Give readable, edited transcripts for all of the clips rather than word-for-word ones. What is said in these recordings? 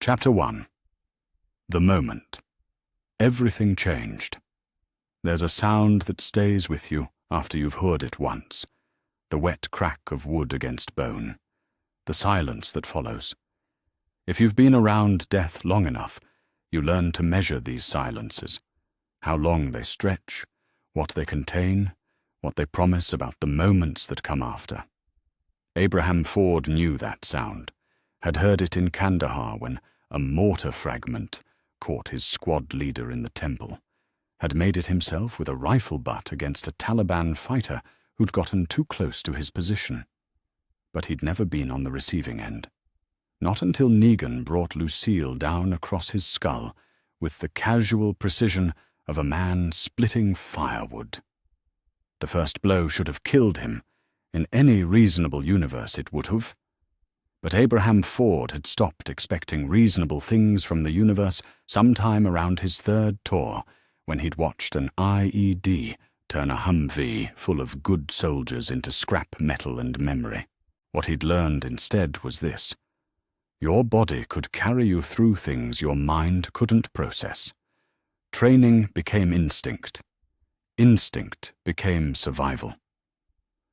Chapter 1. The Moment. Everything changed. There's a sound that stays with you after you've heard it once. The wet crack of wood against bone. The silence that follows. If you've been around death long enough, you learn to measure these silences. How long they stretch, what they contain, what they promise about the moments that come after. Abraham Ford knew that sound, had heard it in Kandahar when a mortar fragment caught his squad leader in the temple, had made it himself with a rifle butt against a Taliban fighter who'd gotten too close to his position. But he'd never been on the receiving end. Not until Negan brought Lucille down across his skull with the casual precision of a man splitting firewood. The first blow should have killed him. In any reasonable universe it would have. But Abraham Ford had stopped expecting reasonable things from the universe sometime around his third tour, when he'd watched an IED turn a Humvee full of good soldiers into scrap metal and memory. What he'd learned instead was this. Your body could carry you through things your mind couldn't process. Training became instinct. Instinct became survival.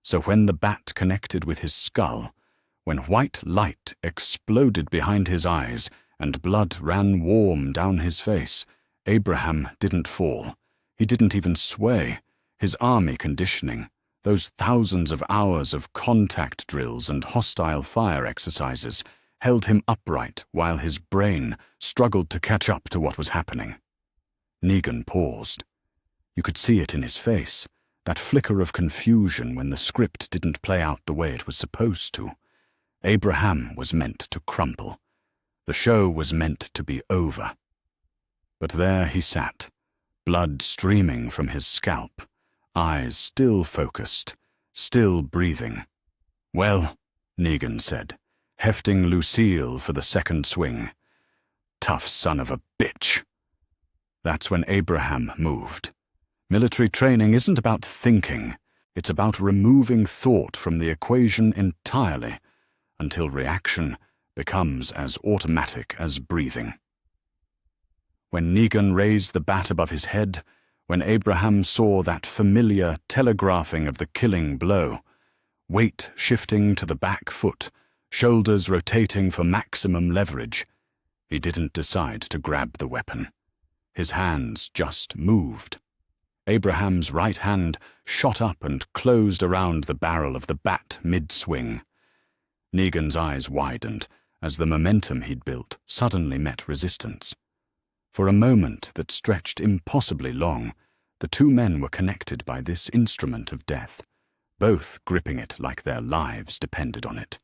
So when the bat connected with his skull, when white light exploded behind his eyes and blood ran warm down his face, Abraham didn't fall. He didn't even sway. His army conditioning, those thousands of hours of contact drills and hostile fire exercises, held him upright while his brain struggled to catch up to what was happening. Negan paused. You could see it in his face, that flicker of confusion when the script didn't play out the way it was supposed to. Abraham was meant to crumple. The show was meant to be over. But there he sat, blood streaming from his scalp, eyes still focused, still breathing. Well, Negan said, hefting Lucille for the second swing. Tough son of a bitch. That's when Abraham moved. Military training isn't about thinking, it's about removing thought from the equation entirely, until reaction becomes as automatic as breathing. When Negan raised the bat above his head, when Abraham saw that familiar telegraphing of the killing blow, weight shifting to the back foot, shoulders rotating for maximum leverage, he didn't decide to grab the weapon. His hands just moved. Abraham's right hand shot up and closed around the barrel of the bat mid-swing. Negan's eyes widened as the momentum he'd built suddenly met resistance. For a moment that stretched impossibly long, the two men were connected by this instrument of death, both gripping it like their lives depended on it.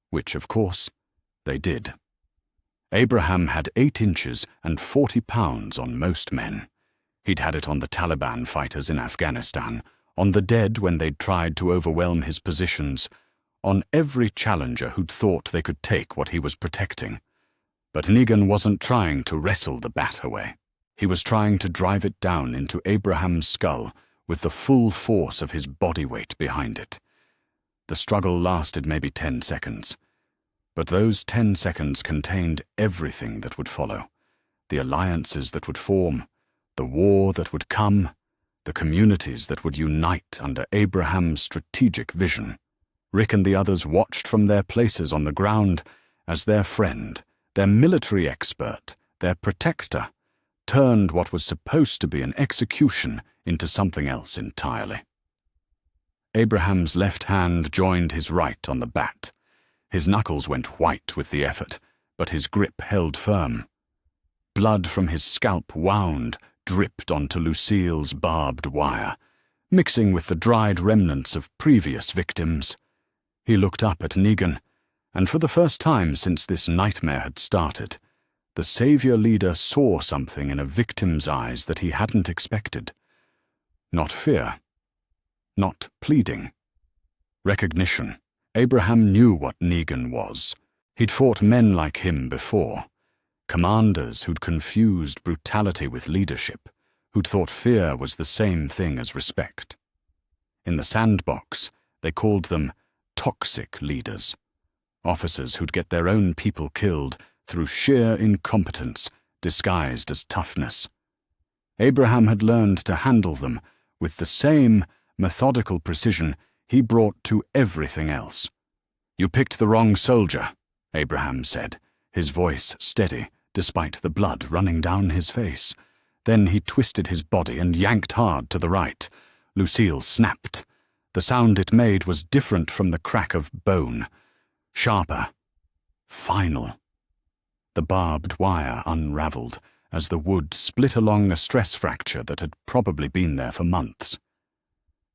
Which, of course, they did. Abraham had 8 inches and 40 pounds on most men. He'd had it on the Taliban fighters in Afghanistan, on the dead when they'd tried to overwhelm his positions, on every challenger who'd thought they could take what he was protecting. But Negan wasn't trying to wrestle the bat away. He was trying to drive it down into Abraham's skull with the full force of his body weight behind it. The struggle lasted maybe 10 seconds. But those 10 seconds contained everything that would follow, the alliances that would form, the war that would come, the communities that would unite under Abraham's strategic vision. Rick and the others watched from their places on the ground as their friend, their military expert, their protector, turned what was supposed to be an execution into something else entirely. Abraham's left hand joined his right on the bat. His knuckles went white with the effort, but his grip held firm. Blood from his scalp wound, dripped onto Lucille's barbed wire, mixing with the dried remnants of previous victims. He looked up at Negan, and for the first time since this nightmare had started, the savior leader saw something in a victim's eyes that he hadn't expected. Not fear. Not pleading. Recognition. Abraham knew what Negan was. He'd fought men like him before. Commanders who'd confused brutality with leadership, who'd thought fear was the same thing as respect. In the sandbox, they called them toxic leaders. Officers who'd get their own people killed through sheer incompetence disguised as toughness. Abraham had learned to handle them with the same methodical precision he brought to everything else. "You picked the wrong soldier," Abraham said, his voice steady despite the blood running down his face. Then he twisted his body and yanked hard to the right. Lucille snapped. The sound it made was different from the crack of bone. Sharper. Final. The barbed wire unraveled as the wood split along a stress fracture that had probably been there for months.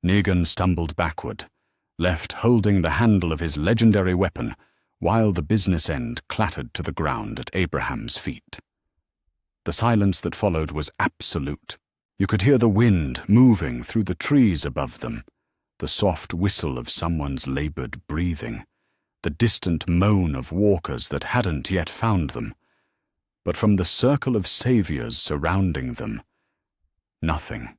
Negan stumbled backward, left holding the handle of his legendary weapon, while the business end clattered to the ground at Abraham's feet. The silence that followed was absolute. You could hear the wind moving through the trees above them, the soft whistle of someone's labored breathing, the distant moan of walkers that hadn't yet found them. But from the circle of saviors surrounding them, nothing.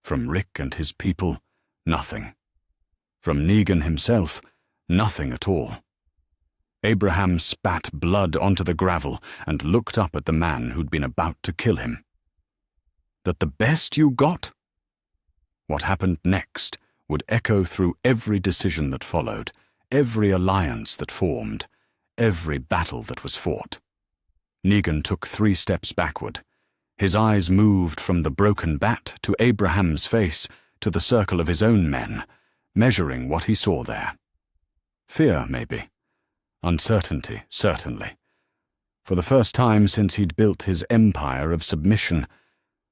From Rick and his people, nothing. From Negan himself, nothing at all. Abraham spat blood onto the gravel and looked up at the man who'd been about to kill him. "That the best you got?" What happened next would echo through every decision that followed, every alliance that formed, every battle that was fought. Negan took 3 steps backward. His eyes moved from the broken bat to Abraham's face to the circle of his own men, measuring what he saw there. Fear, maybe. Uncertainty, certainly. For the first time since he'd built his empire of submission,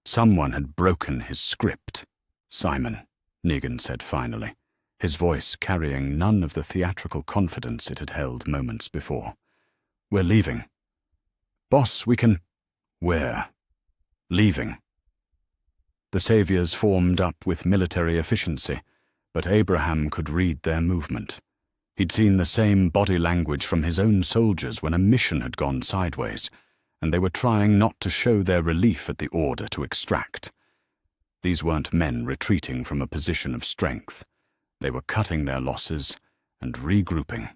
someone had broken his script. "Simon," Negan said finally, his voice carrying none of the theatrical confidence it had held moments before. "We're leaving." "Boss, we can—" "We're leaving." The saviors formed up with military efficiency, but Abraham could read their movement. He'd seen the same body language from his own soldiers when a mission had gone sideways, and they were trying not to show their relief at the order to extract. These weren't men retreating from a position of strength. They were cutting their losses and regrouping.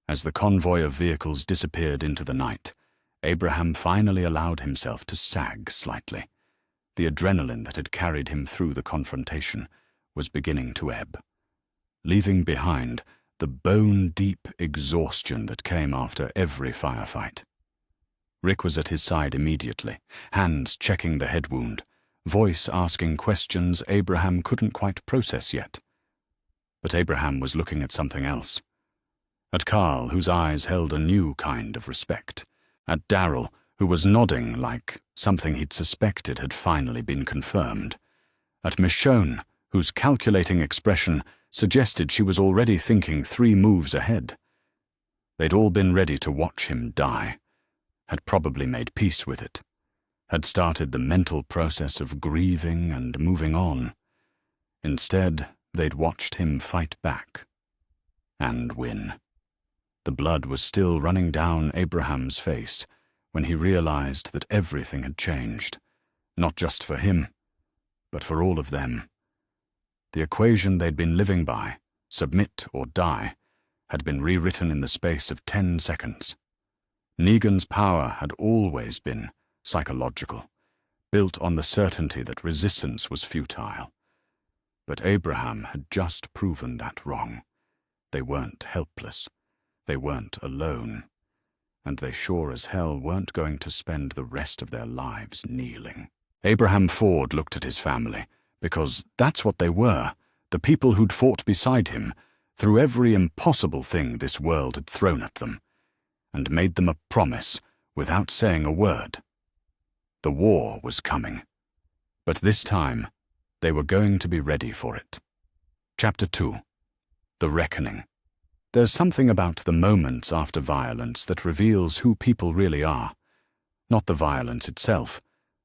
As the convoy of vehicles disappeared into the night, Abraham finally allowed himself to sag slightly. The adrenaline that had carried him through the confrontation was beginning to ebb, leaving behind the bone-deep exhaustion that came after every firefight. Rick was at his side immediately, hands checking the head wound, voice asking questions Abraham couldn't quite process yet. But Abraham was looking at something else. At Carl, whose eyes held a new kind of respect. At Darryl, who was nodding like something he'd suspected had finally been confirmed. At Michonne, whose calculating expression suggested she was already thinking 3 moves ahead. They'd all been ready to watch him die, had probably made peace with it, had started the mental process of grieving and moving on. Instead, they'd watched him fight back and win. The blood was still running down Abraham's face when he realized that everything had changed, not just for him, but for all of them. The equation they'd been living by, submit or die, had been rewritten in the space of 10 seconds. Negan's power had always been psychological, built on the certainty that resistance was futile. But Abraham had just proven that wrong. They weren't helpless. They weren't alone. And they sure as hell weren't going to spend the rest of their lives kneeling. Abraham Ford looked at his family, because that's what they were, the people who'd fought beside him, through every impossible thing this world had thrown at them, and made them a promise without saying a word. The war was coming, but this time they were going to be ready for it. Chapter 2. The Reckoning. There's something about the moments after violence that reveals who people really are. Not the violence itself.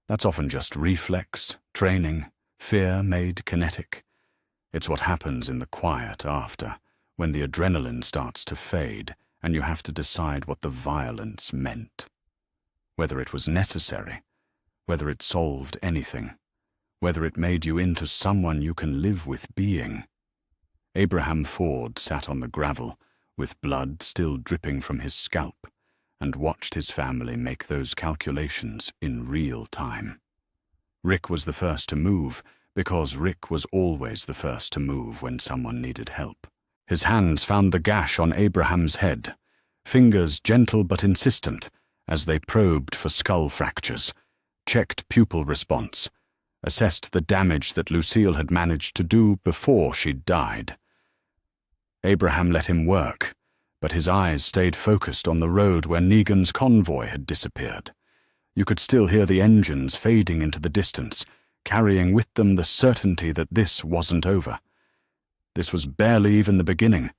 That's often just reflex, training, fear made kinetic. It's what happens in the quiet after, when the adrenaline starts to fade and you have to decide what the violence meant. Whether it was necessary, whether it solved anything, whether it made you into someone you can live with being. Abraham Ford sat on the gravel, with blood still dripping from his scalp, and watched his family make those calculations in real time. Rick was the first to move, because Rick was always the first to move when someone needed help. His hands found the gash on Abraham's head, fingers gentle but insistent as they probed for skull fractures, checked pupil response, assessed the damage that Lucille had managed to do before she'd died. Abraham let him work, but his eyes stayed focused on the road where Negan's convoy had disappeared. You could still hear the engines fading into the distance, carrying with them the certainty that this wasn't over. This was barely even the beginning.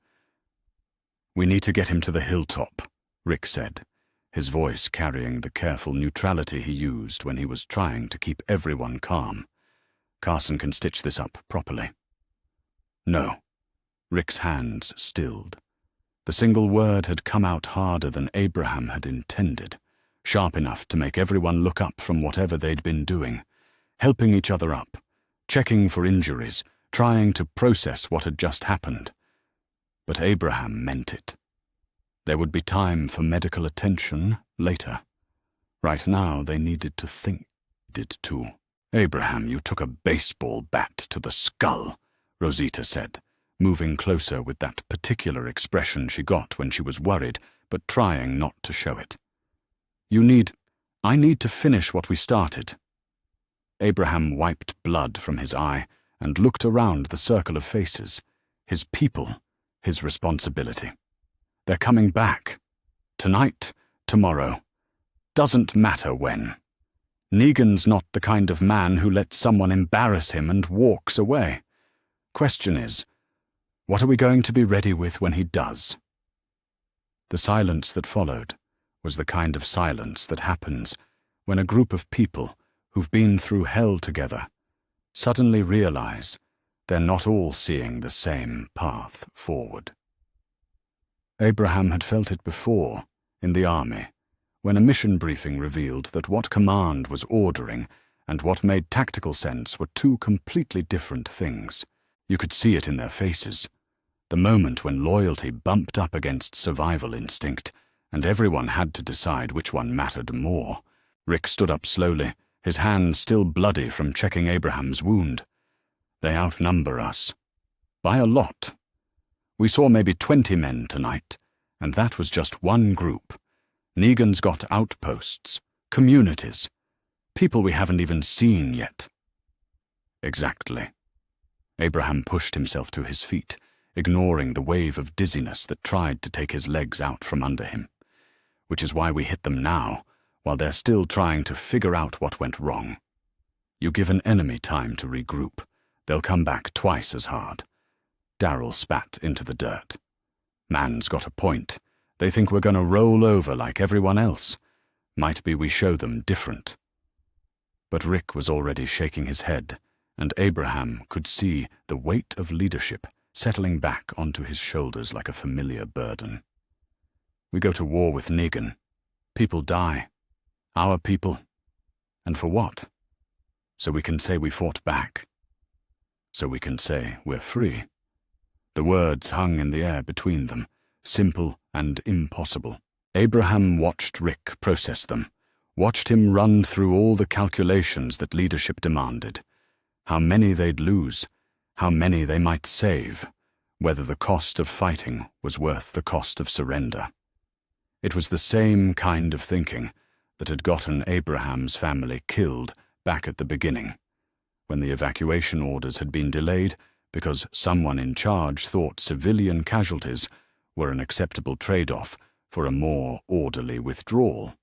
"We need to get him to the hilltop," Rick said, his voice carrying the careful neutrality he used when he was trying to keep everyone calm. "Carson can stitch this up properly." "No." Rick's hands stilled. The single word had come out harder than Abraham had intended, sharp enough to make everyone look up from whatever they'd been doing, helping each other up, checking for injuries, trying to process what had just happened. But Abraham meant it. There would be time for medical attention later. Right now, they needed to think. Did too. "Abraham, you took a baseball bat to the skull," Rosita said, moving closer with that particular expression she got when she was worried, but trying not to show it. I need to finish what we started." Abraham wiped blood from his eye and looked around the circle of faces. His people, his responsibility. "They're coming back. Tonight, tomorrow. Doesn't matter when. Negan's not the kind of man who lets someone embarrass him and walks away. Question is, what are we going to be ready with when he does?" The silence that followed was the kind of silence that happens when a group of people who've been through hell together suddenly realize they're not all seeing the same path forward. Abraham had felt it before, in the army, when a mission briefing revealed that what command was ordering and what made tactical sense were two completely different things. You could see it in their faces. The moment when loyalty bumped up against survival instinct, and everyone had to decide which one mattered more. Rick stood up slowly, his hands still bloody from checking Abraham's wound. "They outnumber us. By a lot. We saw maybe 20 men tonight, and that was just one group. Negan's got outposts, communities, people we haven't even seen yet." "Exactly." Abraham pushed himself to his feet, ignoring the wave of dizziness that tried to take his legs out from under him. "Which is why we hit them now, while they're still trying to figure out what went wrong. You give an enemy time to regroup, they'll come back twice as hard." Darryl spat into the dirt. "Man's got a point. They think we're going to roll over like everyone else. Might be we show them different." But Rick was already shaking his head, and Abraham could see the weight of leadership settling back onto his shoulders like a familiar burden. "We go to war with Negan. People die. Our people. And for what? So we can say we fought back. So we can say we're free." The words hung in the air between them, simple and impossible. Abraham watched Rick process them, watched him run through all the calculations that leadership demanded. How many they'd lose, how many they might save, whether the cost of fighting was worth the cost of surrender. It was the same kind of thinking that had gotten Abraham's family killed back at the beginning, when the evacuation orders had been delayed because someone in charge thought civilian casualties were an acceptable trade-off for a more orderly withdrawal.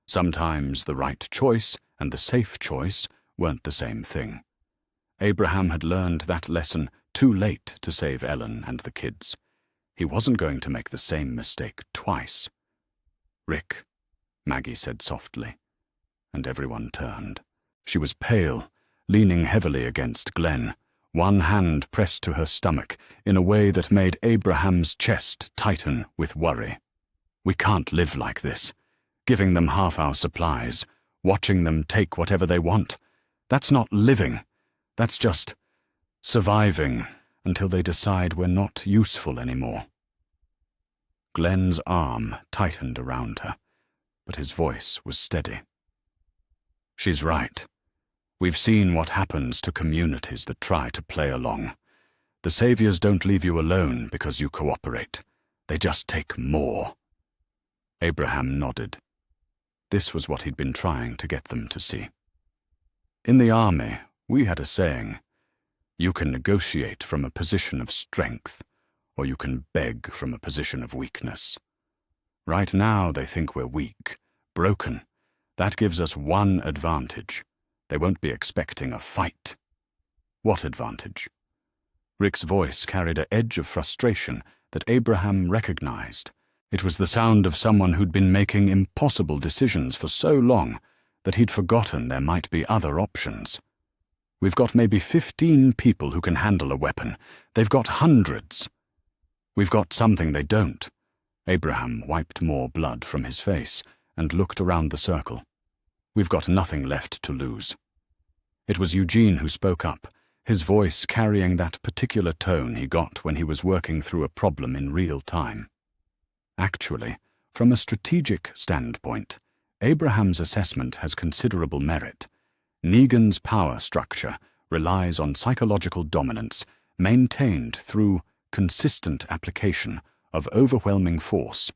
Sometimes the right choice and the safe choice weren't the same thing. Abraham had learned that lesson too late to save Ellen and the kids. He wasn't going to make the same mistake twice. "Rick," Maggie said softly, and everyone turned. She was pale, leaning heavily against Glenn, one hand pressed to her stomach in a way that made Abraham's chest tighten with worry. "We can't live like this, giving them half our supplies, watching them take whatever they want. That's not living. That's just surviving until they decide we're not useful anymore." Glenn's arm tightened around her, but his voice was steady. She's right. We've seen what happens to communities that try to play along. The saviors don't leave you alone because you cooperate. They just take more. Abraham nodded. This was what he'd been trying to get them to see. In the army, we had a saying, you can negotiate from a position of strength, or you can beg from a position of weakness. Right now, they think we're weak, broken. That gives us one advantage. They won't be expecting a fight. What advantage? Rick's voice carried an edge of frustration that Abraham recognized. It was the sound of someone who'd been making impossible decisions for so long that he'd forgotten there might be other options. We've got maybe 15 people who can handle a weapon. They've got hundreds. We've got something they don't. Abraham wiped more blood from his face and looked around the circle. We've got nothing left to lose. It was Eugene who spoke up, his voice carrying that particular tone he got when he was working through a problem in real time. Actually, from a strategic standpoint, Abraham's assessment has considerable merit. Negan's power structure relies on psychological dominance maintained through consistent application of overwhelming force.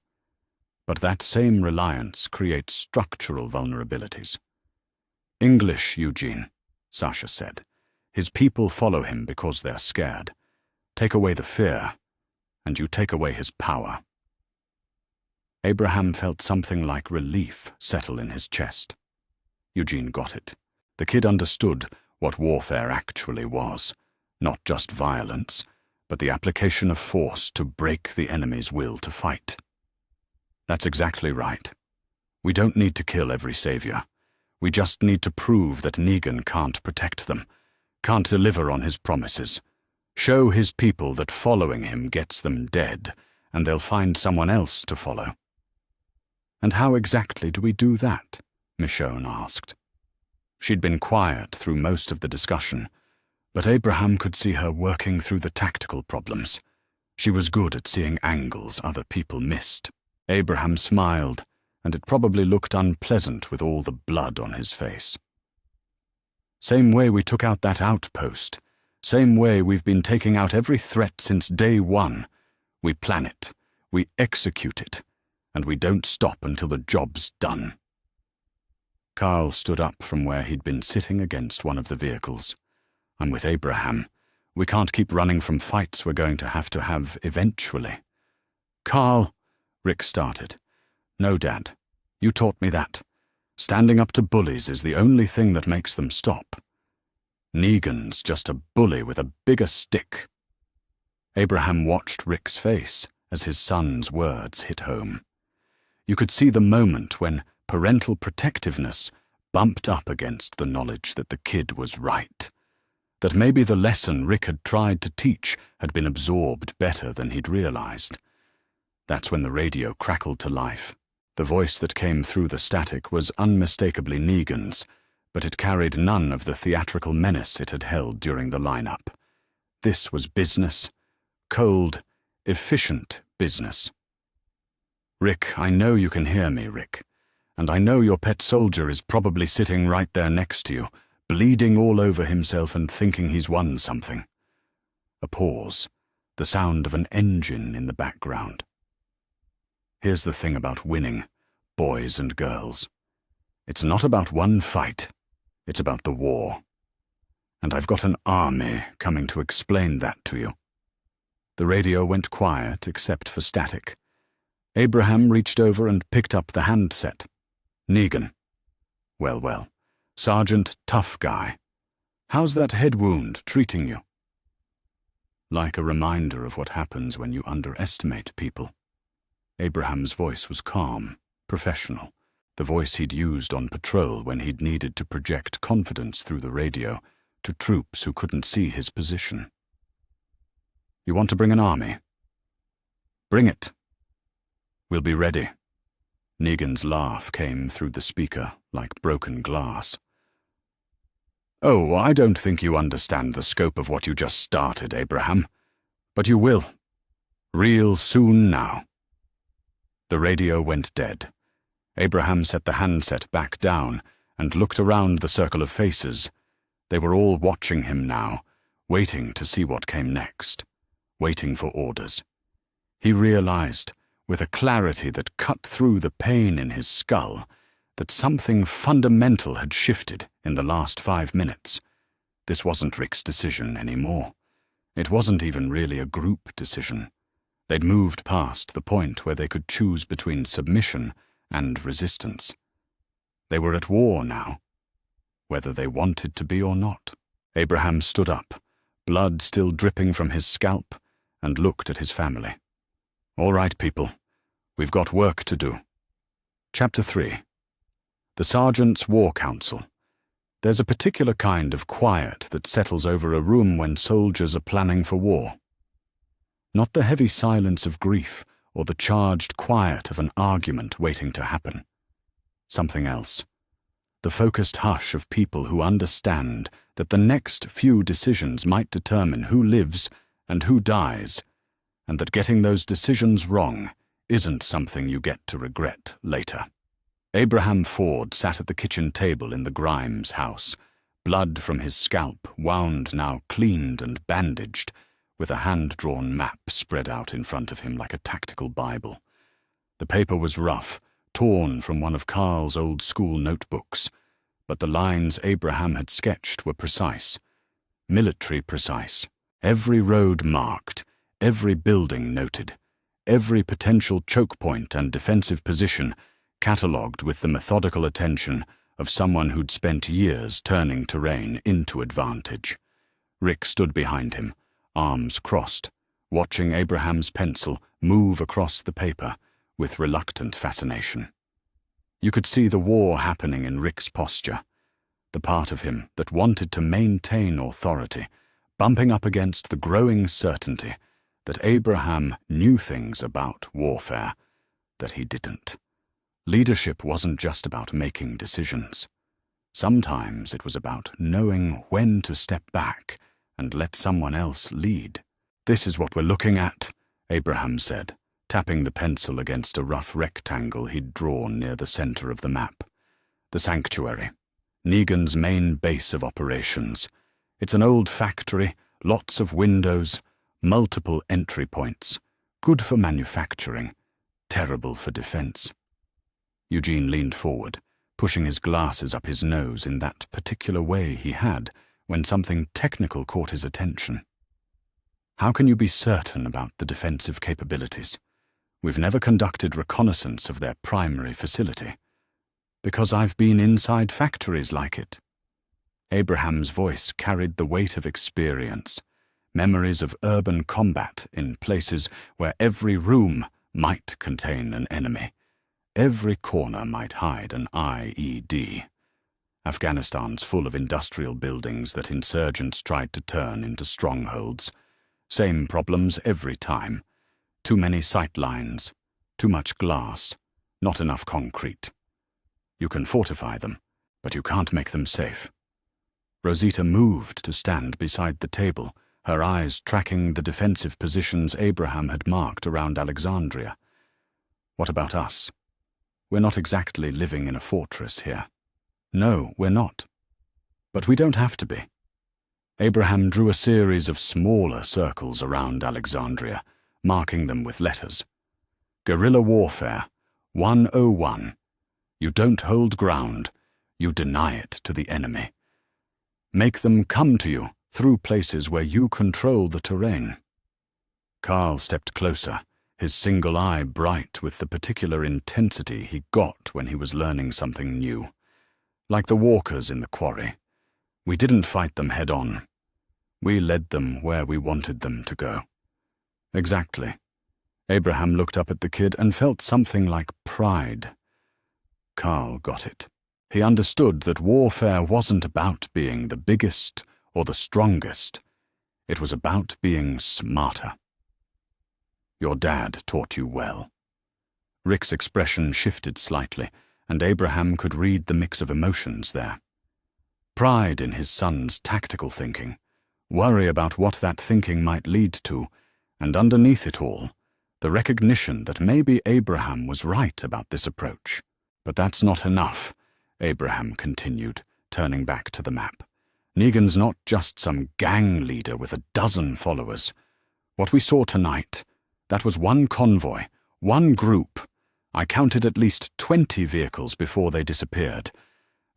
But that same reliance creates structural vulnerabilities. English, Eugene, Sasha said. His people follow him because they're scared. Take away the fear, and you take away his power. Abraham felt something like relief settle in his chest. Eugene got it. The kid understood what warfare actually was. Not just violence, but the application of force to break the enemy's will to fight. That's exactly right. We don't need to kill every savior. We just need to prove that Negan can't protect them, can't deliver on his promises. Show his people that following him gets them dead, and they'll find someone else to follow. And how exactly do we do that? Michonne asked. She'd been quiet through most of the discussion, but Abraham could see her working through the tactical problems. She was good at seeing angles other people missed. Abraham smiled, and it probably looked unpleasant with all the blood on his face. Same way we took out that outpost. Same way we've been taking out every threat since day one. We plan it, we execute it, and we don't stop until the job's done. Carl stood up from where he'd been sitting against one of the vehicles. I'm with Abraham. We can't keep running from fights we're going to have eventually. Carl, Rick started. No, Dad. You taught me that. Standing up to bullies is the only thing that makes them stop. Negan's just a bully with a bigger stick. Abraham watched Rick's face as his son's words hit home. You could see the moment when parental protectiveness bumped up against the knowledge that the kid was right, that maybe the lesson Rick had tried to teach had been absorbed better than he'd realized. That's when the radio crackled to life. The voice that came through the static was unmistakably Negan's, but it carried none of the theatrical menace it had held during the lineup. This was business, cold, efficient business. Rick, I know you can hear me, Rick. And I know your pet soldier is probably sitting right there next to you, bleeding all over himself and thinking he's won something. A pause, the sound of an engine in the background. Here's the thing about winning, boys and girls. It's not about one fight, it's about the war. And I've got an army coming to explain that to you. The radio went quiet except for static. Abraham reached over and picked up the handset. Negan. Well, Sergeant Tough Guy. How's that head wound treating you? Like a reminder of what happens when you underestimate people. Abraham's voice was calm, professional, the voice he'd used on patrol when he'd needed to project confidence through the radio to troops who couldn't see his position. You want to bring an army? Bring it. We'll be ready. Negan's laugh came through the speaker like broken glass. Oh, I don't think you understand the scope of what you just started, Abraham. But you will. Real soon now. The radio went dead. Abraham set the handset back down and looked around the circle of faces. They were all watching him now, waiting to see what came next, waiting for orders. He realized, with a clarity that cut through the pain in his skull, that something fundamental had shifted in the last 5 minutes. This wasn't Rick's decision anymore. It wasn't even really a group decision. They'd moved past the point where they could choose between submission and resistance. They were at war now, whether they wanted to be or not. Abraham stood up, blood still dripping from his scalp, and looked at his family. "All right, people. We've got work to do." Chapter 3. The Sergeant's War Council. There's a particular kind of quiet that settles over a room when soldiers are planning for war. Not the heavy silence of grief or the charged quiet of an argument waiting to happen. Something else. The focused hush of people who understand that the next few decisions might determine who lives and who dies, and that getting those decisions wrong isn't something you get to regret later. Abraham Ford sat at the kitchen table in the Grimes house, blood from his scalp wound now cleaned and bandaged, with a hand-drawn map spread out in front of him like a tactical Bible. The paper was rough, torn from one of Carl's old school notebooks, but the lines Abraham had sketched were precise, military precise. Every road marked, every building noted, every potential choke point and defensive position catalogued with the methodical attention of someone who'd spent years turning terrain into advantage. Rick stood behind him, arms crossed, watching Abraham's pencil move across the paper with reluctant fascination. You could see the war happening in Rick's posture, the part of him that wanted to maintain authority, bumping up against the growing certainty that Abraham knew things about warfare that he didn't. Leadership wasn't just about making decisions. Sometimes it was about knowing when to step back and let someone else lead. "This is what we're looking at," Abraham said, tapping the pencil against a rough rectangle he'd drawn near the center of the map. "The sanctuary. Negan's main base of operations. It's an old factory, lots of windows, multiple entry points. Good for manufacturing, terrible for defense." Eugene leaned forward, pushing his glasses up his nose in that particular way he had when something technical caught his attention. "How can you be certain about the defensive capabilities? We've never conducted reconnaissance of their primary facility." "Because I've been inside factories like it." Abraham's voice carried the weight of experience, memories of urban combat in places where every room might contain an enemy. Every corner might hide an IED. Afghanistan's full of industrial buildings that insurgents tried to turn into strongholds. Same problems every time. Too many sight lines, too much glass, not enough concrete. You can fortify them, but you can't make them safe. Rosita moved to stand beside the table, her eyes tracking the defensive positions Abraham had marked around Alexandria. "What about us? We're not exactly living in a fortress here." "No, we're not. But we don't have to be." Abraham drew a series of smaller circles around Alexandria, marking them with letters. "Guerrilla warfare, 101. You don't hold ground, you deny it to the enemy. Make them come to you through places where you control the terrain." Carl stepped closer, his single eye bright with the particular intensity he got when he was learning something new. "Like the walkers in the quarry. We didn't fight them head on. We led them where we wanted them to go." "Exactly." Abraham looked up at the kid and felt something like pride. Carl got it. He understood that warfare wasn't about being the biggest or the strongest. It was about being smarter. "Your dad taught you well." Rick's expression shifted slightly, and Abraham could read the mix of emotions there. Pride in his son's tactical thinking, worry about what that thinking might lead to, and underneath it all, the recognition that maybe Abraham was right about this approach. But that's not enough, Abraham continued, turning back to the map. Negan's not just some gang leader with a dozen followers. What we saw tonight, that was one convoy, one group. I counted at least 20 vehicles before they disappeared,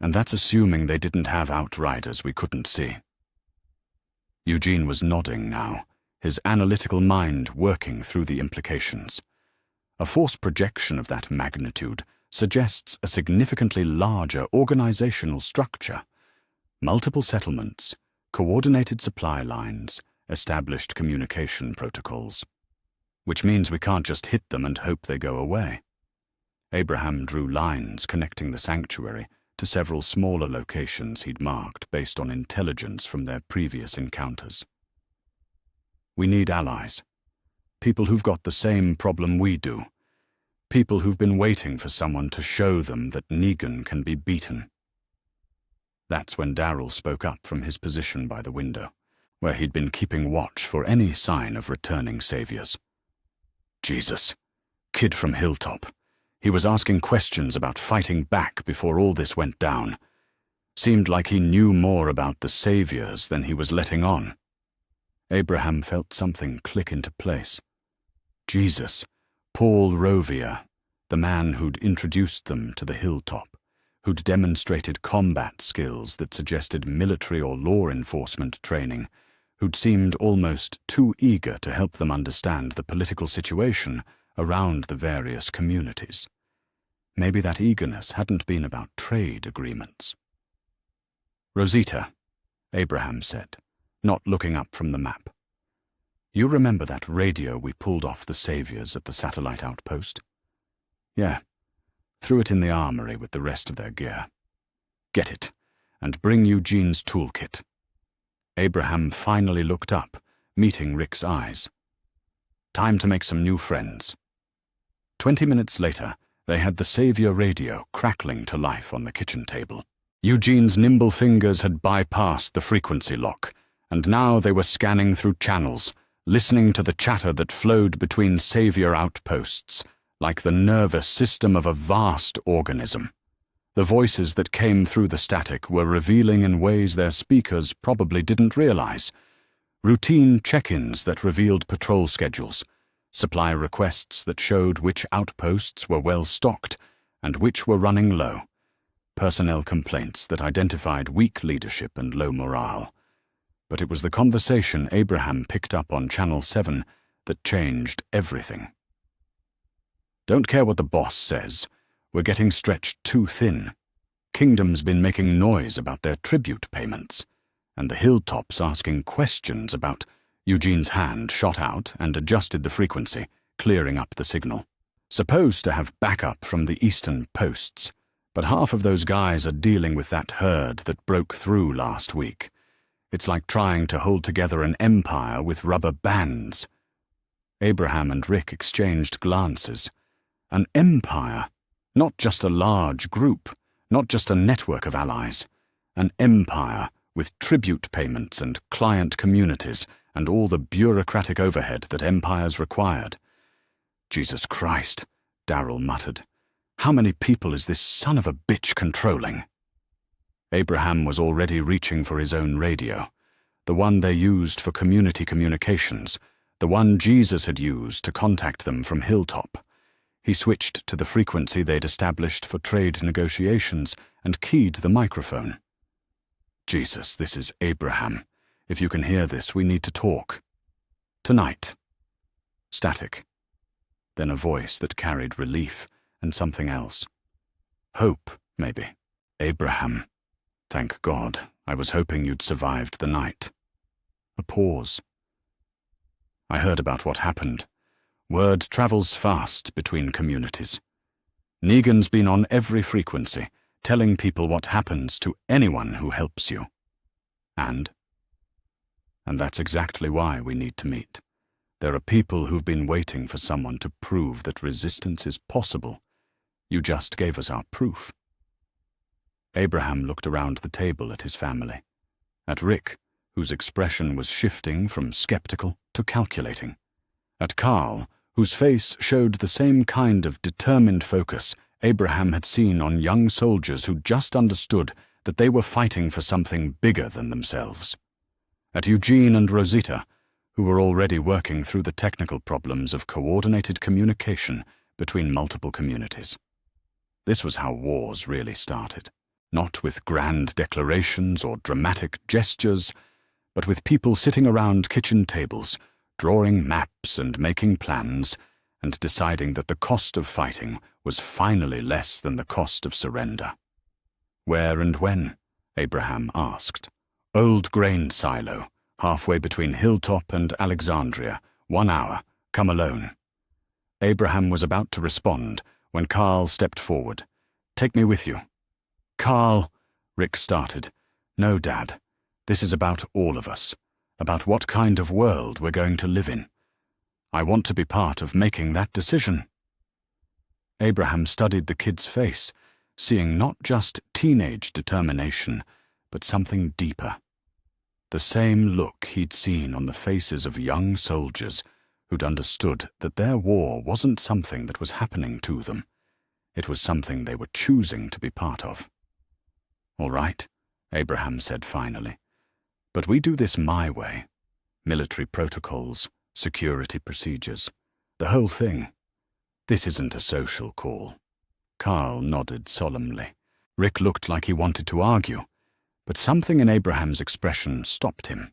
and that's assuming they didn't have outriders we couldn't see. Eugene was nodding now, his analytical mind working through the implications. A force projection of that magnitude suggests a significantly larger organizational structure. Multiple settlements, coordinated supply lines, established communication protocols. Which means we can't just hit them and hope they go away. Abraham drew lines connecting the sanctuary to several smaller locations he'd marked based on intelligence from their previous encounters. We need allies. People who've got the same problem we do. People who've been waiting for someone to show them that Negan can be beaten. That's when Darrell spoke up from his position by the window, where he'd been keeping watch for any sign of returning saviors. Jesus, kid from Hilltop. He was asking questions about fighting back before all this went down. Seemed like he knew more about the saviors than he was letting on. Abraham felt something click into place. Jesus, Paul Rovia, the man who'd introduced them to the Hilltop, who'd demonstrated combat skills that suggested military or law enforcement training, who'd seemed almost too eager to help them understand the political situation around the various communities. Maybe that eagerness hadn't been about trade agreements. "Rosita," Abraham said, not looking up from the map. "You remember that radio we pulled off the saviors at the satellite outpost?" "Yeah. Threw it in the armory with the rest of their gear. Get it, and bring Eugene's toolkit." Abraham finally looked up, meeting Rick's eyes. Time to make some new friends. 20 minutes later, they had the savior radio crackling to life on the kitchen table. Eugene's nimble fingers had bypassed the frequency lock, and now they were scanning through channels, listening to the chatter that flowed between savior outposts, like the nervous system of a vast organism. The voices that came through the static were revealing in ways their speakers probably didn't realize. Routine check-ins that revealed patrol schedules, supply requests that showed which outposts were well stocked and which were running low, personnel complaints that identified weak leadership and low morale. But it was the conversation Abraham picked up on Channel 7 that changed everything. "Don't care what the boss says. We're getting stretched too thin. Kingdom's been making noise about their tribute payments, and the Hilltop's asking questions about..." Eugene's hand shot out and adjusted the frequency, clearing up the signal. "Supposed to have backup from the eastern posts, but half of those guys are dealing with that herd that broke through last week. It's like trying to hold together an empire with rubber bands." Abraham and Rick exchanged glances. An empire, not just a large group, not just a network of allies. An empire with tribute payments and client communities and all the bureaucratic overhead that empires required. "Jesus Christ," Darrell muttered. "How many people is this son of a bitch controlling?" Abraham was already reaching for his own radio, the one they used for community communications, the one Jesus had used to contact them from Hilltop. He switched to the frequency they'd established for trade negotiations and keyed the microphone. "Jesus, this is Abraham. If you can hear this, we need to talk. Tonight." Static. Then a voice that carried relief and something else. Hope, maybe. "Abraham. Thank God. I was hoping you'd survived the night." A pause. "I heard about what happened. Word travels fast between communities. Negan's been on every frequency, telling people what happens to anyone who helps you. And that's exactly why we need to meet. There are people who've been waiting for someone to prove that resistance is possible. You just gave us our proof." Abraham looked around the table at his family, at Rick, whose expression was shifting from skeptical to calculating, at Carl, whose face showed the same kind of determined focus Abraham had seen on young soldiers who just understood that they were fighting for something bigger than themselves. At Eugene and Rosita, who were already working through the technical problems of coordinated communication between multiple communities. This was how wars really started, not with grand declarations or dramatic gestures, but with people sitting around kitchen tables, drawing maps and making plans, and deciding that the cost of fighting was finally less than the cost of surrender. Where and when? Abraham asked. Old grain silo, halfway between Hilltop and Alexandria, 1 hour, come alone. Abraham was about to respond when Carl stepped forward. Take me with you. Carl, Rick started. No, Dad. This is about all of us, about what kind of world we're going to live in. I want to be part of making that decision. Abraham studied the kid's face, seeing not just teenage determination, but something deeper. The same look he'd seen on the faces of young soldiers who'd understood that their war wasn't something that was happening to them. It was something they were choosing to be part of. All right, Abraham said finally. But we do this my way. Military protocols, security procedures, the whole thing. This isn't a social call. Carl nodded solemnly. Rick looked like he wanted to argue, but something in Abraham's expression stopped him.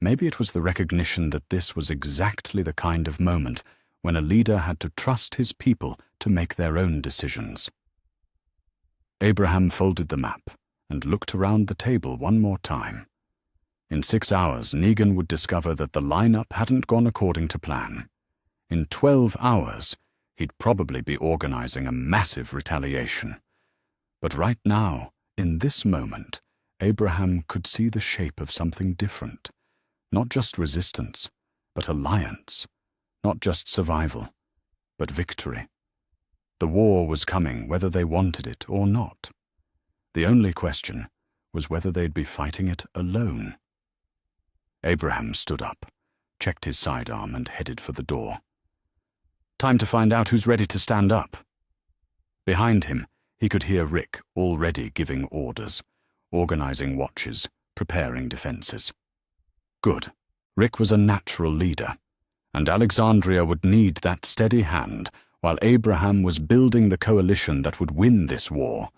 Maybe it was the recognition that this was exactly the kind of moment when a leader had to trust his people to make their own decisions. Abraham folded the map and looked around the table one more time. In 6 hours, Negan would discover that the lineup hadn't gone according to plan. In 12 hours, he'd probably be organizing a massive retaliation. But right now, in this moment, Abraham could see the shape of something different. Not just resistance, but alliance. Not just survival, but victory. The war was coming whether they wanted it or not. The only question was whether they'd be fighting it alone. Abraham stood up, checked his sidearm, and headed for the door. Time to find out who's ready to stand up. Behind him, he could hear Rick already giving orders, organizing watches, preparing defenses. Good. Rick was a natural leader, and Alexandria would need that steady hand while Abraham was building the coalition that would win this war,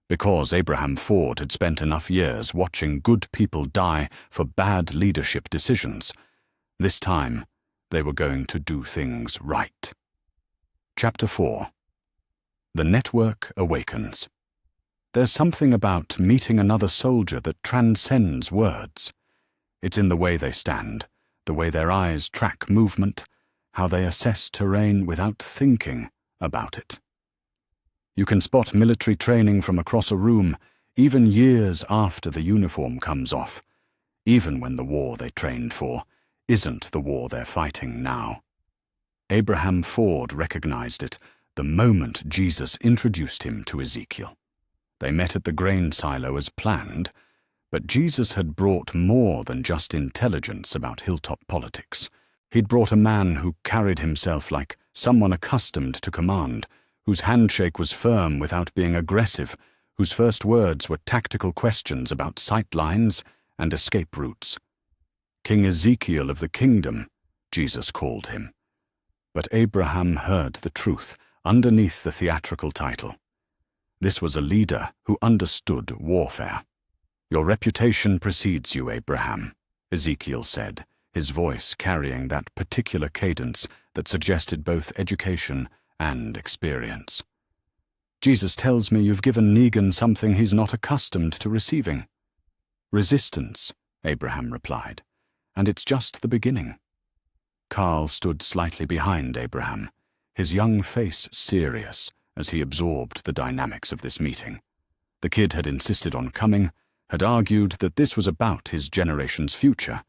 because Abraham Ford had spent enough years watching good people die for bad leadership decisions. This time, they were going to do things right. Chapter 4. The Network Awakens. There's something about meeting another soldier that transcends words. It's in the way they stand, the way their eyes track movement, how they assess terrain without thinking about it. You can spot military training from across a room, even years after the uniform comes off, even when the war they trained for isn't the war they're fighting now. Abraham Ford recognized it the moment Jesus introduced him to Ezekiel. They met at the grain silo as planned, but Jesus had brought more than just intelligence about hilltop politics. He'd brought a man who carried himself like someone accustomed to command, whose handshake was firm without being aggressive, whose first words were tactical questions about sight lines and escape routes. King Ezekiel of the kingdom, Jesus called him. But Abraham heard the truth underneath the theatrical title. This was a leader who understood warfare. Your reputation precedes you, Abraham, Ezekiel said, his voice carrying that particular cadence that suggested both education and experience. Jesus tells me you've given Negan something he's not accustomed to receiving. Resistance, Abraham replied, and it's just the beginning. Carl stood slightly behind Abraham, his young face serious as he absorbed the dynamics of this meeting. The kid had insisted on coming, had argued that this was about his generation's future,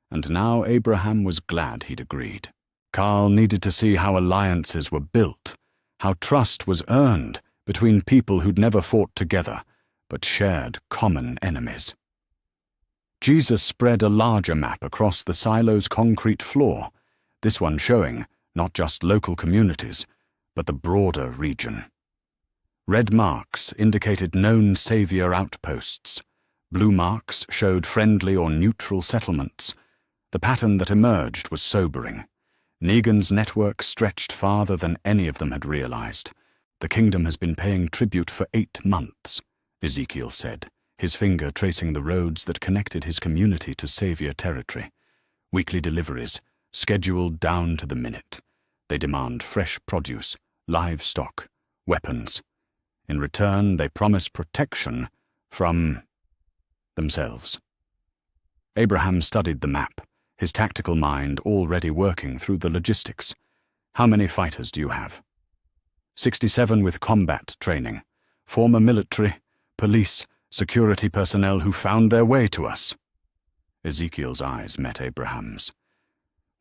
and now Abraham was glad he'd agreed. Carl needed to see how alliances were built, how trust was earned between people who'd never fought together, but shared common enemies. Jesus spread a larger map across the silo's concrete floor, this one showing not just local communities, but the broader region. Red marks indicated known savior outposts. Blue marks showed friendly or neutral settlements. The pattern that emerged was sobering. Negan's network stretched farther than any of them had realized. "The kingdom has been paying tribute for 8 months, Ezekiel said, his finger tracing the roads that connected his community to savior territory. Weekly deliveries, scheduled down to the minute. They demand fresh produce, livestock, weapons. In return, they promise protection from themselves." Abraham studied the map, his tactical mind already working through the logistics. "How many fighters do you have?" 67 with combat training. Former military, police, security personnel who found their way to us. Ezekiel's eyes met Abraham's.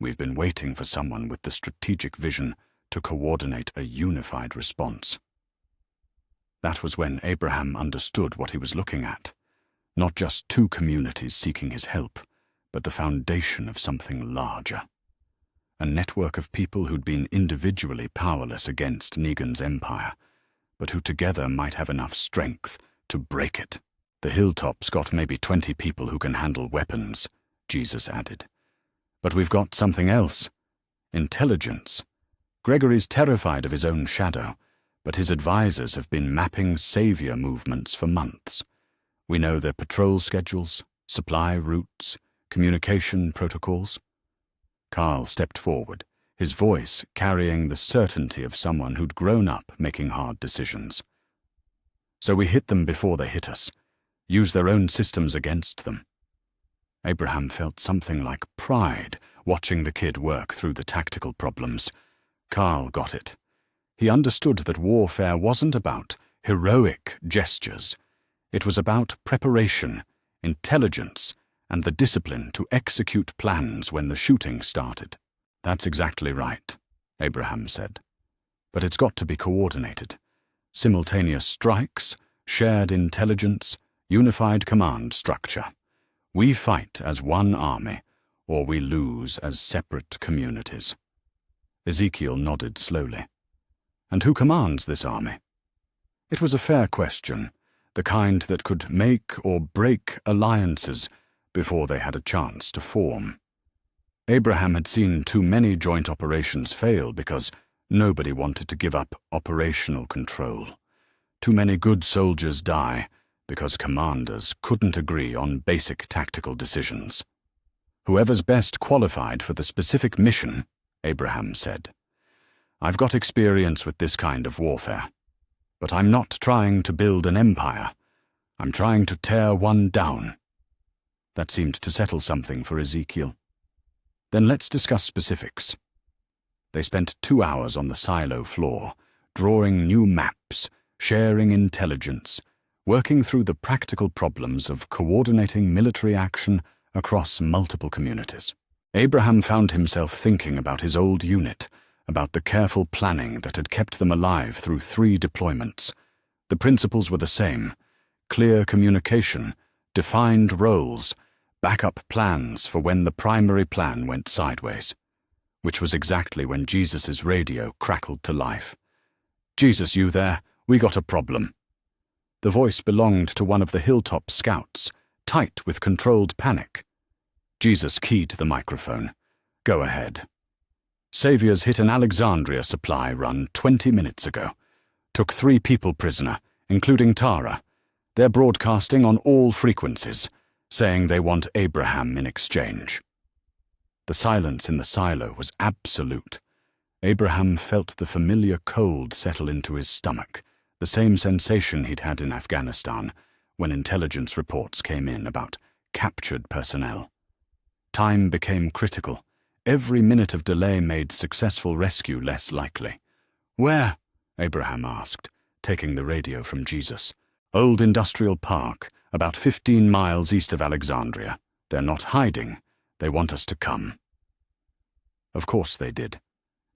"We've been waiting for someone with the strategic vision to coordinate a unified response." That was when Abraham understood what he was looking at. Not just 2 communities seeking his help, but the foundation of something larger. A network of people who'd been individually powerless against Negan's empire, but who together might have enough strength to break it. "The hilltop's got maybe 20 people who can handle weapons," Jesus added. "But we've got something else. Intelligence. Gregory's terrified of his own shadow, but his advisors have been mapping savior movements for months. We know their patrol schedules, supply routes, communication protocols." Carl stepped forward, his voice carrying the certainty of someone who'd grown up making hard decisions. "So we hit them before they hit us, use their own systems against them." Abraham felt something like pride watching the kid work through the tactical problems. Carl got it. He understood that warfare wasn't about heroic gestures. It was about preparation, intelligence, and the discipline to execute plans when the shooting started. "That's exactly right," Abraham said. "But it's got to be coordinated. Simultaneous strikes, shared intelligence, unified command structure. We fight as one army, or we lose as separate communities." Ezekiel nodded slowly. "And who commands this army?" It was a fair question, the kind that could make or break alliances before they had a chance to form. Abraham had seen too many joint operations fail because nobody wanted to give up operational control. Too many good soldiers die because commanders couldn't agree on basic tactical decisions. "Whoever's best qualified for the specific mission," Abraham said. "I've got experience with this kind of warfare. But I'm not trying to build an empire. I'm trying to tear one down." That seemed to settle something for Ezekiel. "Then let's discuss specifics." They spent 2 hours on the silo floor, drawing new maps, sharing intelligence, working through the practical problems of coordinating military action across multiple communities. Abraham found himself thinking about his old unit, about the careful planning that had kept them alive through 3 deployments. The principles were the same: clear communication, defined roles, backup plans for when the primary plan went sideways. Which was exactly when Jesus' radio crackled to life. "Jesus, you there? We got a problem." The voice belonged to one of the hilltop scouts, tight with controlled panic. Jesus keyed the microphone. "Go ahead." "Saviors hit an Alexandria supply run 20 minutes ago. Took 3 people prisoner, including Tara. They're broadcasting on all frequencies, saying they want Abraham in exchange." The silence in the silo was absolute. Abraham felt the familiar cold settle into his stomach, the same sensation he'd had in Afghanistan when intelligence reports came in about captured personnel. Time became critical. Every minute of delay made successful rescue less likely. "Where?" Abraham asked, taking the radio from Jesus. "Old Industrial Park, about 15 miles east of Alexandria. They're not hiding. They want us to come." Of course they did.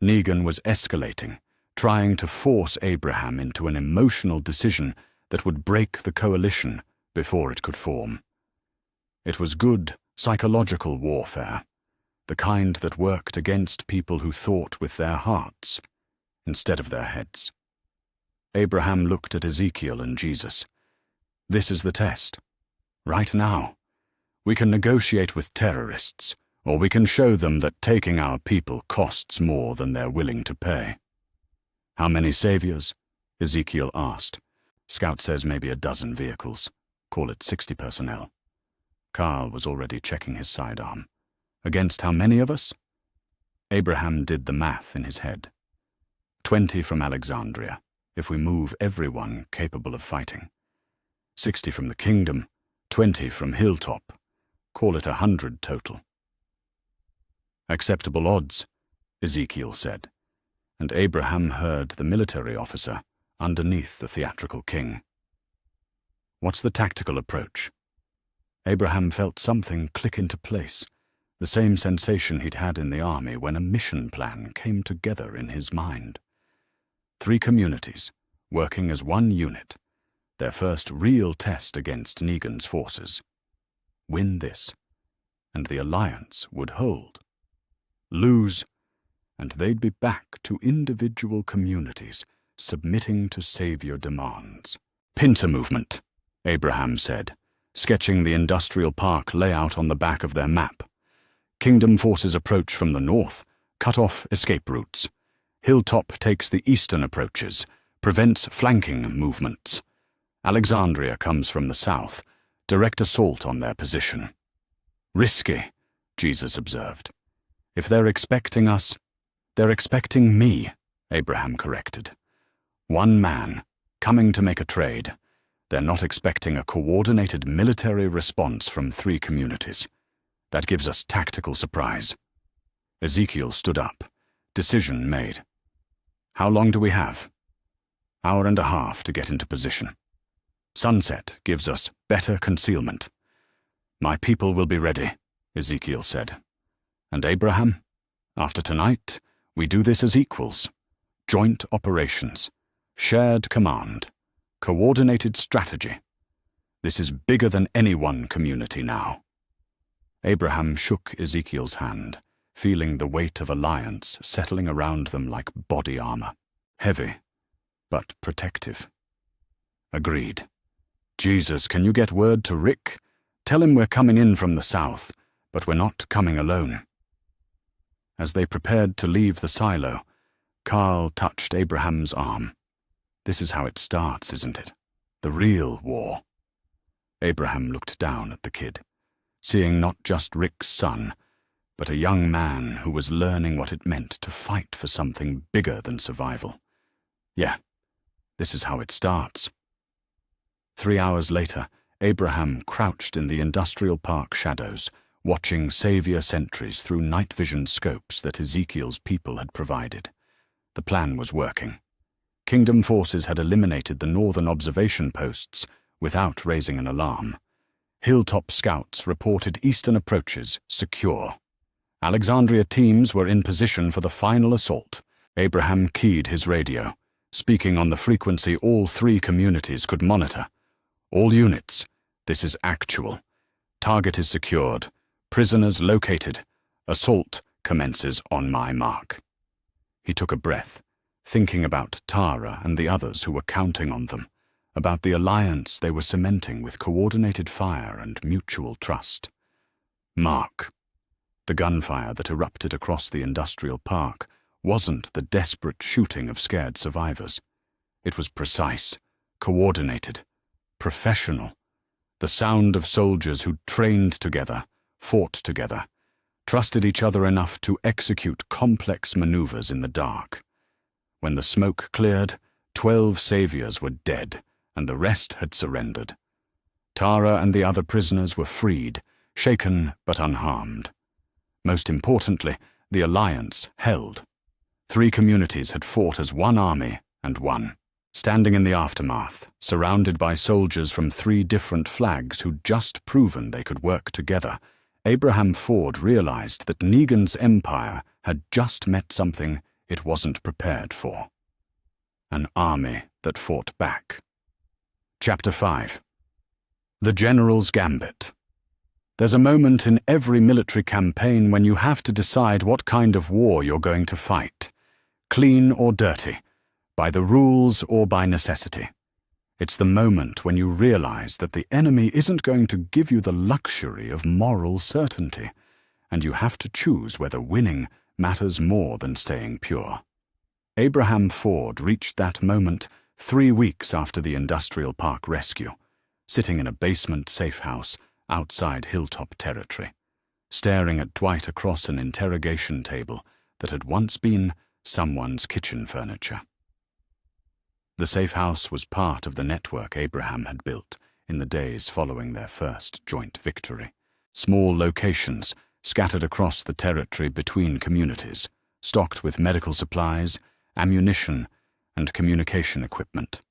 Negan was escalating, trying to force Abraham into an emotional decision that would break the coalition before it could form. It was good psychological warfare, the kind that worked against people who thought with their hearts instead of their heads. Abraham looked at Ezekiel and Jesus. This is the test. Right now, we can negotiate with terrorists, or we can show them that taking our people costs more than they're willing to pay. How many saviors? Ezekiel asked. Scout says maybe a dozen vehicles. Call it 60 personnel. Carl was already checking his sidearm. Against how many of us? Abraham did the math in his head. 20 from Alexandria, if we move everyone capable of fighting. 60 from the kingdom, 20 from Hilltop. Call it 100 total. Acceptable odds, Ezekiel said, and Abraham heard the military officer underneath the theatrical king. What's the tactical approach? Abraham felt something click into place, the same sensation he'd had in the army when a mission plan came together in his mind. 3 communities, working as one unit, their first real test against Negan's forces. Win this, and the alliance would hold. Lose, and they'd be back to individual communities submitting to savior demands. Pincer movement, Abraham said, sketching the industrial park layout on the back of their map. Kingdom forces approach from the north, cut off escape routes. Hilltop takes the eastern approaches, prevents flanking movements. Alexandria comes from the south, direct assault on their position. Risky, Jesus observed. If they're expecting us, they're expecting me, Abraham corrected. One man, coming to make a trade. They're not expecting a coordinated military response from 3 communities. That gives us tactical surprise. Ezekiel stood up. Decision made. How long do we have? Hour and a half to get into position. Sunset gives us better concealment. My people will be ready, Ezekiel said. And Abraham, after tonight, we do this as equals. Joint operations, shared command, coordinated strategy. This is bigger than any one community now. Abraham shook Ezekiel's hand, feeling the weight of alliance settling around them like body armor. Heavy, but protective. Agreed. Jesus, can you get word to Rick? Tell him we're coming in from the south, but we're not coming alone. As they prepared to leave the silo, Carl touched Abraham's arm. This is how it starts, isn't it? The real war. Abraham looked down at the kid, seeing not just Rick's son, but a young man who was learning what it meant to fight for something bigger than survival. Yeah, this is how it starts. 3 hours later, Abraham crouched in the industrial park shadows, watching savior sentries through night vision scopes that Ezekiel's people had provided. The plan was working. Kingdom forces had eliminated the northern observation posts without raising an alarm. Hilltop scouts reported eastern approaches secure. Alexandria teams were in position for the final assault. Abraham keyed his radio, speaking on the frequency all 3 communities could monitor. All units, this is actual. Target is secured. Prisoners located. Assault commences on my mark. He took a breath, thinking about Tara and the others who were counting on them, about the alliance they were cementing with coordinated fire and mutual trust. Mark. The gunfire that erupted across the industrial park wasn't the desperate shooting of scared survivors. It was precise, coordinated, professional. The sound of soldiers who'd trained together, fought together, trusted each other enough to execute complex maneuvers in the dark. When the smoke cleared, 12 saviors were dead, and the rest had surrendered. Tara and the other prisoners were freed, shaken but unharmed. Most importantly, the alliance held. 3 communities had fought as one army and won. Standing in the aftermath, surrounded by soldiers from 3 different flags who'd just proven they could work together, Abraham Ford realized that Negan's empire had just met something it wasn't prepared for. An army that fought back. Chapter 5. The General's Gambit. There's a moment in every military campaign when you have to decide what kind of war you're going to fight. Clean or dirty, by the rules or by necessity. It's the moment when you realize that the enemy isn't going to give you the luxury of moral certainty, and you have to choose whether winning matters more than staying pure. Abraham Ford reached that moment 3 weeks after the Industrial Park rescue, sitting in a basement safe house outside Hilltop territory, staring at Dwight across an interrogation table that had once been someone's kitchen furniture. The safe house was part of the network Abraham had built in the days following their first joint victory. Small locations scattered across the territory between communities, stocked with medical supplies, ammunition, and communication equipment.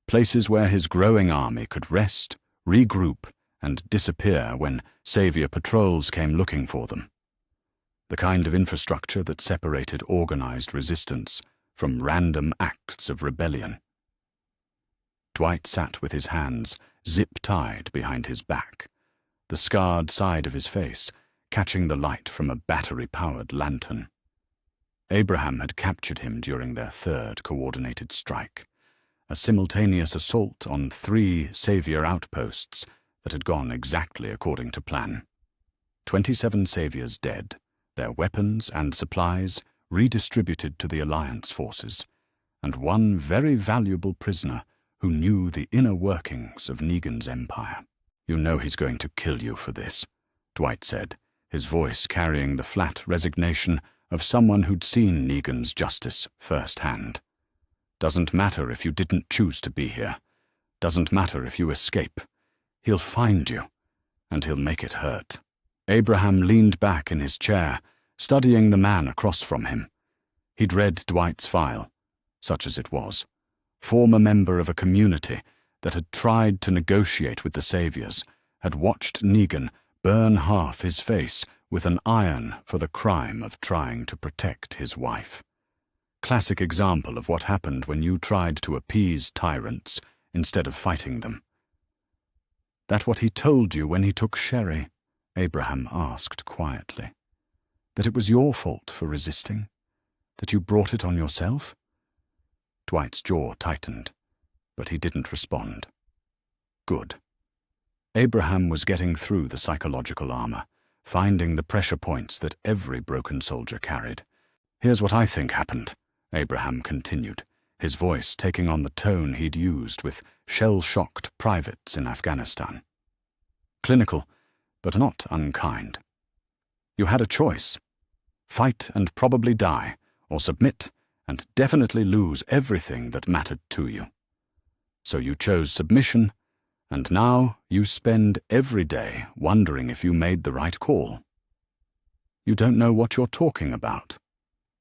Places where his growing army could rest, regroup, and disappear when savior patrols came looking for them. The kind of infrastructure that separated organized resistance from random acts of rebellion. Dwight sat with his hands zip-tied behind his back, the scarred side of his face catching the light from a battery-powered lantern. Abraham had captured him during their third coordinated strike, a simultaneous assault on 3 savior outposts that had gone exactly according to plan. 27 saviors dead, their weapons and supplies redistributed to the Alliance forces, and 1 very valuable prisoner who knew the inner workings of Negan's empire. "You know he's going to kill you for this," Dwight said, his voice carrying the flat resignation of someone who'd seen Negan's justice firsthand. "Doesn't matter if you didn't choose to be here. Doesn't matter if you escape. He'll find you, and he'll make it hurt." Abraham leaned back in his chair, studying the man across from him. He'd read Dwight's file, such as it was. Former member of a community that had tried to negotiate with the saviors, had watched Negan burn half his face with an iron for the crime of trying to protect his wife. Classic example of what happened when you tried to appease tyrants instead of fighting them. "That what he told you when he took Sherry?" Abraham asked quietly. "That it was your fault for resisting? That you brought it on yourself?" Dwight's jaw tightened, but he didn't respond. Good. Abraham was getting through the psychological armor, finding the pressure points that every broken soldier carried. "Here's what I think happened," Abraham continued, his voice taking on the tone he'd used with shell-shocked privates in Afghanistan. Clinical, but not unkind. "You had a choice. Fight and probably die, or submit and definitely lose everything that mattered to you. So you chose submission, and now you spend every day wondering if you made the right call. You don't know what you're talking about."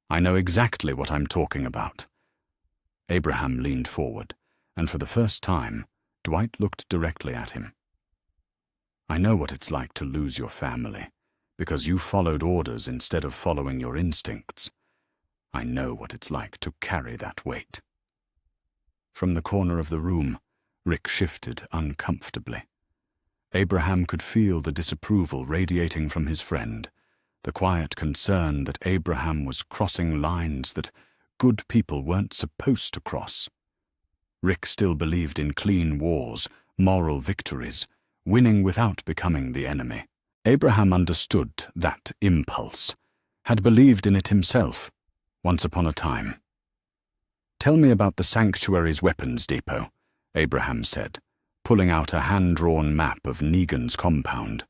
"I know exactly what I'm talking about." Abraham leaned forward, and for the first time, Dwight looked directly at him. "I know what it's like to lose your family, because you followed orders instead of following your instincts. I know what it's like to carry that weight." From the corner of the room, Rick shifted uncomfortably. Abraham could feel the disapproval radiating from his friend, the quiet concern that Abraham was crossing lines that good people weren't supposed to cross. Rick still believed in clean wars, moral victories, winning without becoming the enemy. Abraham understood that impulse, had believed in it himself, once upon a time. "Tell me about the Sanctuary's weapons depot," Abraham said, pulling out a hand-drawn map of Negan's compound.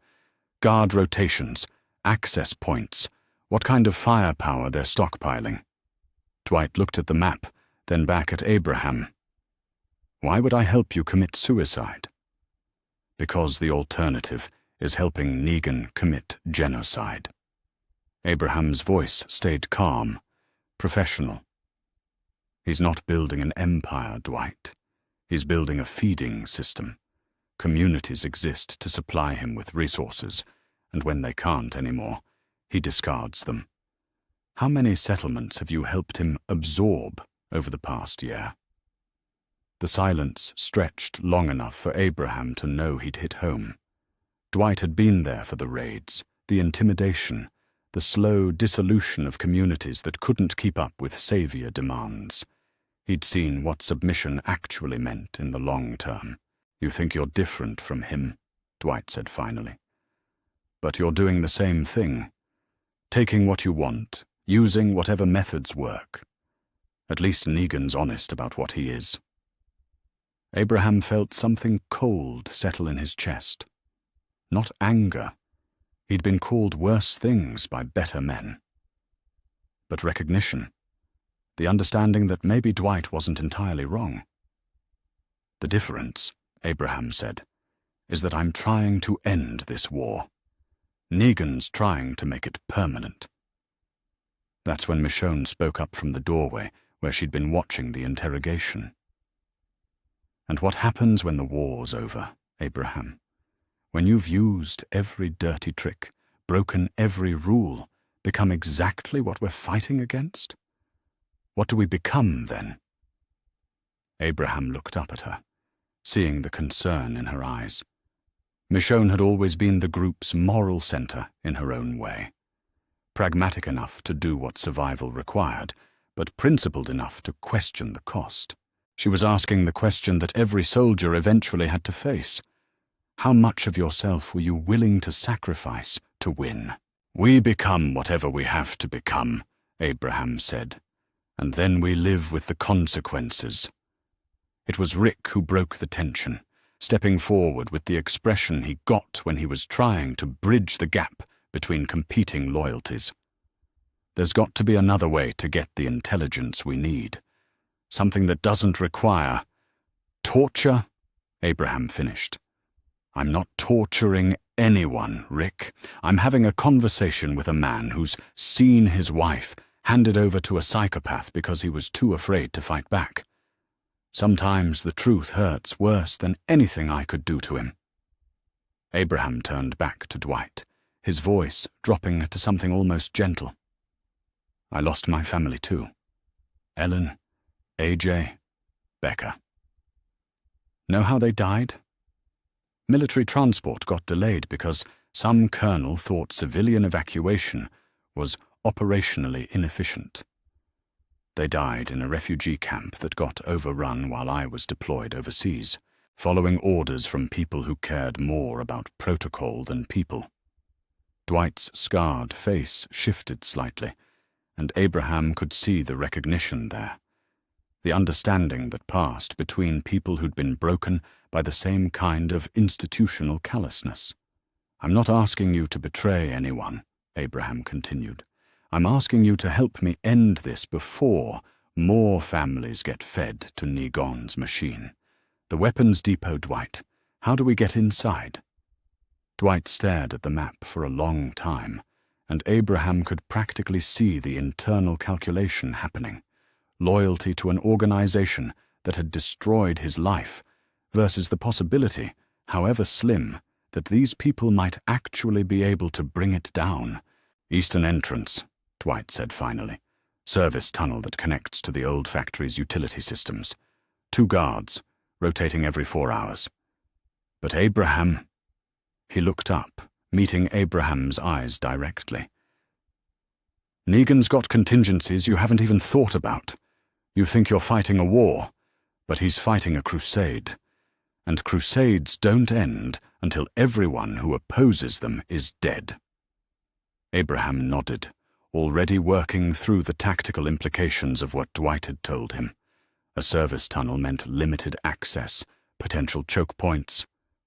"Guard rotations, access points, what kind of firepower they're stockpiling." Dwight looked at the map, then back at Abraham. "Why would I help you commit suicide?" "Because the alternative is helping Negan commit genocide." Abraham's voice stayed calm, professional. "He's not building an empire, Dwight. He's building a feeding system. Communities exist to supply him with resources, and when they can't anymore, he discards them. How many settlements have you helped him absorb over the past year?" The silence stretched long enough for Abraham to know he'd hit home. Dwight had been there for the raids, the intimidation, the slow dissolution of communities that couldn't keep up with savior demands. He'd seen what submission actually meant in the long term. "You think you're different from him," Dwight said finally. "But you're doing the same thing. Taking what you want, using whatever methods work. At least Negan's honest about what he is." Abraham felt something cold settle in his chest. Not anger. He'd been called worse things by better men. But recognition. The understanding that maybe Dwight wasn't entirely wrong. "The difference," Abraham said, "is that I'm trying to end this war. Negan's trying to make it permanent." That's when Michonne spoke up from the doorway where she'd been watching the interrogation. "And what happens when the war's over, Abraham? When you've used every dirty trick, broken every rule, become exactly what we're fighting against? What do we become then?" Abraham looked up at her, seeing the concern in her eyes. Michonne had always been the group's moral center in her own way. Pragmatic enough to do what survival required, but principled enough to question the cost. She was asking the question that every soldier eventually had to face. How much of yourself were you willing to sacrifice to win? "We become whatever we have to become," Abraham said, "and then we live with the consequences." It was Rick who broke the tension, stepping forward with the expression he got when he was trying to bridge the gap between competing loyalties. "There's got to be another way to get the intelligence we need. Something that doesn't require torture," Abraham finished. "I'm not torturing anyone, Rick. I'm having a conversation with a man who's seen his wife handed over to a psychopath because he was too afraid to fight back. Sometimes the truth hurts worse than anything I could do to him." Abraham turned back to Dwight, his voice dropping to something almost gentle. "I lost my family too. Ellen, AJ, Becca. Know how they died? Military transport got delayed because some colonel thought civilian evacuation was operationally inefficient. They died in a refugee camp that got overrun while I was deployed overseas, following orders from people who cared more about protocol than people." Dwight's scarred face shifted slightly, and Abraham could see the recognition there. The understanding that passed between people who'd been broken by the same kind of institutional callousness. "I'm not asking you to betray anyone," Abraham continued. "I'm asking you to help me end this before more families get fed to Negan's machine. The weapons depot, Dwight. How do we get inside?" Dwight stared at the map for a long time, and Abraham could practically see the internal calculation happening. Loyalty to an organization that had destroyed his life versus the possibility, however slim, that these people might actually be able to bring it down. "Eastern entrance," Dwight said finally. "Service tunnel that connects to the old factory's utility systems. 2 guards, rotating every 4 hours. But Abraham..." He looked up, meeting Abraham's eyes directly. "Negan's got contingencies you haven't even thought about. You think you're fighting a war, but he's fighting a crusade. And crusades don't end until everyone who opposes them is dead." Abraham nodded, already working through the tactical implications of what Dwight had told him. A service tunnel meant limited access, potential choke points,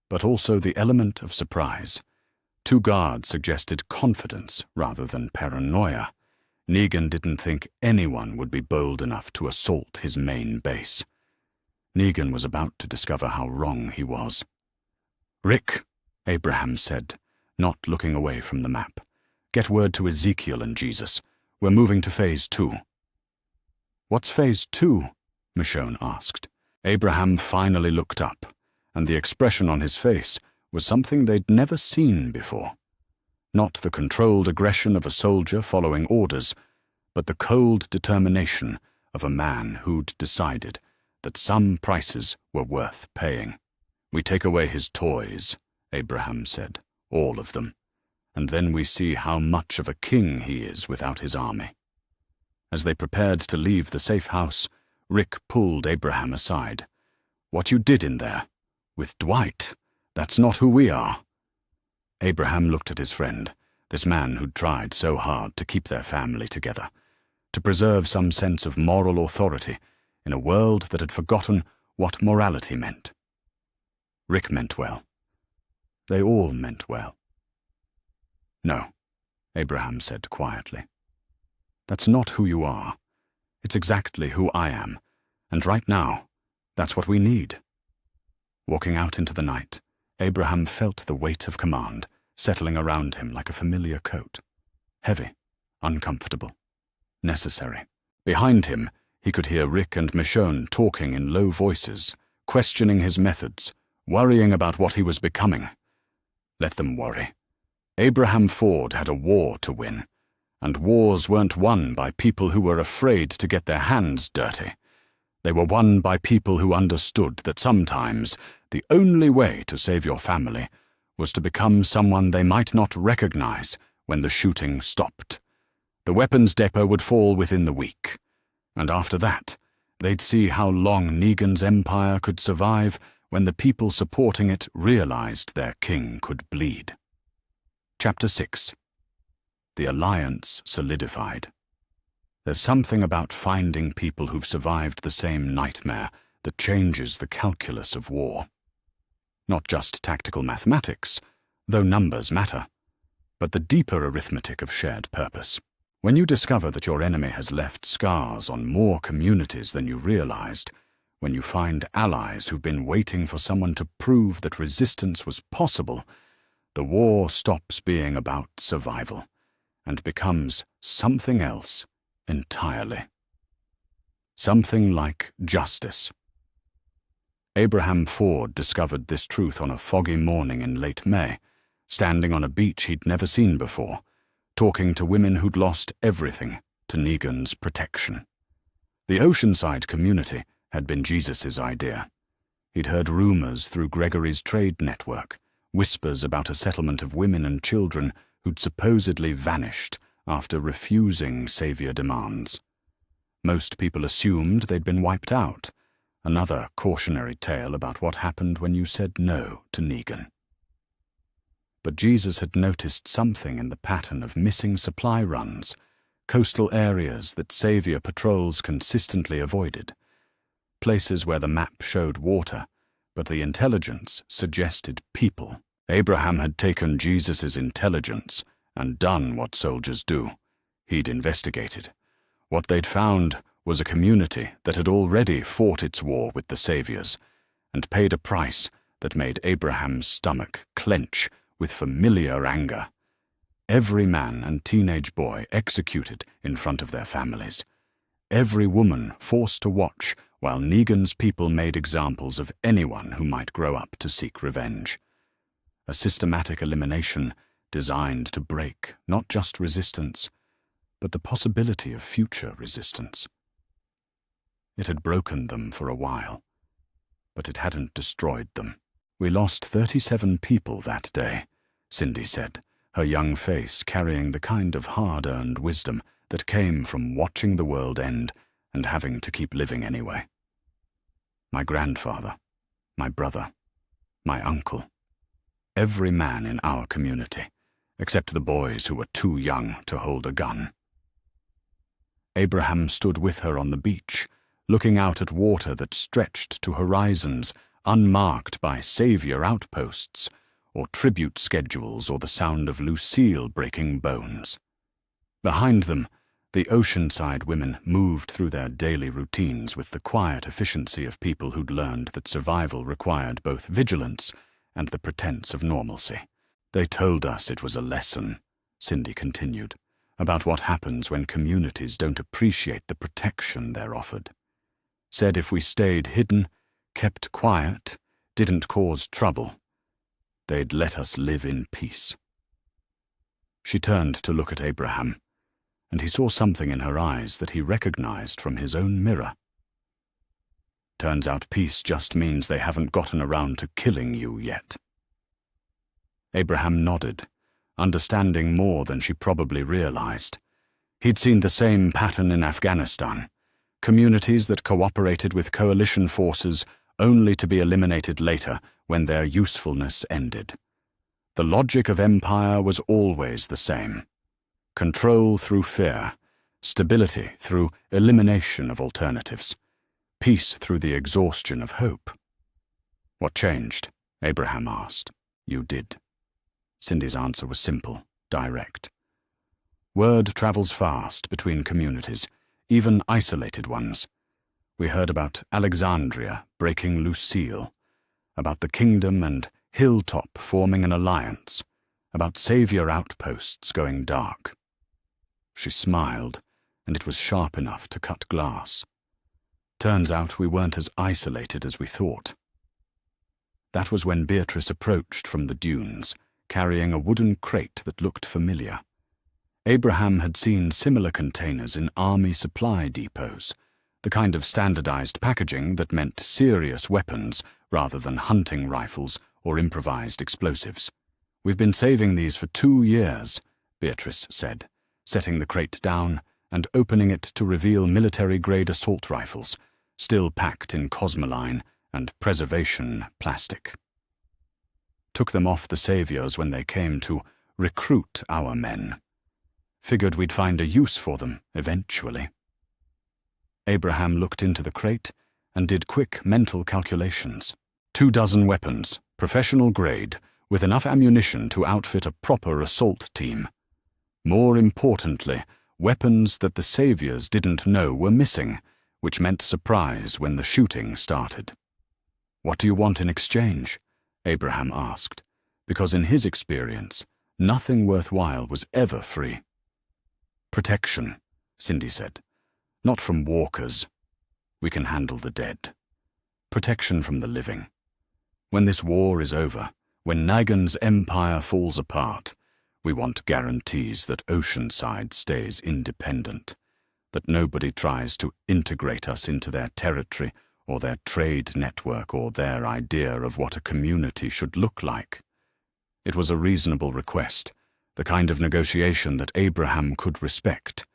but also the element of surprise. 2 guards suggested confidence rather than paranoia. Negan didn't think anyone would be bold enough to assault his main base. Negan was about to discover how wrong he was. "Rick," Abraham said, not looking away from the map, "get word to Ezekiel and Jesus. We're moving to Phase 2. "What's Phase 2? Michonne asked. Abraham finally looked up, and the expression on his face was something they'd never seen before. Not the controlled aggression of a soldier following orders, but the cold determination of a man who'd decided that some prices were worth paying. "We take away his toys," Abraham said, "all of them, and then we see how much of a king he is without his army." As they prepared to leave the safe house, Rick pulled Abraham aside. "What you did in there? With Dwight? That's not who we are." Abraham looked at his friend, this man who'd tried so hard to keep their family together, to preserve some sense of moral authority in a world that had forgotten what morality meant. Rick meant well. They all meant well. "No," Abraham said quietly. "That's not who you are. It's exactly who I am, and right now, that's what we need." Walking out into the night, Abraham felt the weight of command settling around him like a familiar coat. Heavy, uncomfortable, necessary. Behind him, he could hear Rick and Michonne talking in low voices, questioning his methods, worrying about what he was becoming. Let them worry. Abraham Ford had a war to win, and wars weren't won by people who were afraid to get their hands dirty. They were won by people who understood that sometimes the only way to save your family was to become someone they might not recognize when the shooting stopped. The weapons depot would fall within the week, and after that, they'd see how long Negan's empire could survive when the people supporting it realized their king could bleed. Chapter 6. The alliance solidified. There's something about finding people who've survived the same nightmare that changes the calculus of war. Not just tactical mathematics, though numbers matter, but the deeper arithmetic of shared purpose. When you discover that your enemy has left scars on more communities than you realized, when you find allies who've been waiting for someone to prove that resistance was possible, the war stops being about survival and becomes something else entirely. Something like justice. Abraham Ford discovered this truth on a foggy morning in late May, standing on a beach he'd never seen before, talking to women who'd lost everything to Negan's protection. The Oceanside community had been Jesus's idea. He'd heard rumors through Gregory's trade network, whispers about a settlement of women and children who'd supposedly vanished after refusing savior demands. Most people assumed they'd been wiped out, another cautionary tale about what happened when you said no to Negan. But Jesus had noticed something in the pattern of missing supply runs, coastal areas that savior patrols consistently avoided, places where the map showed water, but the intelligence suggested people. Abraham had taken Jesus's intelligence and done what soldiers do. He'd investigated. What they'd found was a community that had already fought its war with the saviors and paid a price that made Abraham's stomach clench with familiar anger. Every man and teenage boy executed in front of their families. Every woman forced to watch while Negan's people made examples of anyone who might grow up to seek revenge. A systematic elimination designed to break not just resistance, but the possibility of future resistance. It had broken them for a while, but it hadn't destroyed them. "We lost 37 people that day," Cindy said, her young face carrying the kind of hard-earned wisdom that came from watching the world end and having to keep living anyway. "My grandfather, my brother, my uncle, every man in our community, except the boys who were too young to hold a gun." Abraham stood with her on the beach, looking out at water that stretched to horizons unmarked by savior outposts, or tribute schedules, or the sound of Lucille breaking bones. Behind them, the Oceanside women moved through their daily routines with the quiet efficiency of people who'd learned that survival required both vigilance and the pretense of normalcy. "They told us it was a lesson," Cindy continued, "about what happens when communities don't appreciate the protection they're offered. Said if we stayed hidden, kept quiet, didn't cause trouble, they'd let us live in peace." She turned to look at Abraham, and he saw something in her eyes that he recognized from his own mirror. "Turns out peace just means they haven't gotten around to killing you yet." Abraham nodded, understanding more than she probably realized. He'd seen the same pattern in Afghanistan. communities that cooperated with coalition forces only to be eliminated later when their usefulness ended. The logic of empire was always the same: control through fear, stability through elimination of alternatives, peace through the exhaustion of hope. "What changed?" Abraham asked. "You did." Cindy's answer was simple, direct. Word travels fast between communities, even isolated ones. We heard about Alexandria breaking Lucille, about the Kingdom and Hilltop forming an alliance, about savior outposts going dark. She smiled, and it was sharp enough to cut glass. Turns out we weren't as isolated as we thought. That was when Beatrice approached from the dunes, carrying a wooden crate that looked familiar. Abraham had seen similar containers in army supply depots, the kind of standardized packaging that meant serious weapons rather than hunting rifles or improvised explosives. "We've been saving these for 2 years, Beatrice said, setting the crate down and opening it to reveal military-grade assault rifles, still packed in Cosmoline and preservation plastic. Took them off the saviors when they came to recruit our men. Figured we'd find a use for them eventually." Abraham looked into the crate and did quick mental calculations. 24 weapons, professional grade, with enough ammunition to outfit a proper assault team. More importantly, weapons that the saviors didn't know were missing, which meant surprise when the shooting started. "What do you want in exchange?" Abraham asked, because in his experience, nothing worthwhile was ever free. "Protection," Cindy said. "Not from walkers. We can handle the dead. Protection from the living. When this war is over, when Negan's empire falls apart, we want guarantees that Oceanside stays independent, that nobody tries to integrate us into their territory or their trade network or their idea of what a community should look like." It was a reasonable request, the kind of negotiation that Abraham could respect.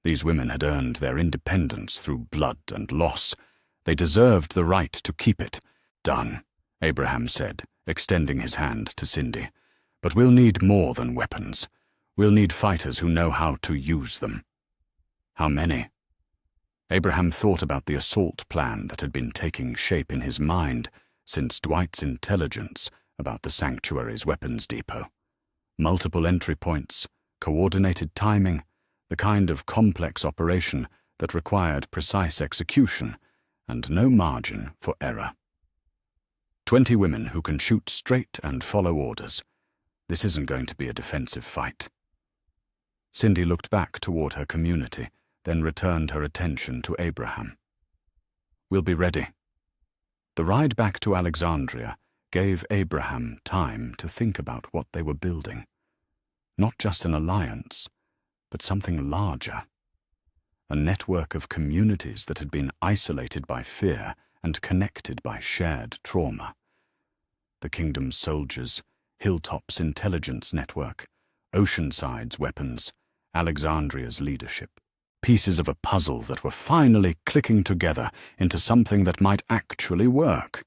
These women had earned their independence through blood and loss. They deserved the right to keep it. "Done," Abraham said, extending his hand to Cindy. "But we'll need more than weapons. We'll need fighters who know how to use them." "How many?" Abraham thought about the assault plan that had been taking shape in his mind since Dwight's intelligence about the Sanctuary's weapons depot. Multiple entry points, coordinated timing, the kind of complex operation that required precise execution and no margin for error. 20 women who can shoot straight and follow orders. This isn't going to be a defensive fight. Cindy looked back toward her community, then returned her attention to Abraham. "We'll be ready." The ride back to Alexandria gave Abraham time to think about what they were building. Not just an alliance, but something larger. A network of communities that had been isolated by fear and connected by shared trauma. The Kingdom's soldiers, Hilltop's intelligence network, Oceanside's weapons, Alexandria's leadership. Pieces of a puzzle that were finally clicking together into something that might actually work.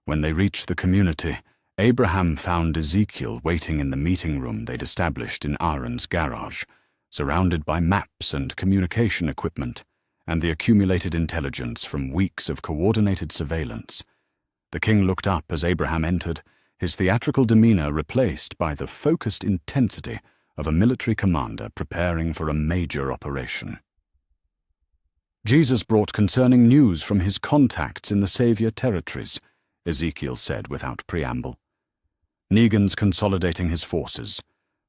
When they reached the community, Abraham found Ezekiel waiting in the meeting room they'd established in Aaron's garage, surrounded by maps and communication equipment, and the accumulated intelligence from weeks of coordinated surveillance. The king looked up as Abraham entered, his theatrical demeanor replaced by the focused intensity of a military commander preparing for a major operation. "Jesus brought concerning news from his contacts in the Savior territories," Ezekiel said without preamble. "Negan's consolidating his forces,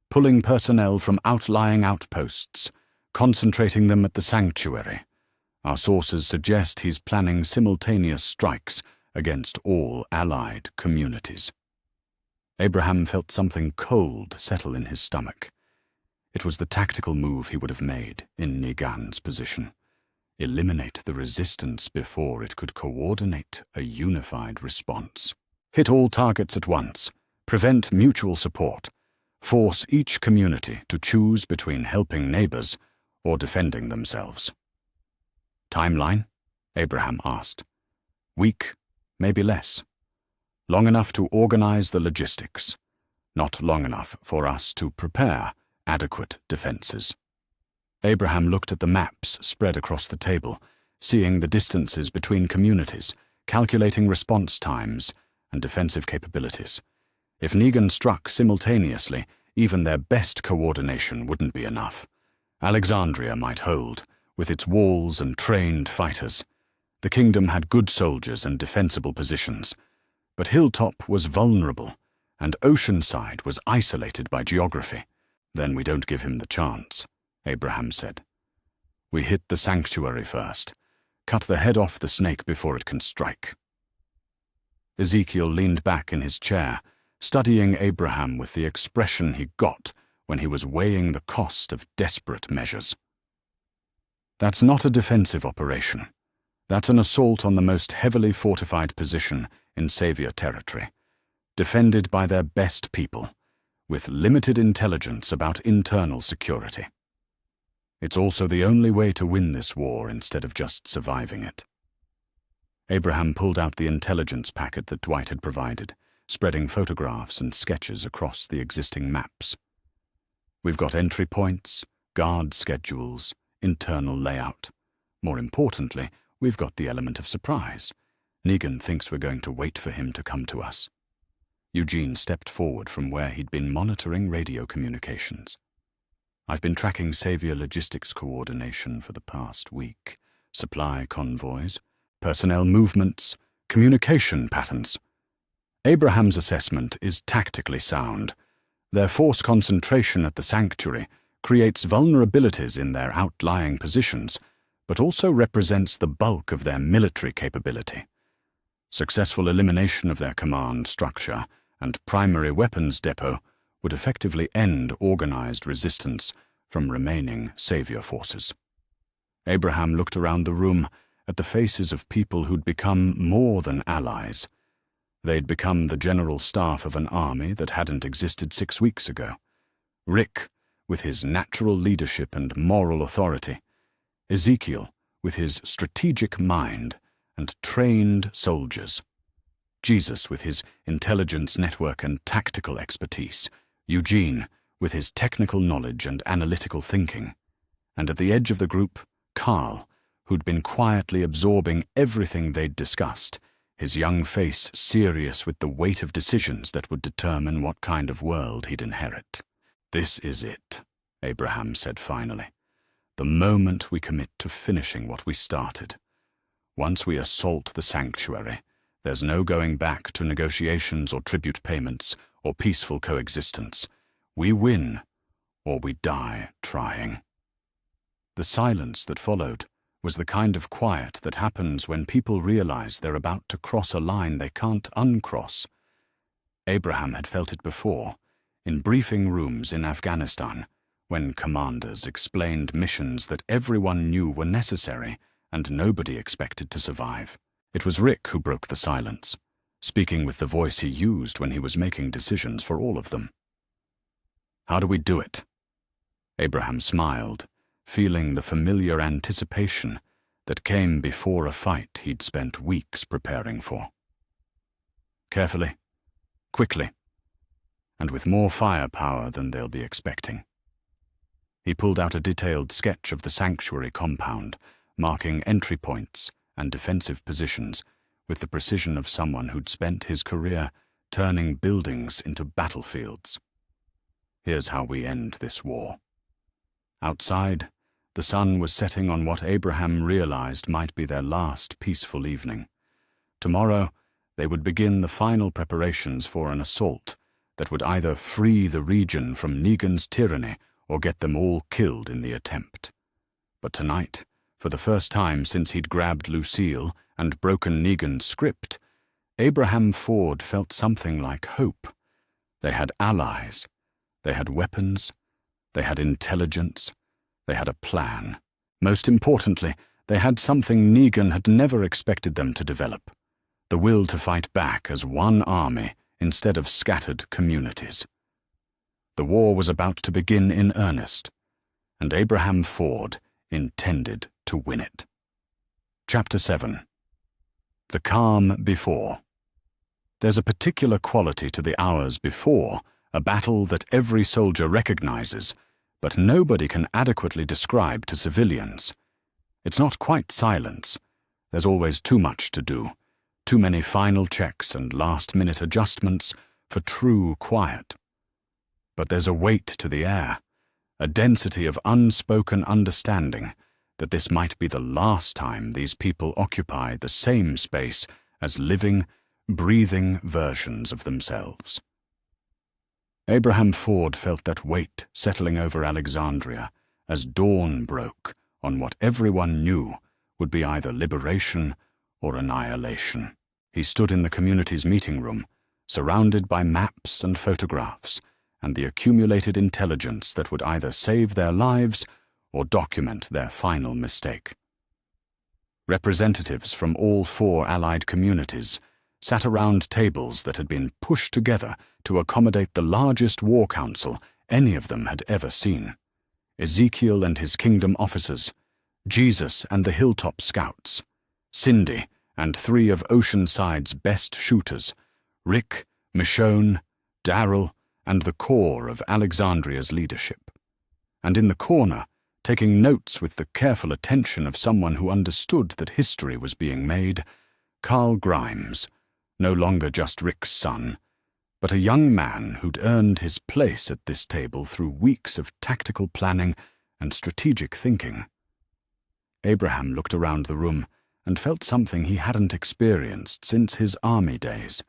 pulling personnel from outlying outposts, concentrating them at the Sanctuary. Our sources suggest he's planning simultaneous strikes against all allied communities." Abraham felt something cold settle in his stomach. It was the tactical move he would have made in Negan's position. Eliminate the resistance before it could coordinate a unified response. Hit all targets at once, prevent mutual support, force each community to choose between helping neighbors or defending themselves. Timeline? Abraham asked. Week, maybe less. Long enough to organize the logistics. Not long enough for us to prepare adequate defenses. Abraham looked at the maps spread across the table, seeing the distances between communities, calculating response times and defensive capabilities. If Negan struck simultaneously, even their best coordination wouldn't be enough. Alexandria might hold, with its walls and trained fighters. The kingdom had good soldiers and defensible positions, but Hilltop was vulnerable, and Oceanside was isolated by geography. Then we don't give him the chance, Abraham said. We hit the sanctuary first, cut the head off the snake before it can strike. Ezekiel leaned back in his chair, studying Abraham with the expression he got when he was weighing the cost of desperate measures. That's not a defensive operation. That's an assault on the most heavily fortified position in Savior territory, defended by their best people, with limited intelligence about internal security. It's also the only way to win this war instead of just surviving it. Abraham pulled out the intelligence packet that Dwight had provided, spreading photographs and sketches across the existing maps. We've got entry points, guard schedules, internal layout. More importantly, we've got the element of surprise. Negan thinks we're going to wait for him to come to us. Eugene stepped forward from where he'd been monitoring radio communications. I've been tracking Savior logistics coordination for the past week. Supply convoys, personnel movements, communication patterns. Abraham's assessment is tactically sound. Their force concentration at the sanctuary creates vulnerabilities in their outlying positions, but also represents the bulk of their military capability. Successful elimination of their command structure and primary weapons depot would effectively end organized resistance from remaining Savior forces. Abraham looked around the room at the faces of people who'd become more than allies. They'd become the general staff of an army that hadn't existed 6 weeks ago. Rick, with his natural leadership and moral authority. Ezekiel, with his strategic mind and trained soldiers. Jesus, with his intelligence network and tactical expertise. Eugene, with his technical knowledge and analytical thinking. And at the edge of the group, Carl, who'd been quietly absorbing everything they'd discussed, his young face serious with the weight of decisions that would determine what kind of world he'd inherit. This is it, Abraham said finally. The moment we commit to finishing what we started. Once we assault the sanctuary, there's no going back to negotiations or tribute payments or peaceful coexistence. We win, or we die trying. The silence that followed was the kind of quiet that happens when people realize they're about to cross a line they can't uncross. Abraham had felt it before, in briefing rooms in Afghanistan, when commanders explained missions that everyone knew were necessary and nobody expected to survive. It was Rick who broke the silence, speaking with the voice he used when he was making decisions for all of them. How do we do it? Abraham smiled, feeling the familiar anticipation that came before a fight he'd spent weeks preparing for. Carefully, quickly, and with more firepower than they'll be expecting. He pulled out a detailed sketch of the sanctuary compound, marking entry points and defensive positions with the precision of someone who'd spent his career turning buildings into battlefields. Here's how we end this war. Outside, the sun was setting on what Abraham realized might be their last peaceful evening. Tomorrow, they would begin the final preparations for an assault that would either free the region from Negan's tyranny or get them all killed in the attempt. But tonight, for the first time since he'd grabbed Lucille and broken Negan's script, Abraham Ford felt something like hope. They had allies. They had weapons. They had intelligence. They had a plan. Most importantly, they had something Negan had never expected them to develop: the will to fight back as one army instead of scattered communities. The war was about to begin in earnest, and Abraham Ford intended to win it. Chapter 7. The calm before. There's a particular quality to the hours before a battle that every soldier recognizes, but nobody can adequately describe to civilians. It's not quite silence. There's always too much to do, too many final checks and last-minute adjustments for true quiet. But there's a weight to the air, a density of unspoken understanding that this might be the last time these people occupy the same space as living, breathing versions of themselves. Abraham Ford felt that weight settling over Alexandria as dawn broke on what everyone knew would be either liberation or annihilation. He stood in the community's meeting room, surrounded by maps and photographs, and the accumulated intelligence that would either save their lives or document their final mistake. Representatives from all 4 allied communities sat around tables that had been pushed together to accommodate the largest war council any of them had ever seen. Ezekiel and his kingdom officers, Jesus and the Hilltop Scouts, Cindy and 3 of Oceanside's best shooters, Rick, Michonne, Darrell, and the core of Alexandria's leadership. And in the corner, taking notes with the careful attention of someone who understood that history was being made, Carl Grimes, no longer just Rick's son, but a young man who'd earned his place at this table through weeks of tactical planning and strategic thinking. Abraham looked around the room and felt something he hadn't experienced since his army days,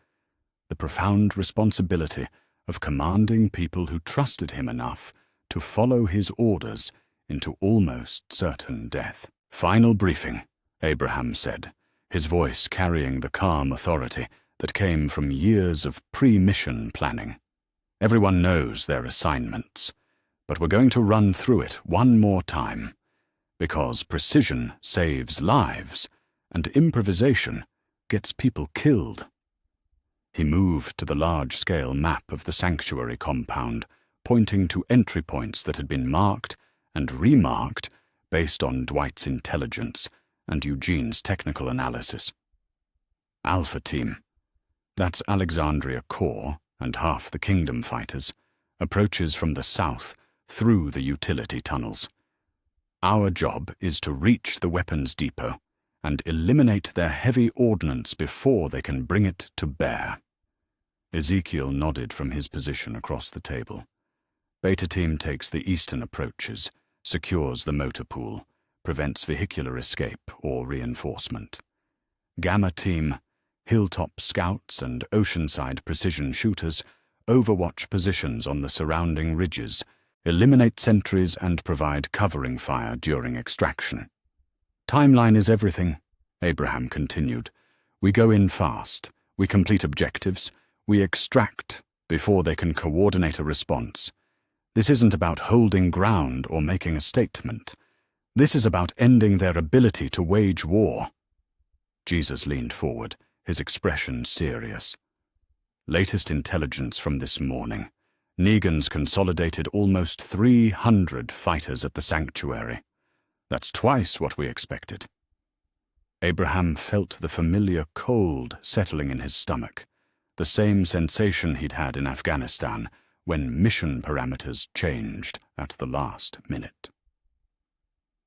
the profound responsibility of commanding people who trusted him enough to follow his orders into almost certain death. "Final briefing," Abraham said, his voice carrying the calm authority that came from years of pre-mission planning. "Everyone knows their assignments, but we're going to run through it one more time, because precision saves lives, and improvisation gets people killed." He moved to the large-scale map of the sanctuary compound, pointing to entry points that had been marked and remarked based on Dwight's intelligence and Eugene's technical analysis. Alpha Team, that's Alexandria Corps and half the Kingdom fighters, approaches from the south through the utility tunnels. Our job is to reach the weapons depot and eliminate their heavy ordnance before they can bring it to bear. Ezekiel nodded from his position across the table. Beta Team takes the eastern approaches, secures the motor pool, prevents vehicular escape or reinforcement. Gamma Team, Hilltop Scouts and Oceanside precision shooters overwatch positions on the surrounding ridges, eliminate sentries and provide covering fire during extraction. "Timeline is everything," Abraham continued. "We go in fast, we complete objectives, we extract before they can coordinate a response. This isn't about holding ground or making a statement. This is about ending their ability to wage war." Jesus leaned forward, his expression serious. "Latest intelligence from this morning. Negan's consolidated almost 300 fighters at the sanctuary. That's twice what we expected." Abraham felt the familiar cold settling in his stomach, the same sensation he'd had in Afghanistan when mission parameters changed at the last minute.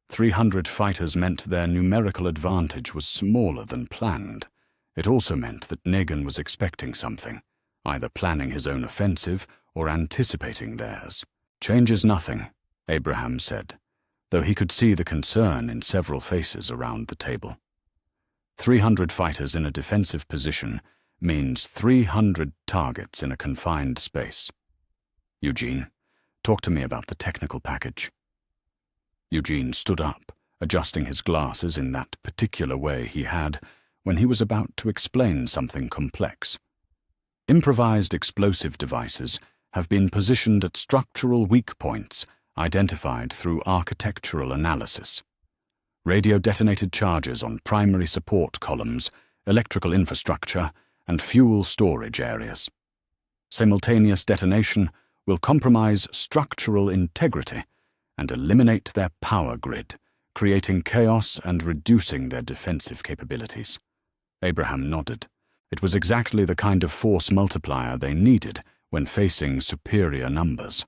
300 fighters meant their numerical advantage was smaller than planned. It also meant that Negan was expecting something, either planning his own offensive or anticipating theirs. "Changes nothing," Abraham said, though he could see the concern in several faces around the table. 300 fighters in a defensive position means 300 targets in a confined space. "Eugene, talk to me about the technical package." Eugene stood up, adjusting his glasses in that particular way he had when he was about to explain something complex. Improvised explosive devices have been positioned at structural weak points identified through architectural analysis. Radio-detonated charges on primary support columns, electrical infrastructure, and fuel storage areas. Simultaneous detonation will compromise structural integrity and eliminate their power grid, creating chaos and reducing their defensive capabilities. Abraham nodded. It was exactly the kind of force multiplier they needed when facing superior numbers.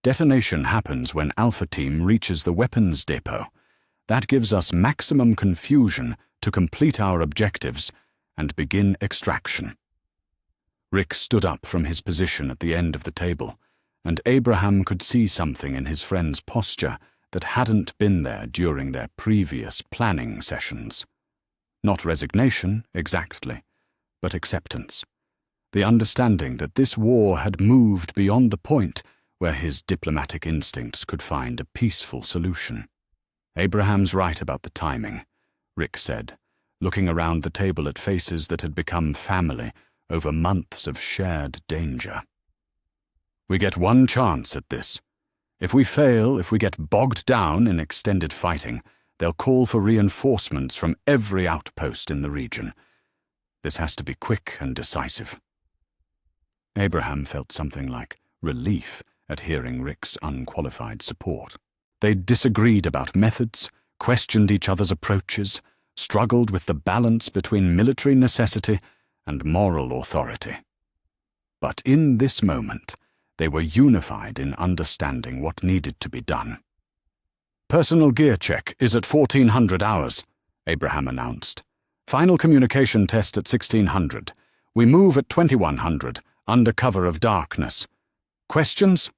Detonation happens when Alpha Team reaches the weapons depot. That gives us maximum confusion to complete our objectives and begin extraction. Rick stood up from his position at the end of the table, and Abraham could see something in his friend's posture that hadn't been there during their previous planning sessions. Not resignation, exactly, but acceptance. The understanding that this war had moved beyond the point where his diplomatic instincts could find a peaceful solution. Abraham's right about the timing, Rick said, looking around the table at faces that had become family over months of shared danger. We get one chance at this. If we fail, if we get bogged down in extended fighting, they'll call for reinforcements from every outpost in the region. This has to be quick and decisive. Abraham felt something like relief at hearing Rick's unqualified support. They disagreed about methods, questioned each other's approaches, struggled with the balance between military necessity and moral authority. But in this moment, they were unified in understanding what needed to be done. Personal gear check is at 1400 hours, Abraham announced. Final communication test at 1600. We move at 2100, under cover of darkness. Questions?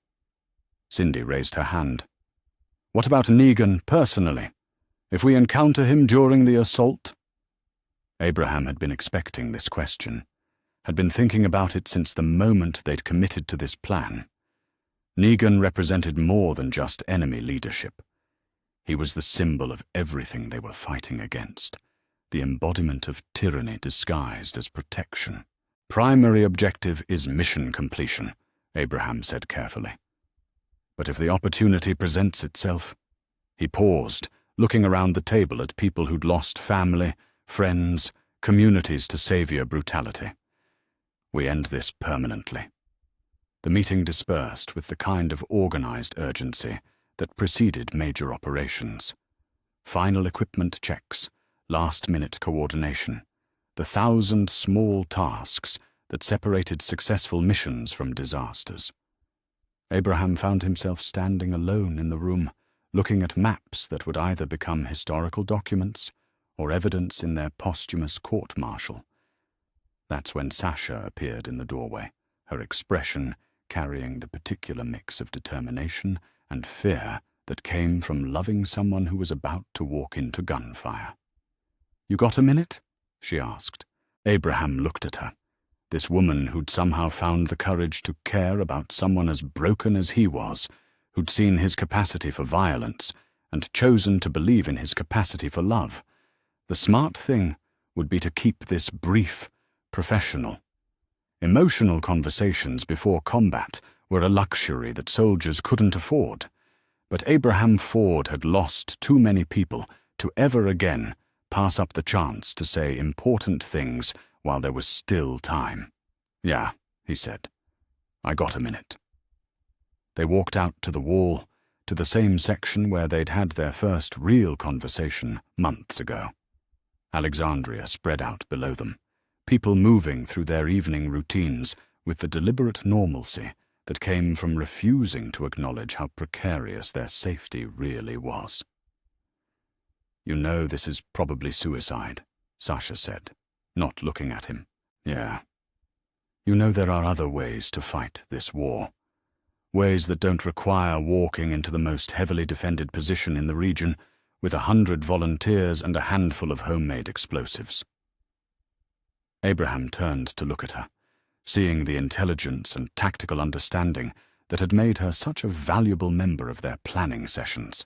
Cindy raised her hand. What about Negan personally? If we encounter him during the assault? Abraham had been expecting this question, had been thinking about it since the moment they'd committed to this plan. Negan represented more than just enemy leadership. He was the symbol of everything they were fighting against, the embodiment of tyranny disguised as protection. Primary objective is mission completion, Abraham said carefully. But if the opportunity presents itself? He paused, looking around the table at people who'd lost family, friends, communities to savior brutality. We end this permanently. The meeting dispersed with the kind of organized urgency that preceded major operations. Final equipment checks, last-minute coordination, the 1,000 small tasks that separated successful missions from disasters. Abraham found himself standing alone in the room, looking at maps that would either become historical documents or evidence in their posthumous court-martial. That's when Sasha appeared in the doorway, her expression carrying the particular mix of determination and fear that came from loving someone who was about to walk into gunfire. "You got a minute?" she asked. Abraham looked at her. This woman who'd somehow found the courage to care about someone as broken as he was, who'd seen his capacity for violence and chosen to believe in his capacity for love. The smart thing would be to keep this brief, professional. Emotional conversations before combat were a luxury that soldiers couldn't afford. But Abraham Ford had lost too many people to ever again pass up the chance to say important things while there was still time. "Yeah," he said. "I got a minute." They walked out to the wall, to the same section where they'd had their first real conversation months ago. Alexandria spread out below them, people moving through their evening routines with the deliberate normalcy that came from refusing to acknowledge how precarious their safety really was. "You know this is probably suicide," Sasha said, not looking at him. "Yeah. You know there are other ways to fight this war. Ways that don't require walking into the most heavily defended position in the region with 100 volunteers and a handful of homemade explosives." Abraham turned to look at her, seeing the intelligence and tactical understanding that had made her such a valuable member of their planning sessions.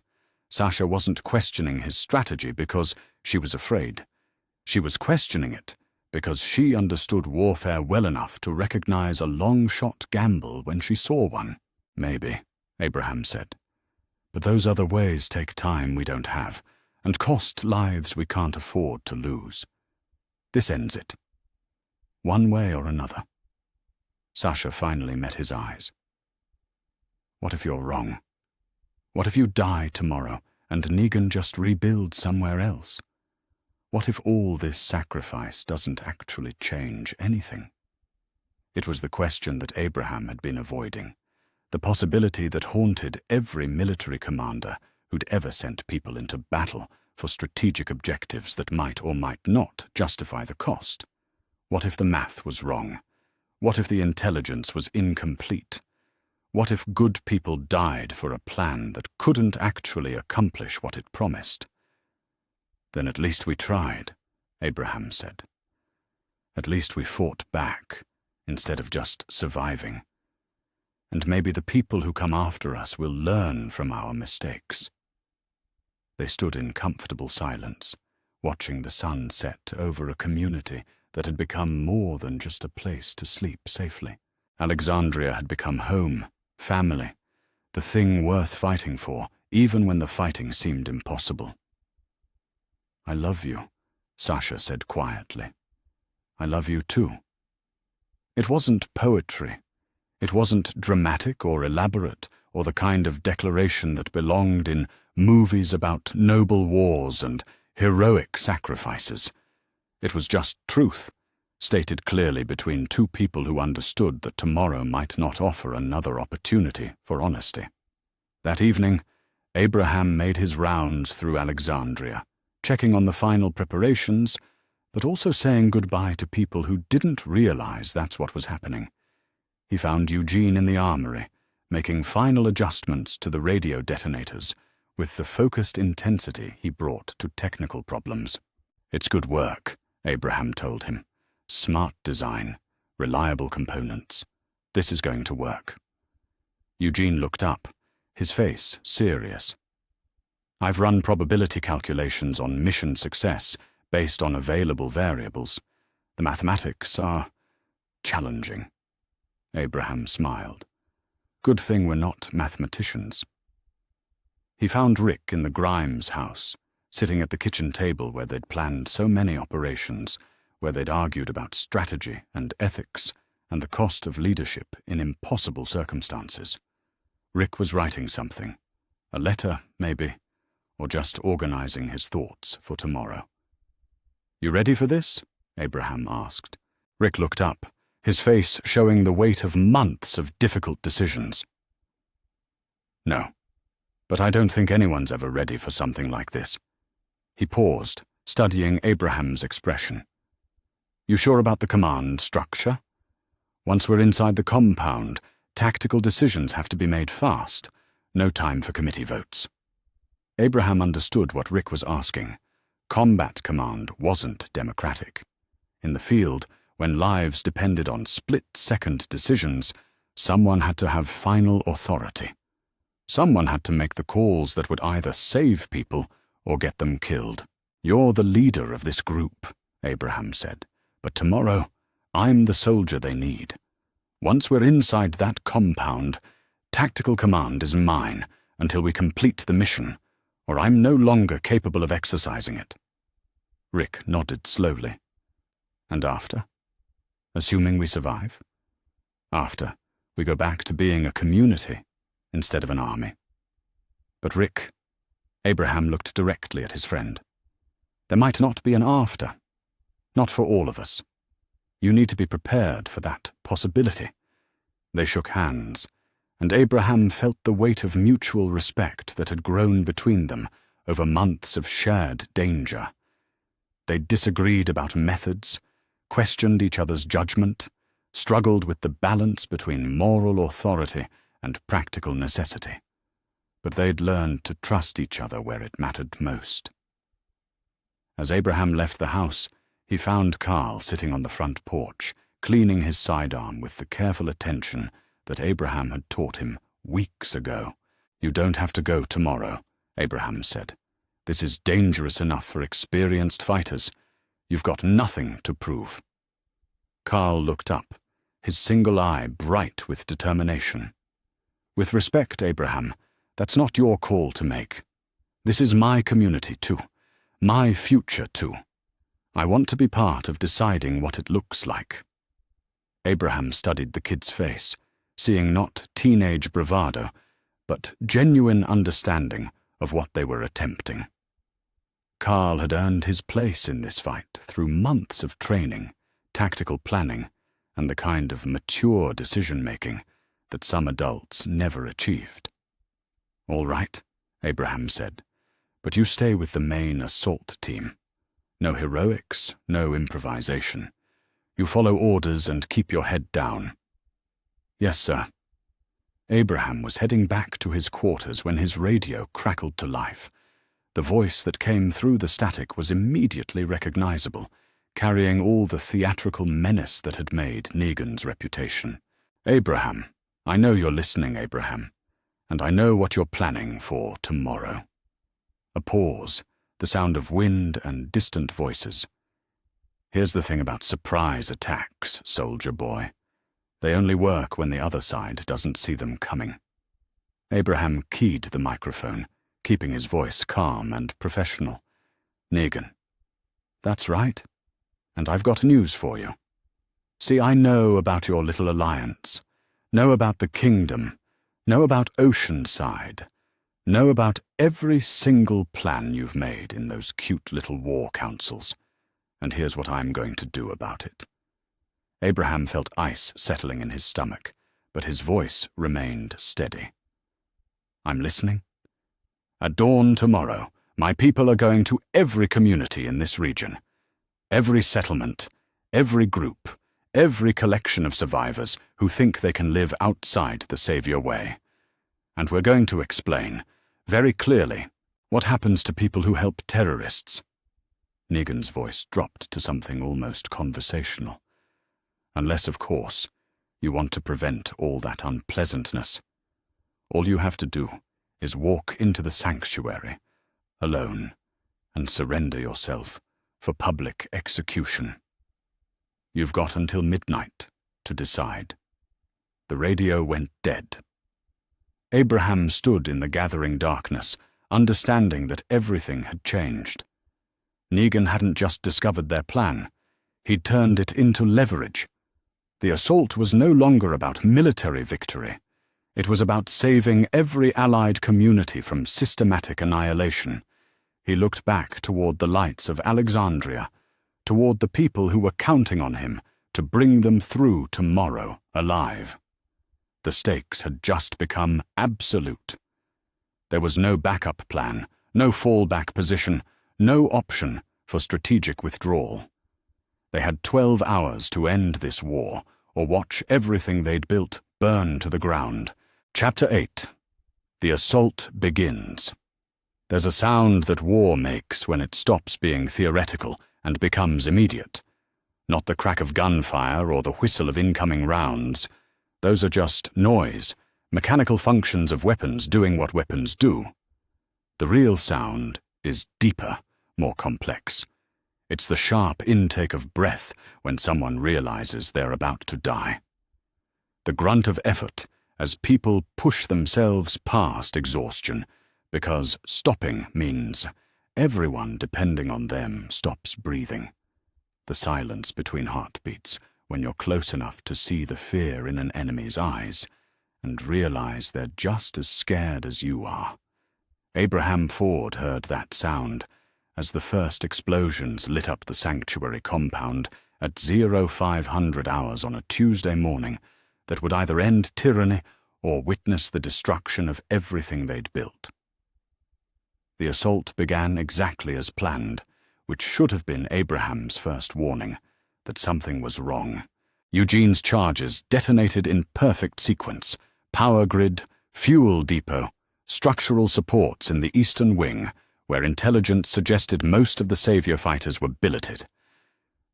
Sasha wasn't questioning his strategy because she was afraid. She was questioning it because she understood warfare well enough to recognize a long-shot gamble when she saw one. "Maybe," Abraham said. "But those other ways take time we don't have, and cost lives we can't afford to lose. This ends it. One way or another." Sasha finally met his eyes. "What if you're wrong? What if you die tomorrow and Negan just rebuild somewhere else? What if all this sacrifice doesn't actually change anything? It was the question that Abraham had been avoiding, the possibility that haunted every military commander who'd ever sent people into battle for strategic objectives that might or might not justify the cost. What if the math was wrong? What if the intelligence was incomplete? What if good people died for a plan that couldn't actually accomplish what it promised? Then at least we tried, Abraham said. At least we fought back, instead of just surviving. And maybe the people who come after us will learn from our mistakes. They stood in comfortable silence, watching the sun set over a community that had become more than just a place to sleep safely. Alexandria had become home, family, the thing worth fighting for, even when the fighting seemed impossible. "I love you," Sasha said quietly. "I love you too." It wasn't poetry. It wasn't dramatic or elaborate, or the kind of declaration that belonged in movies about noble wars and heroic sacrifices. It was just truth, stated clearly between two people who understood that tomorrow might not offer another opportunity for honesty. That evening, Abraham made his rounds through Alexandria, checking on the final preparations, but also saying goodbye to people who didn't realize that's what was happening. He found Eugene in the armory, making final adjustments to the radio detonators with the focused intensity he brought to technical problems. "It's good work," Abraham told him. "Smart design, reliable components. This is going to work." Eugene looked up, his face serious. "I've run probability calculations on mission success based on available variables. The mathematics are challenging." Abraham smiled. "Good thing we're not mathematicians." He found Rick in the Grimes house, sitting at the kitchen table where they'd planned so many operations, where they'd argued about strategy and ethics and the cost of leadership in impossible circumstances. Rick was writing something, a letter, maybe, or just organizing his thoughts for tomorrow. "You ready for this?" Abraham asked. Rick looked up, his face showing the weight of months of difficult decisions. "No, but I don't think anyone's ever ready for something like this." He paused, studying Abraham's expression. "You sure about the command structure? Once we're inside the compound, tactical decisions have to be made fast. No time for committee votes." Abraham understood what Rick was asking. Combat command wasn't democratic. In the field, when lives depended on split-second decisions, someone had to have final authority. Someone had to make the calls that would either save people or get them killed. "You're the leader of this group," Abraham said, "but tomorrow, I'm the soldier they need. Once we're inside that compound, tactical command is mine until we complete the mission, or I'm no longer capable of exercising it." Rick nodded slowly. "And after? Assuming we survive? After, we go back to being a community instead of an army." "But Rick," Abraham looked directly at his friend, "there might not be an after. Not for all of us. You need to be prepared for that possibility." They shook hands, and Abraham felt the weight of mutual respect that had grown between them over months of shared danger. They disagreed about methods, questioned each other's judgment, struggled with the balance between moral authority and practical necessity. But they'd learned to trust each other where it mattered most. As Abraham left the house, he found Carl sitting on the front porch, cleaning his sidearm with the careful attention that Abraham had taught him weeks ago. "You don't have to go tomorrow," Abraham said. "This is dangerous enough for experienced fighters. You've got nothing to prove." Carl looked up, his single eye bright with determination. "With respect, Abraham, that's not your call to make. This is my community too, my future too. I want to be part of deciding what it looks like." Abraham studied the kid's face, seeing not teenage bravado, but genuine understanding of what they were attempting. Carl had earned his place in this fight through months of training, tactical planning, and the kind of mature decision-making that some adults never achieved. "All right," Abraham said, "but you stay with the main assault team. No heroics, no improvisation. You follow orders and keep your head down." "Yes, sir." Abraham was heading back to his quarters when his radio crackled to life. The voice that came through the static was immediately recognizable, carrying all the theatrical menace that had made Negan's reputation. "Abraham, I know you're listening, Abraham, and I know what you're planning for tomorrow." A pause, the sound of wind and distant voices. "Here's the thing about surprise attacks, soldier boy. They only work when the other side doesn't see them coming." Abraham keyed the microphone, keeping his voice calm and professional. "Negan." "That's right. And I've got news for you. See, I know about your little alliance, know about the kingdom, know about Oceanside, know about every single plan you've made in those cute little war councils, and here's what I'm going to do about it." Abraham felt ice settling in his stomach, but his voice remained steady. "I'm listening. At dawn tomorrow, my people are going to every community in this region. Every settlement, every group, every collection of survivors who think they can live outside the Savior way. And we're going to explain, very clearly, what happens to people who help terrorists." Negan's voice dropped to something almost conversational. "Unless, of course, you want to prevent all that unpleasantness. All you have to do is walk into the sanctuary, alone, and surrender yourself for public execution. You've got until midnight to decide." The radio went dead. Abraham stood in the gathering darkness, understanding that everything had changed. Negan hadn't just discovered their plan, he'd turned it into leverage. The assault was no longer about military victory. It was about saving every allied community from systematic annihilation. He looked back toward the lights of Alexandria, toward the people who were counting on him to bring them through tomorrow alive. The stakes had just become absolute. There was no backup plan, no fallback position, no option for strategic withdrawal. They had 12 hours to end this war, or watch everything they'd built burn to the ground. Chapter 8. The Assault Begins. There's a sound that war makes when it stops being theoretical and becomes immediate. Not the crack of gunfire or the whistle of incoming rounds. Those are just noise, mechanical functions of weapons doing what weapons do. The real sound is deeper, more complex. It's the sharp intake of breath when someone realizes they're about to die. The grunt of effort as people push themselves past exhaustion, because stopping means everyone depending on them stops breathing. The silence between heartbeats when you're close enough to see the fear in an enemy's eyes and realize they're just as scared as you are. Abraham Ford heard that sound as the first explosions lit up the sanctuary compound at 0500 hours on a Tuesday morning that would either end tyranny or witness the destruction of everything they'd built. The assault began exactly as planned, which should have been Abraham's first warning that something was wrong. Eugene's charges detonated in perfect sequence: power grid, fuel depot, structural supports in the eastern wing, where intelligence suggested most of the Savior fighters were billeted.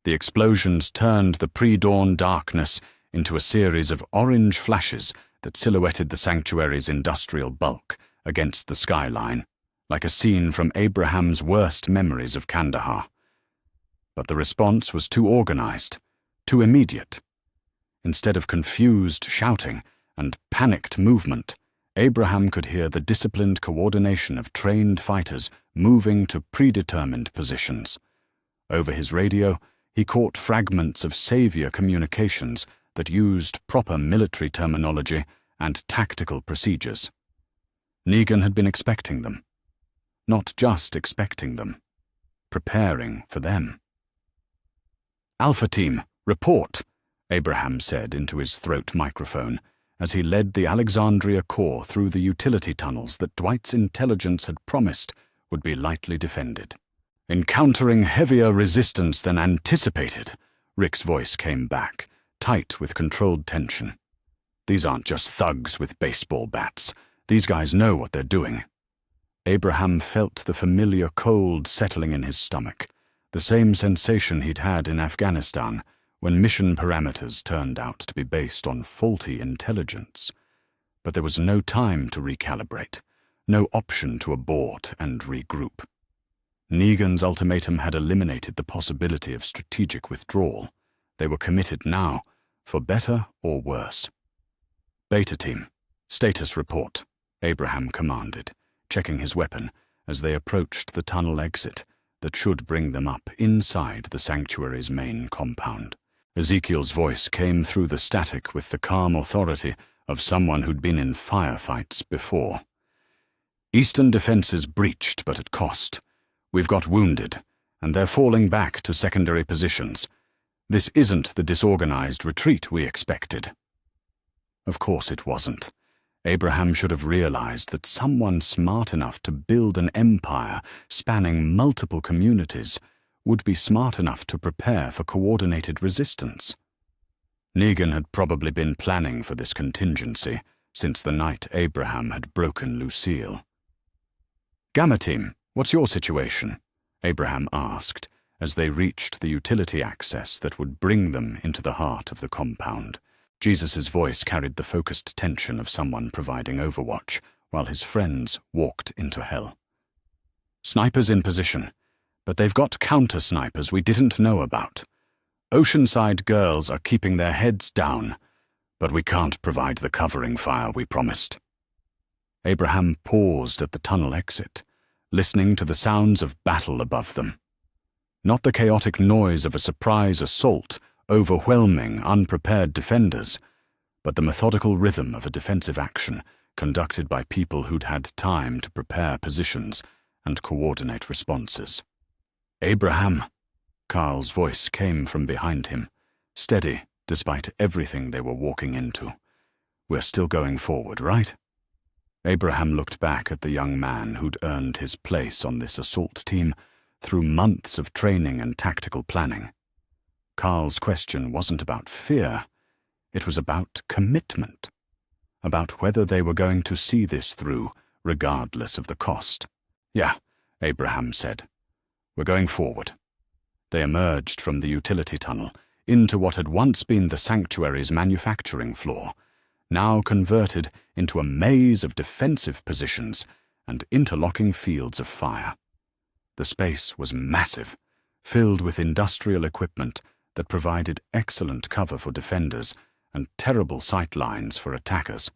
The explosions turned the pre-dawn darkness into a series of orange flashes that silhouetted the sanctuary's industrial bulk against the skyline, like a scene from Abraham's worst memories of Kandahar. But the response was too organized, too immediate. Instead of confused shouting and panicked movement, Abraham could hear the disciplined coordination of trained fighters moving to predetermined positions. Over his radio, he caught fragments of Savior communications that used proper military terminology and tactical procedures. Negan had been expecting them. not just expecting them, preparing for them. "Alpha Team, report," Abraham said into his throat microphone as he led the Alexandria Corps through the utility tunnels that Dwight's intelligence had promised would be lightly defended. "Encountering heavier resistance than anticipated," Rick's voice came back, tight with controlled tension. "These aren't just thugs with baseball bats. These guys know what they're doing." Abraham felt the familiar cold settling in his stomach, the same sensation he'd had in Afghanistan when mission parameters turned out to be based on faulty intelligence. But there was no time to recalibrate, no option to abort and regroup. Negan's ultimatum had eliminated the possibility of strategic withdrawal. They were committed now, for better or worse. "Beta Team, status report," Abraham commanded, checking his weapon as they approached the tunnel exit that should bring them up inside the sanctuary's main compound. Ezekiel's voice came through the static with the calm authority of someone who'd been in firefights before. "Eastern defenses breached, but at cost. We've got wounded, and they're falling back to secondary positions. This isn't the disorganized retreat we expected." Of course it wasn't. Abraham should have realized that someone smart enough to build an empire spanning multiple communities would be smart enough to prepare for coordinated resistance. Negan had probably been planning for this contingency since the night Abraham had broken Lucille. "Gamma Team, what's your situation?" Abraham asked as they reached the utility access that would bring them into the heart of the compound. Jesus' voice carried the focused tension of someone providing overwatch while his friends walked into hell. "Snipers in position, but they've got counter-snipers we didn't know about. Oceanside girls are keeping their heads down, but we can't provide the covering fire we promised." Abraham paused at the tunnel exit, listening to the sounds of battle above them. Not the chaotic noise of a surprise assault overwhelming unprepared defenders, but the methodical rhythm of a defensive action conducted by people who'd had time to prepare positions and coordinate responses. "Abraham," Carl's voice came from behind him, steady despite everything they were walking into. "We're still going forward, right?" Abraham looked back at the young man who'd earned his place on this assault team through months of training and tactical planning. Carl's question wasn't about fear, it was about commitment, about whether they were going to see this through, regardless of the cost. "Yeah," Abraham said. "We're going forward." They emerged from the utility tunnel into what had once been the sanctuary's manufacturing floor, now converted into a maze of defensive positions and interlocking fields of fire. The space was massive, filled with industrial equipment that provided excellent cover for defenders and terrible sight lines for attackers.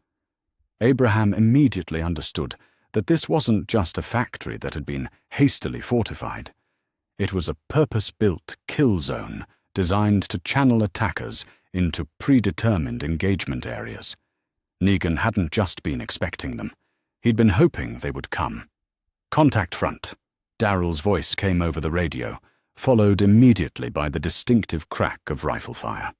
Abraham immediately understood that this wasn't just a factory that had been hastily fortified. It was a purpose-built kill zone designed to channel attackers into predetermined engagement areas. Negan hadn't just been expecting them. He'd been hoping they would come. "Contact front," Darrell's voice came over the radio, followed immediately by the distinctive crack of rifle fire.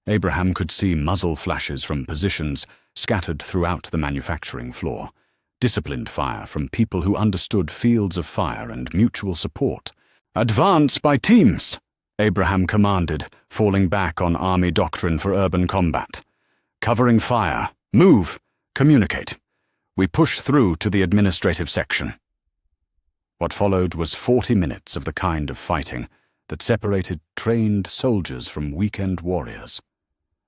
Abraham could see muzzle flashes from positions scattered throughout the manufacturing floor, disciplined fire from people who understood fields of fire and mutual support. "Advance by teams," Abraham commanded, falling back on Army doctrine for urban combat. "Covering fire. Move. Communicate. We push through to the administrative section." What followed was 40 minutes of the kind of fighting that separated trained soldiers from weekend warriors.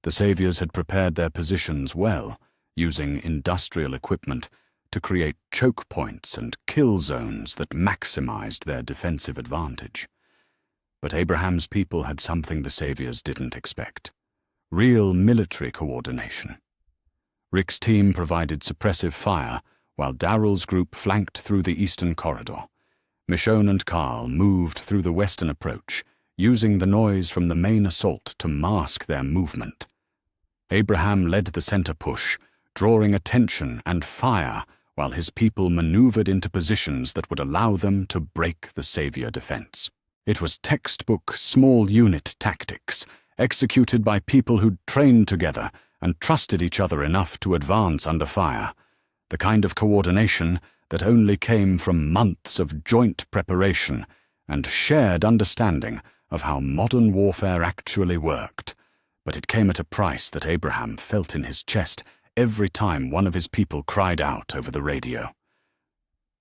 The saviors had prepared their positions well, using industrial equipment to create choke points and kill zones that maximized their defensive advantage. But Abraham's people had something the saviors didn't expect: real military coordination. Rick's team provided suppressive fire, while Darrell's group flanked through the eastern corridor. Michonne and Carl moved through the western approach, using the noise from the main assault to mask their movement. Abraham led the center push, drawing attention and fire while his people maneuvered into positions that would allow them to break the savior defense. It was textbook small unit tactics, executed by people who'd trained together and trusted each other enough to advance under fire, the kind of coordination that only came from months of joint preparation and shared understanding of how modern warfare actually worked. But it came at a price that Abraham felt in his chest every time one of his people cried out over the radio.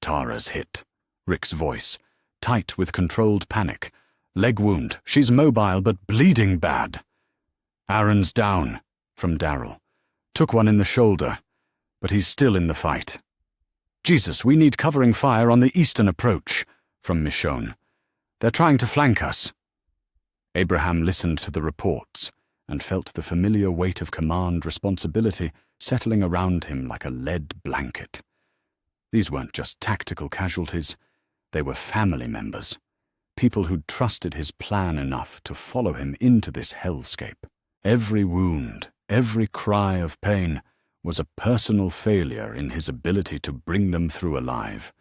"Tara's hit," Rick's voice, tight with controlled panic. "Leg wound. She's mobile but bleeding bad." "Aaron's down," from Daryl. "Took one in the shoulder, but he's still in the fight." "Jesus, we need covering fire on the eastern approach," from Michonne. "They're trying to flank us." Abraham listened to the reports and felt the familiar weight of command responsibility settling around him like a lead blanket. These weren't just tactical casualties, they were family members, people who'd trusted his plan enough to follow him into this hellscape. Every wound, every cry of pain was a personal failure in his ability to bring them through alive.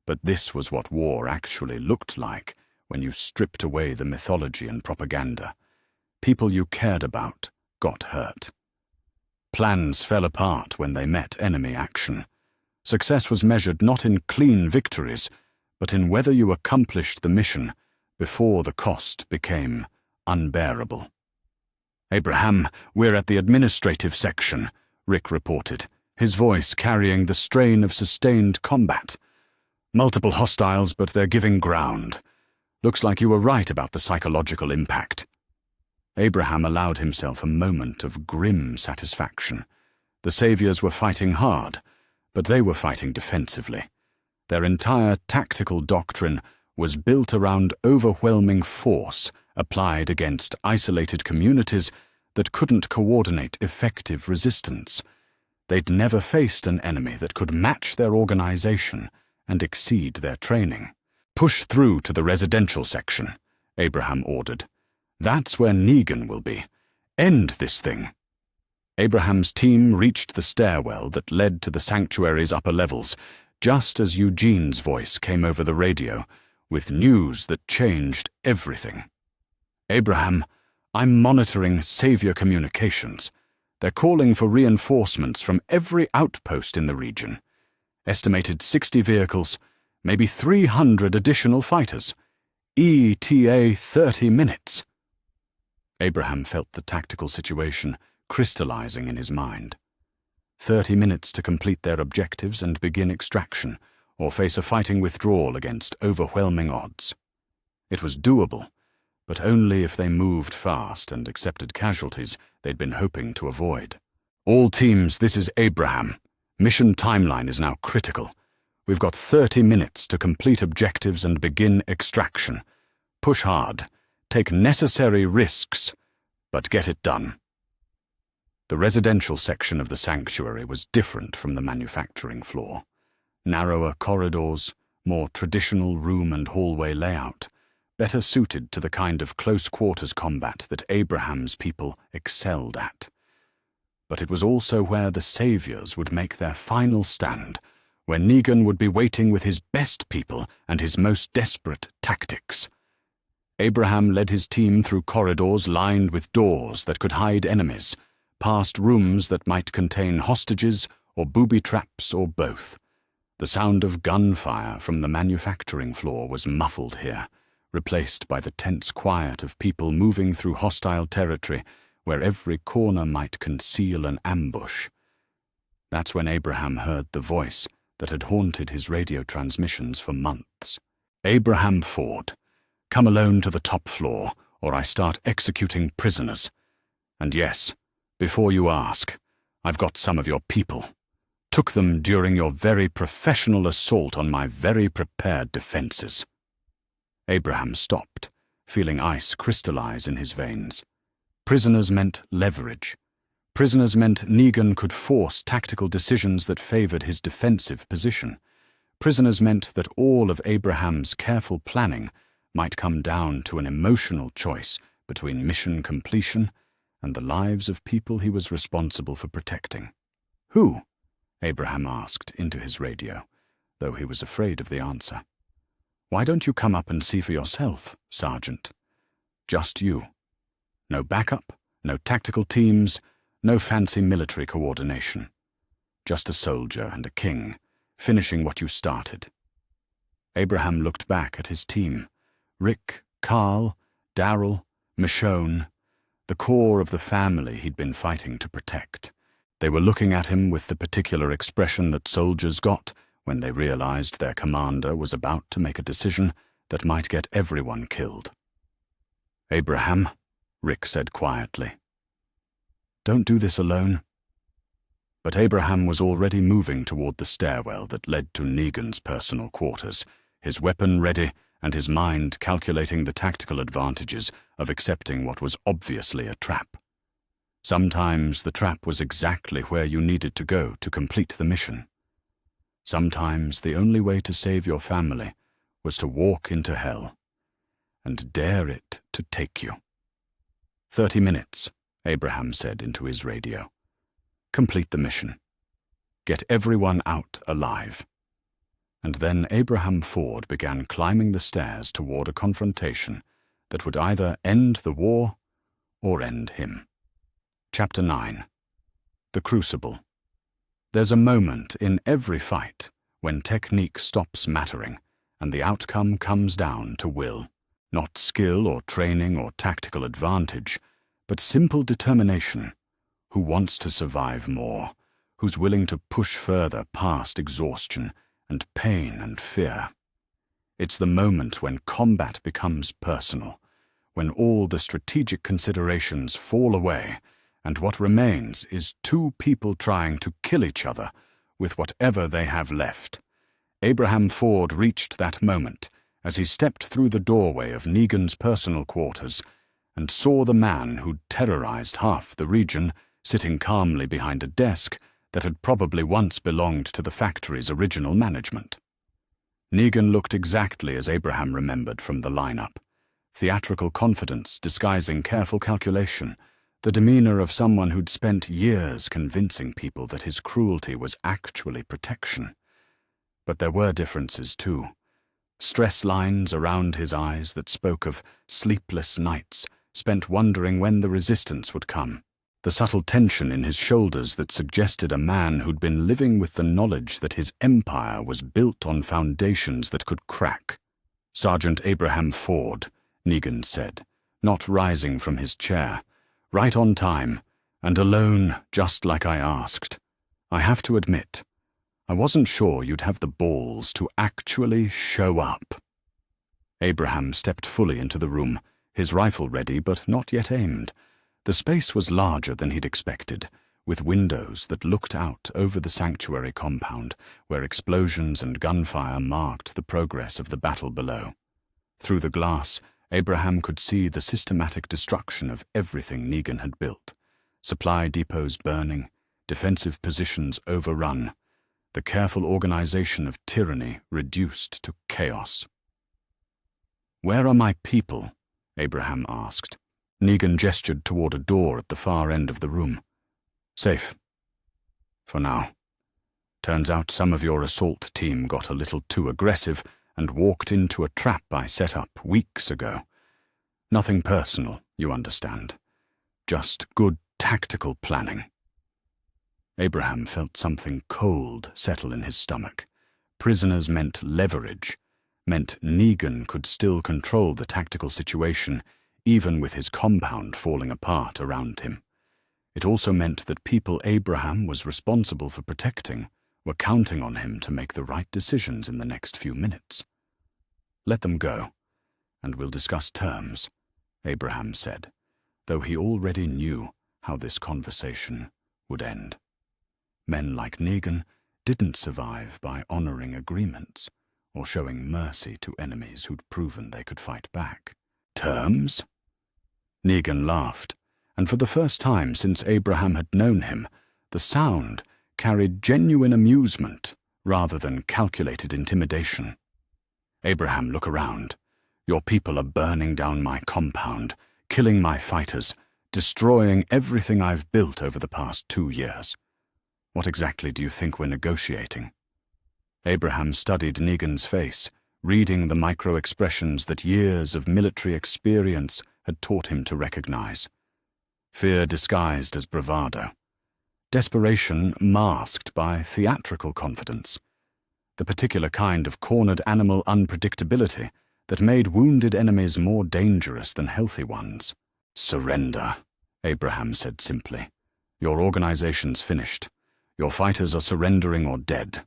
But this was what war actually looked like when you stripped away the mythology and propaganda. People you cared about got hurt. Plans fell apart when they met enemy action. Success was measured not in clean victories, but in whether you accomplished the mission before the cost became unbearable. "Abraham, we're at the administrative section," Rick reported, his voice carrying the strain of sustained combat. "Multiple hostiles, but they're giving ground. Looks like you were right about the psychological impact." Abraham allowed himself a moment of grim satisfaction. The saviors were fighting hard, but they were fighting defensively. Their entire tactical doctrine was built around overwhelming force applied against isolated communities that couldn't coordinate effective resistance. They'd never faced an enemy that could match their organization and exceed their training. "Push through to the residential section," Abraham ordered. "That's where Negan will be. End this thing." Abraham's team reached the stairwell that led to the sanctuary's upper levels, just as Eugene's voice came over the radio, with news that changed everything. "Abraham, I'm monitoring Savior communications. They're calling for reinforcements from every outpost in the region. Estimated 60 vehicles, maybe 300 additional fighters. ETA 30 minutes. Abraham felt the tactical situation crystallizing in his mind. 30 minutes to complete their objectives and begin extraction, or face a fighting withdrawal against overwhelming odds. It was doable, but only if they moved fast and accepted casualties they'd been hoping to avoid. "All teams, this is Abraham. Mission timeline is now critical. We've got 30 minutes to complete objectives and begin extraction. Push hard, take necessary risks, but get it done." The residential section of the sanctuary was different from the manufacturing floor. Narrower corridors, more traditional room and hallway layout, better suited to the kind of close-quarters combat that Abraham's people excelled at. But it was also where the saviors would make their final stand, where Negan would be waiting with his best people and his most desperate tactics. Abraham led his team through corridors lined with doors that could hide enemies, past rooms that might contain hostages or booby traps or both. The sound of gunfire from the manufacturing floor was muffled here, replaced by the tense quiet of people moving through hostile territory where every corner might conceal an ambush. That's when Abraham heard the voice that had haunted his radio transmissions for months. "Abraham Ford, come alone to the top floor, or I start executing prisoners. And yes, before you ask, I've got some of your people. Took them during your very professional assault on my very prepared defenses." Abraham stopped, feeling ice crystallize in his veins. Prisoners meant leverage. Prisoners meant Negan could force tactical decisions that favored his defensive position. Prisoners meant that all of Abraham's careful planning might come down to an emotional choice between mission completion and the lives of people he was responsible for protecting. "Who?" Abraham asked into his radio, though he was afraid of the answer. "Why don't you come up and see for yourself, Sergeant? Just you. No backup, no tactical teams, no fancy military coordination. Just a soldier and a king, finishing what you started." Abraham looked back at his team. Rick, Carl, Darrell, Michonne, the core of the family he'd been fighting to protect. They were looking at him with the particular expression that soldiers got when they realized their commander was about to make a decision that might get everyone killed. "Abraham," Rick said quietly, "don't do this alone." But Abraham was already moving toward the stairwell that led to Negan's personal quarters, his weapon ready and his mind calculating the tactical advantages of accepting what was obviously a trap. Sometimes the trap was exactly where you needed to go to complete the mission. Sometimes the only way to save your family was to walk into hell and dare it to take you. 30 minutes, Abraham said into his radio. Complete the mission. Get everyone out alive. And then Abraham Ford began climbing the stairs toward a confrontation that would either end the war or end him. Chapter 9. The Crucible. There's a moment in every fight when technique stops mattering and the outcome comes down to will. Not skill or training or tactical advantage, but simple determination. Who wants to survive more, who's willing to push further past exhaustion and pain and fear. It's the moment when combat becomes personal, when all the strategic considerations fall away, and what remains is two people trying to kill each other with whatever they have left. Abraham Ford reached that moment as he stepped through the doorway of Negan's personal quarters and saw the man who'd terrorized half the region sitting calmly behind a desk that had probably once belonged to the factory's original management. Negan looked exactly as Abraham remembered from the lineup. Theatrical confidence disguising careful calculation, the demeanor of someone who'd spent years convincing people that his cruelty was actually protection. But there were differences too. Stress lines around his eyes that spoke of sleepless nights, spent wondering when the resistance would come. The subtle tension in his shoulders that suggested a man who'd been living with the knowledge that his empire was built on foundations that could crack. "Sergeant Abraham Ford," Negan said, not rising from his chair. "Right on time, and alone just like I asked. I have to admit, I wasn't sure you'd have the balls to actually show up." Abraham stepped fully into the room, his rifle ready but not yet aimed. The space was larger than he'd expected, with windows that looked out over the sanctuary compound, where explosions and gunfire marked the progress of the battle below. Through the glass, Abraham could see the systematic destruction of everything Negan had built. Supply depots burning, defensive positions overrun, the careful organization of tyranny reduced to chaos. "Where are my people?" Abraham asked. Negan gestured toward a door at the far end of the room. "Safe. For now. Turns out some of your assault team got a little too aggressive and walked into a trap I set up weeks ago. Nothing personal, you understand. Just good tactical planning." Abraham felt something cold settle in his stomach. Prisoners meant leverage, meant Negan could still control the tactical situation even with his compound falling apart around him. It also meant that people Abraham was responsible for protecting were counting on him to make the right decisions in the next few minutes. "Let them go, and we'll discuss terms," Abraham said, though he already knew how this conversation would end. Men like Negan didn't survive by honoring agreements or showing mercy to enemies who'd proven they could fight back. "Terms?" Negan laughed, and for the first time since Abraham had known him, the sound carried genuine amusement rather than calculated intimidation. "Abraham, look around. Your people are burning down my compound, killing my fighters, destroying everything I've built over the past 2 years. What exactly do you think we're negotiating? Abraham studied Negan's face, reading the micro-expressions that years of military experience had taught him to recognize. Fear disguised as bravado. Desperation masked by theatrical confidence. The particular kind of cornered animal unpredictability that made wounded enemies more dangerous than healthy ones. "Surrender," Abraham said simply. "Your organization's finished. Your fighters are surrendering or dead.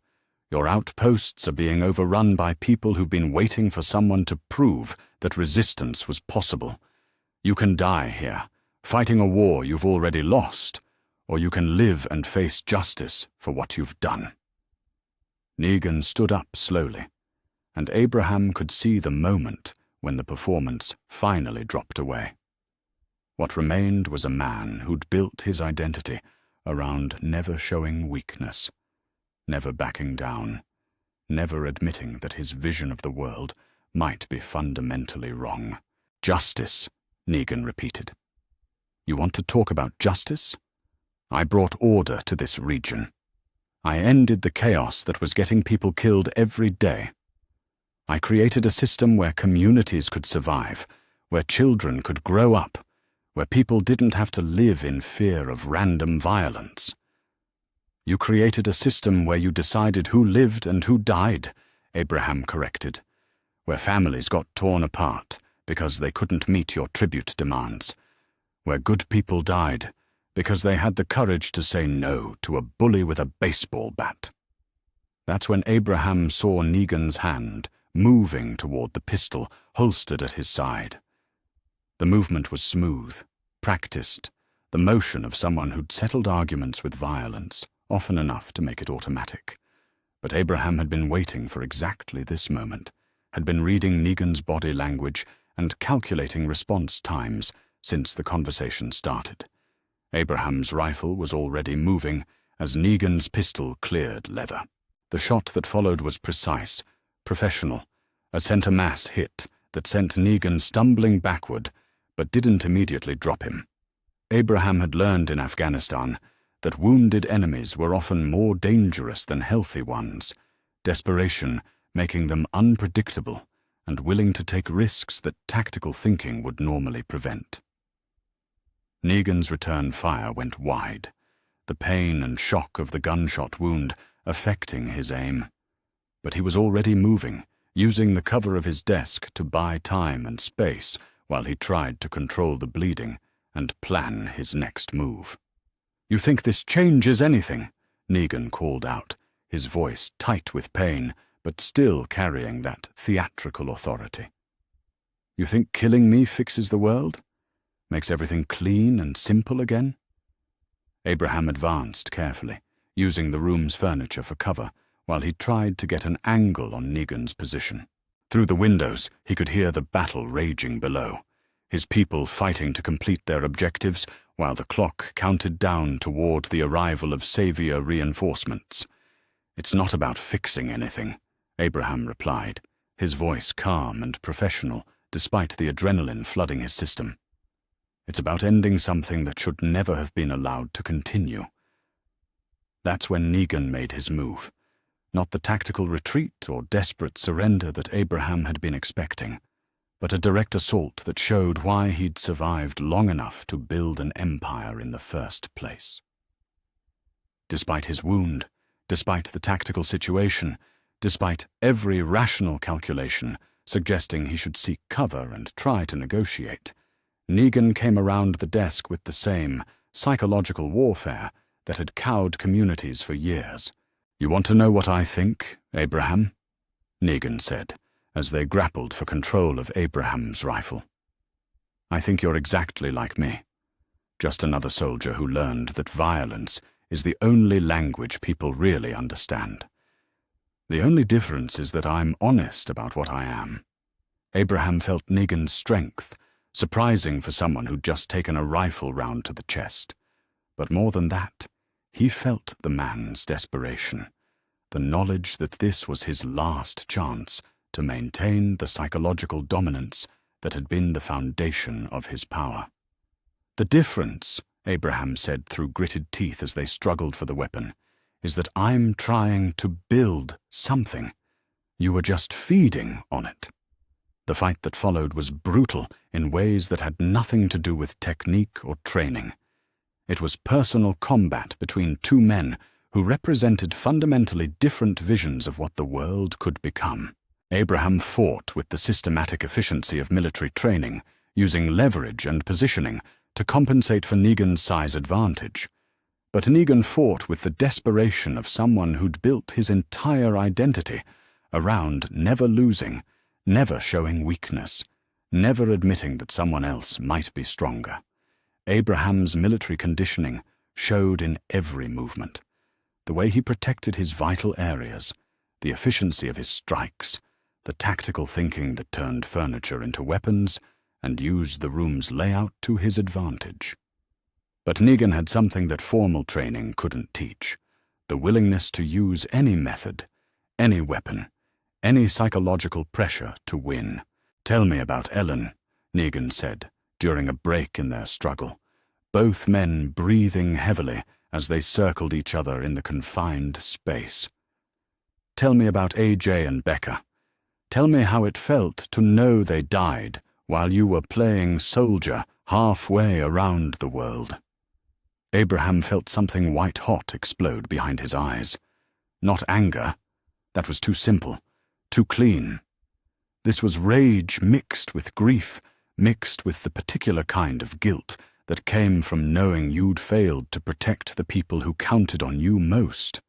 Your outposts are being overrun by people who've been waiting for someone to prove that resistance was possible. You can die here, fighting a war you've already lost, or you can live and face justice for what you've done." Negan stood up slowly, and Abraham could see the moment when the performance finally dropped away. What remained was a man who'd built his identity around never showing weakness, never backing down, never admitting that his vision of the world might be fundamentally wrong. "Justice," Negan repeated. "You want to talk about justice? I brought order to this region. I ended the chaos that was getting people killed every day. I created a system where communities could survive, where children could grow up, where people didn't have to live in fear of random violence. You created a system where you decided who lived and who died," Abraham corrected, "where families got torn apart because they couldn't meet your tribute demands, where good people died because they had the courage to say no to a bully with a baseball bat." That's when Abraham saw Negan's hand moving toward the pistol holstered at his side. The movement was smooth, practiced, the motion of someone who'd settled arguments with violence, often enough to make it automatic. But Abraham had been waiting for exactly this moment, had been reading Negan's body language and calculating response times since the conversation started. Abraham's rifle was already moving as Negan's pistol cleared leather. The shot that followed was precise, professional, a center-mass hit that sent Negan stumbling backward but didn't immediately drop him. Abraham had learned in Afghanistan that wounded enemies were often more dangerous than healthy ones, desperation making them unpredictable and willing to take risks that tactical thinking would normally prevent. Negan's return fire went wide, the pain and shock of the gunshot wound affecting his aim. But he was already moving, using the cover of his desk to buy time and space while he tried to control the bleeding and plan his next move. "You think this changes anything?" Negan called out, his voice tight with pain, but still carrying that theatrical authority. "You think killing me fixes the world? Makes everything clean and simple again?" Abraham advanced carefully, using the room's furniture for cover, while he tried to get an angle on Negan's position. Through the windows, he could hear the battle raging below, his people fighting to complete their objectives, while the clock counted down toward the arrival of savior reinforcements. "It's not about fixing anything," Abraham replied, his voice calm and professional despite the adrenaline flooding his system. "It's about ending something that should never have been allowed to continue." That's when Negan made his move. Not the tactical retreat or desperate surrender that Abraham had been expecting, but a direct assault that showed why he'd survived long enough to build an empire in the first place. Despite his wound, despite the tactical situation, despite every rational calculation suggesting he should seek cover and try to negotiate, Negan came around the desk with the same psychological warfare that had cowed communities for years. "You want to know what I think, Abraham?" Negan said, as they grappled for control of Abraham's rifle. "I think you're exactly like me. Just another soldier who learned that violence is the only language people really understand. The only difference is that I'm honest about what I am." Abraham felt Negan's strength, surprising for someone who'd just taken a rifle round to the chest. But more than that, he felt the man's desperation, the knowledge that this was his last chance to maintain the psychological dominance that had been the foundation of his power. "The difference," Abraham said through gritted teeth as they struggled for the weapon, is that I'm trying to build something. You were just feeding on it. The fight that followed was brutal in ways that had nothing to do with technique or training. It was personal combat between two men who represented fundamentally different visions of what the world could become. Abraham fought with the systematic efficiency of military training, using leverage and positioning to compensate for Negan's size advantage. But Negan fought with the desperation of someone who'd built his entire identity around never losing, never showing weakness, never admitting that someone else might be stronger. Abraham's military conditioning showed in every movement. The way he protected his vital areas, the efficiency of his strikes, the tactical thinking that turned furniture into weapons and used the room's layout to his advantage. But Negan had something that formal training couldn't teach: the willingness to use any method, any weapon, any psychological pressure to win. "Tell me about Ellen," Negan said, during a break in their struggle, both men breathing heavily as they circled each other in the confined space. "Tell me about AJ and Becca. Tell me how it felt to know they died while you were playing soldier halfway around the world." Abraham felt something white-hot explode behind his eyes. Not anger. That was too simple, too clean. This was rage mixed with grief, mixed with the particular kind of guilt that came from knowing you'd failed to protect the people who counted on you most.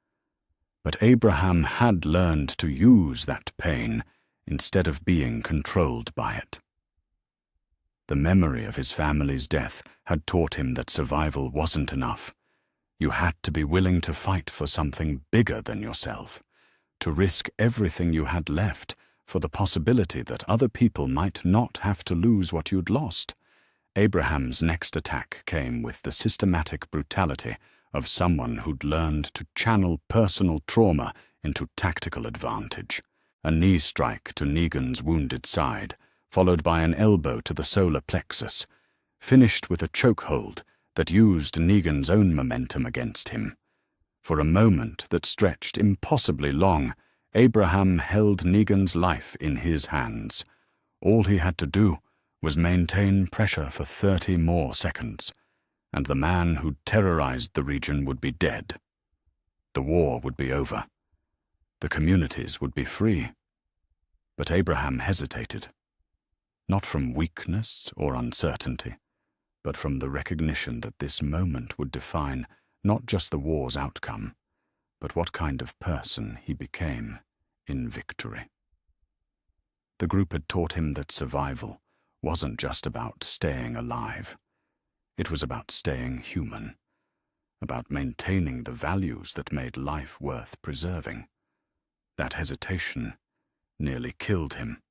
But Abraham had learned to use that pain instead of being controlled by it. The memory of his family's death had taught him that survival wasn't enough. You had to be willing to fight for something bigger than yourself, to risk everything you had left for the possibility that other people might not have to lose what you'd lost. Abraham's next attack came with the systematic brutality of someone who'd learned to channel personal trauma into tactical advantage. A knee strike to Negan's wounded side, followed by an elbow to the solar plexus, finished with a chokehold that used Negan's own momentum against him. For a moment that stretched impossibly long, Abraham held Negan's life in his hands. All he had to do was maintain pressure for 30 more seconds, and the man who'd terrorized the region would be dead. The war would be over. The communities would be free. But Abraham hesitated, not from weakness or uncertainty, but from the recognition that this moment would define not just the war's outcome, but what kind of person he became in victory. The group had taught him that survival wasn't just about staying alive. It was about staying human, about maintaining the values that made life worth preserving. That hesitation nearly killed him.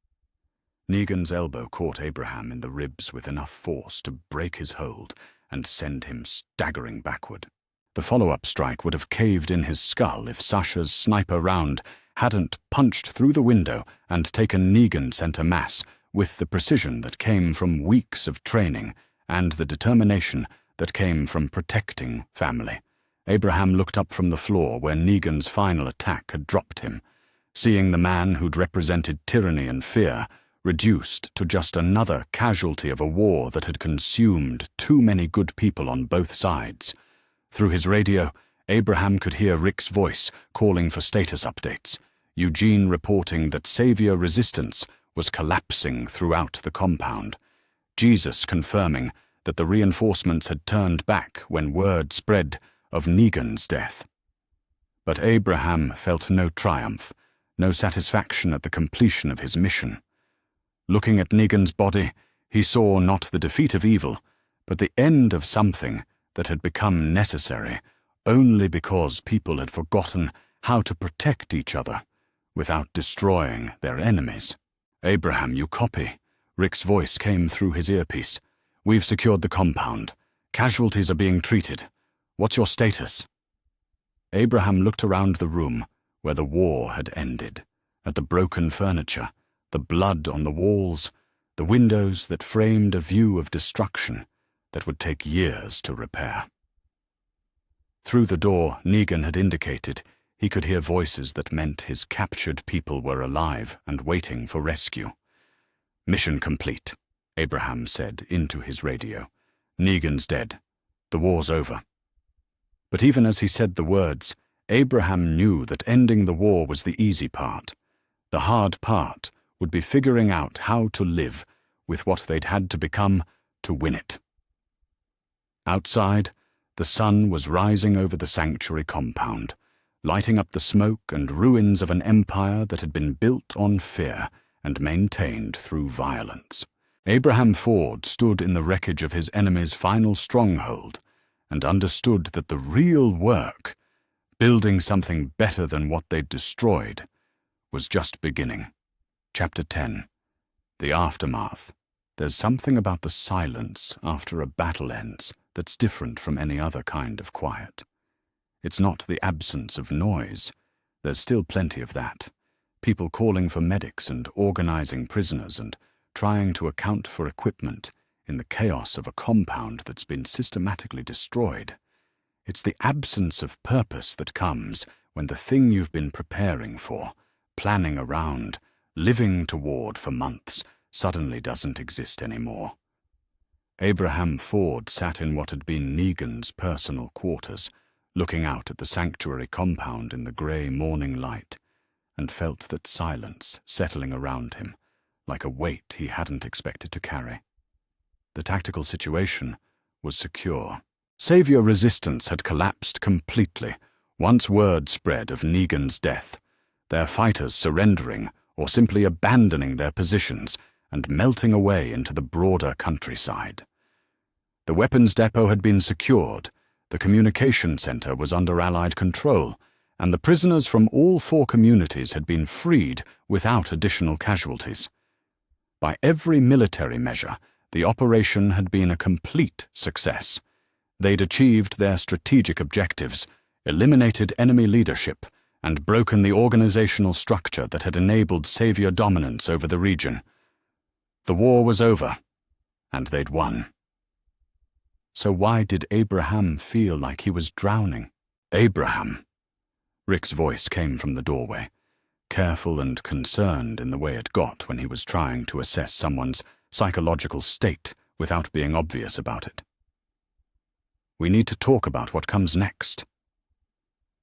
Negan's elbow caught Abraham in the ribs with enough force to break his hold and send him staggering backward. The follow-up strike would have caved in his skull if Sasha's sniper round hadn't punched through the window and taken Negan center mass with the precision that came from weeks of training and the determination that came from protecting family. Abraham looked up from the floor where Negan's final attack had dropped him, seeing the man who'd represented tyranny and fear reduced to just another casualty of a war that had consumed too many good people on both sides. Through his radio, Abraham could hear Rick's voice calling for status updates, Eugene reporting that Savior resistance was collapsing throughout the compound, Jesus confirming that the reinforcements had turned back when word spread of Negan's death. But Abraham felt no triumph, no satisfaction at the completion of his mission. Looking at Negan's body, he saw not the defeat of evil, but the end of something that had become necessary only because people had forgotten how to protect each other without destroying their enemies. "Abraham, you copy?" Rick's voice came through his earpiece. "We've secured the compound. Casualties are being treated. What's your status?" Abraham looked around the room where the war had ended, at the broken furniture, the blood on the walls, the windows that framed a view of destruction that would take years to repair. Through the door Negan had indicated, he could hear voices that meant his captured people were alive and waiting for rescue. "Mission complete," Abraham said into his radio. "Negan's dead. The war's over." But even as he said the words, Abraham knew that ending the war was the easy part. The hard part would be figuring out how to live with what they'd had to become to win it. Outside, the sun was rising over the sanctuary compound, lighting up the smoke and ruins of an empire that had been built on fear and maintained through violence. Abraham Ford stood in the wreckage of his enemy's final stronghold and understood that the real work, building something better than what they'd destroyed, was just beginning. Chapter 10. The Aftermath. There's something about the silence after a battle ends that's different from any other kind of quiet. It's not the absence of noise. There's still plenty of that. People calling for medics and organizing prisoners and trying to account for equipment in the chaos of a compound that's been systematically destroyed. It's the absence of purpose that comes when the thing you've been preparing for, planning around, living toward for months, suddenly doesn't exist anymore. Abraham Ford sat in what had been Negan's personal quarters, looking out at the sanctuary compound in the grey morning light, and felt that silence settling around him, like a weight he hadn't expected to carry. The tactical situation was secure. Savior resistance had collapsed completely once word spread of Negan's death, their fighters surrendering or simply abandoning their positions and melting away into the broader countryside. The weapons depot had been secured, the communication center was under Allied control, and the prisoners from all 4 communities had been freed without additional casualties. By every military measure, the operation had been a complete success. They'd achieved their strategic objectives, eliminated enemy leadership, and broken the organizational structure that had enabled Savior dominance over the region. The war was over, and they'd won. So why did Abraham feel like he was drowning? Abraham. Rick's voice came from the doorway, careful and concerned in the way it got when he was trying to assess someone's psychological state without being obvious about it. "We need to talk about what comes next."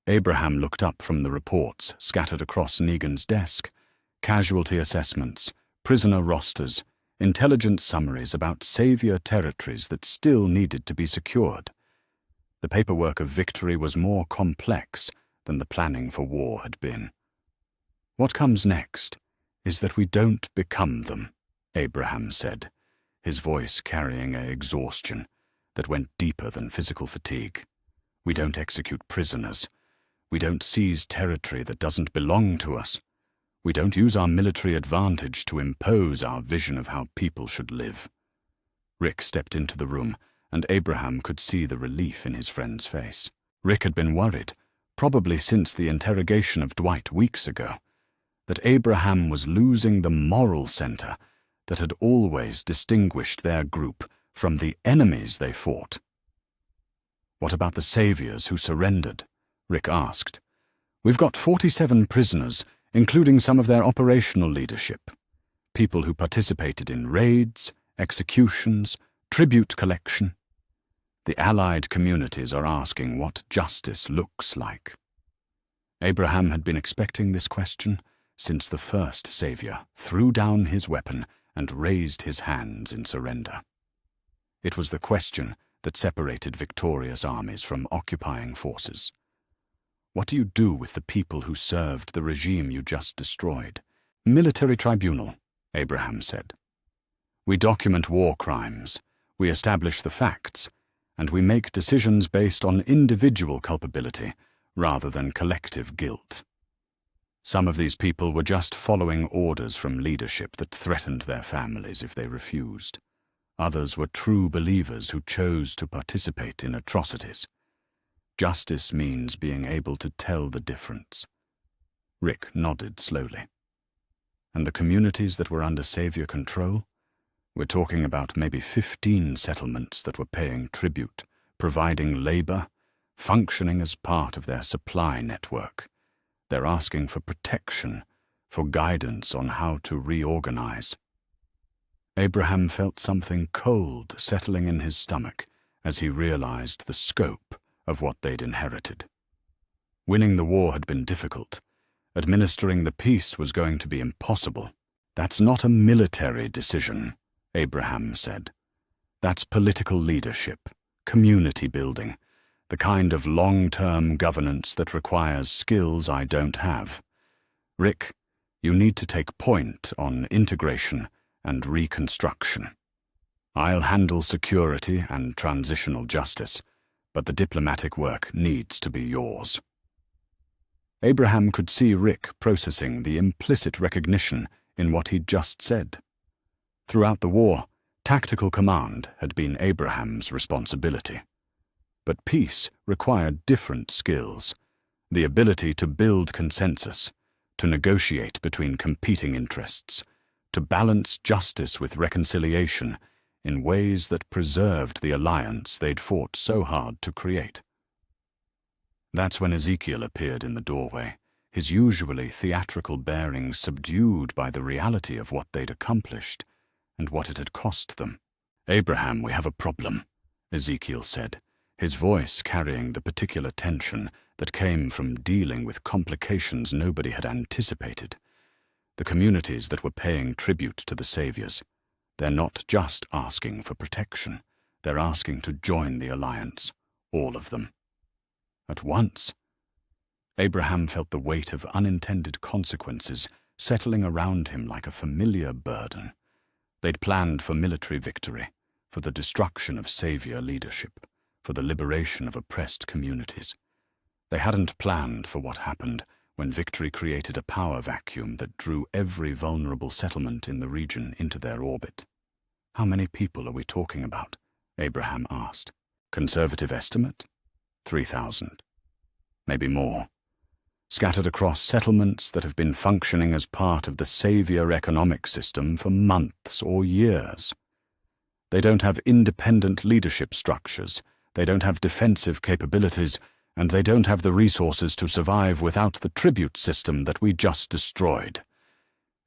Abraham looked up from the reports scattered across Negan's desk, casualty assessments, prisoner rosters, intelligence summaries about Savior territories that still needed to be secured. The paperwork of victory was more complex than the planning for war had been. "What comes next is that we don't become them," Abraham said, his voice carrying an exhaustion that went deeper than physical fatigue. "We don't execute prisoners. We don't seize territory that doesn't belong to us. We don't use our military advantage to impose our vision of how people should live." Rick stepped into the room, and Abraham could see the relief in his friend's face. Rick had been worried, probably since the interrogation of Dwight weeks ago, that Abraham was losing the moral center that had always distinguished their group from the enemies they fought. "What about the saviors who surrendered?" Rick asked. "We've got 47 prisoners, including some of their operational leadership, people who participated in raids, executions, tribute collection. The Allied communities are asking what justice looks like." Abraham had been expecting this question since the first savior threw down his weapon and raised his hands in surrender. It was the question that separated victorious armies from occupying forces. What do you do with the people who served the regime you just destroyed? "Military tribunal," Abraham said. "We document war crimes, we establish the facts, and we make decisions based on individual culpability rather than collective guilt. Some of these people were just following orders from leadership that threatened their families if they refused. Others were true believers who chose to participate in atrocities. Justice means being able to tell the difference." Rick nodded slowly. "And the communities that were under Savior control? We're talking about maybe 15 settlements that were paying tribute, providing labor, functioning as part of their supply network. They're asking for protection, for guidance on how to reorganize. Abraham felt something cold settling in his stomach as he realized the scope of what they'd inherited. Winning the war had been difficult. Administering the peace was going to be impossible. That's not a military decision, Abraham said. That's political leadership, community building, the kind of long-term governance that requires skills I don't have. Rick, you need to take point on integration and reconstruction. I'll handle security and transitional justice, but the diplomatic work needs to be yours. Abraham could see Rick processing the implicit recognition in what he'd just said. Throughout the war, tactical command had been Abraham's responsibility. But peace required different skills, the ability to build consensus, to negotiate between competing interests, to balance justice with reconciliation in ways that preserved the alliance they'd fought so hard to create. That's when Ezekiel appeared in the doorway, his usually theatrical bearings subdued by the reality of what they'd accomplished and what it had cost them. "Abraham, we have a problem," Ezekiel said, his voice carrying the particular tension that came from dealing with complications nobody had anticipated. The communities that were paying tribute to the saviors, they're not just asking for protection, they're asking to join the alliance, all of them. At once, Abraham felt the weight of unintended consequences settling around him like a familiar burden. They'd planned for military victory, for the destruction of savior leadership, for the liberation of oppressed communities. They hadn't planned for what happened when victory created a power vacuum that drew every vulnerable settlement in the region into their orbit. "How many people are we talking about?" Abraham asked. "Conservative estimate? 3,000. Maybe more. Scattered across settlements that have been functioning as part of the savior economic system for months or years. They don't have independent leadership structures, they don't have defensive capabilities, and they don't have the resources to survive without the tribute system that we just destroyed."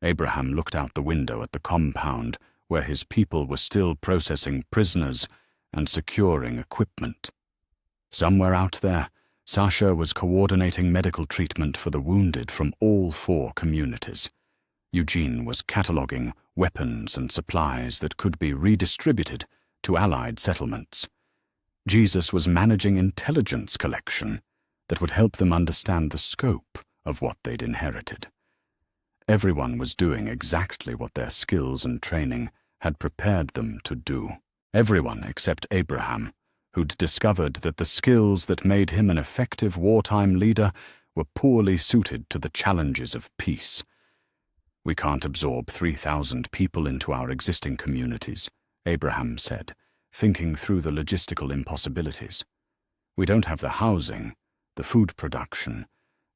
Abraham looked out the window at the compound where his people were still processing prisoners and securing equipment. Somewhere out there, Sasha was coordinating medical treatment for the wounded from all 4 communities. Eugene was cataloging weapons and supplies that could be redistributed to allied settlements. Jesus was managing intelligence collection that would help them understand the scope of what they'd inherited. Everyone was doing exactly what their skills and training had prepared them to do. Everyone except Abraham, who'd discovered that the skills that made him an effective wartime leader were poorly suited to the challenges of peace. "We can't absorb 3,000 people into our existing communities," Abraham said, thinking through the logistical impossibilities. "We don't have the housing, the food production,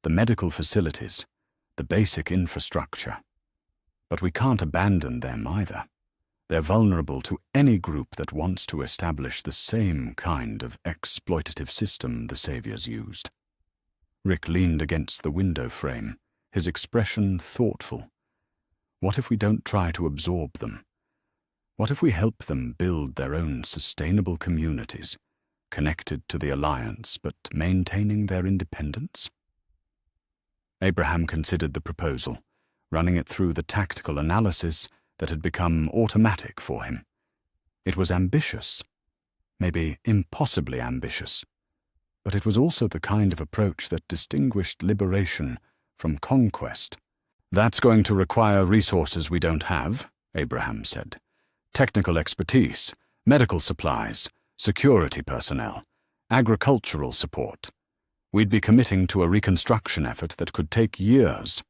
the medical facilities, the basic infrastructure. But we can't abandon them either. They're vulnerable to any group that wants to establish the same kind of exploitative system the saviors used." Rick leaned against the window frame, his expression thoughtful. "What if we don't try to absorb them? What if we help them build their own sustainable communities, connected to the alliance but maintaining their independence?" Abraham considered the proposal, running it through the tactical analysis that had become automatic for him. It was ambitious, maybe impossibly ambitious, but it was also the kind of approach that distinguished liberation from conquest. "That's going to require resources we don't have," Abraham said. "Technical expertise, medical supplies, security personnel, agricultural support. We'd be committing to a reconstruction effort that could take years."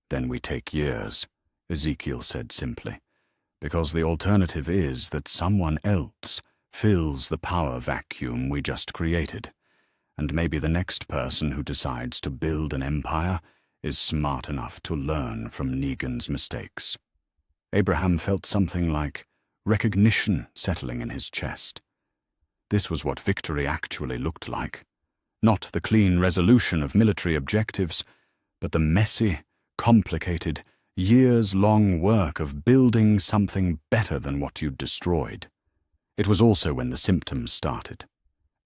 "Then we take years," Ezekiel said simply, "because the alternative is that someone else fills the power vacuum we just created, and maybe the next person who decides to build an empire is smart enough to learn from Negan's mistakes." Abraham felt something like recognition settling in his chest. This was what victory actually looked like. Not the clean resolution of military objectives, but the messy, complicated, years-long work of building something better than what you'd destroyed. It was also when the symptoms started.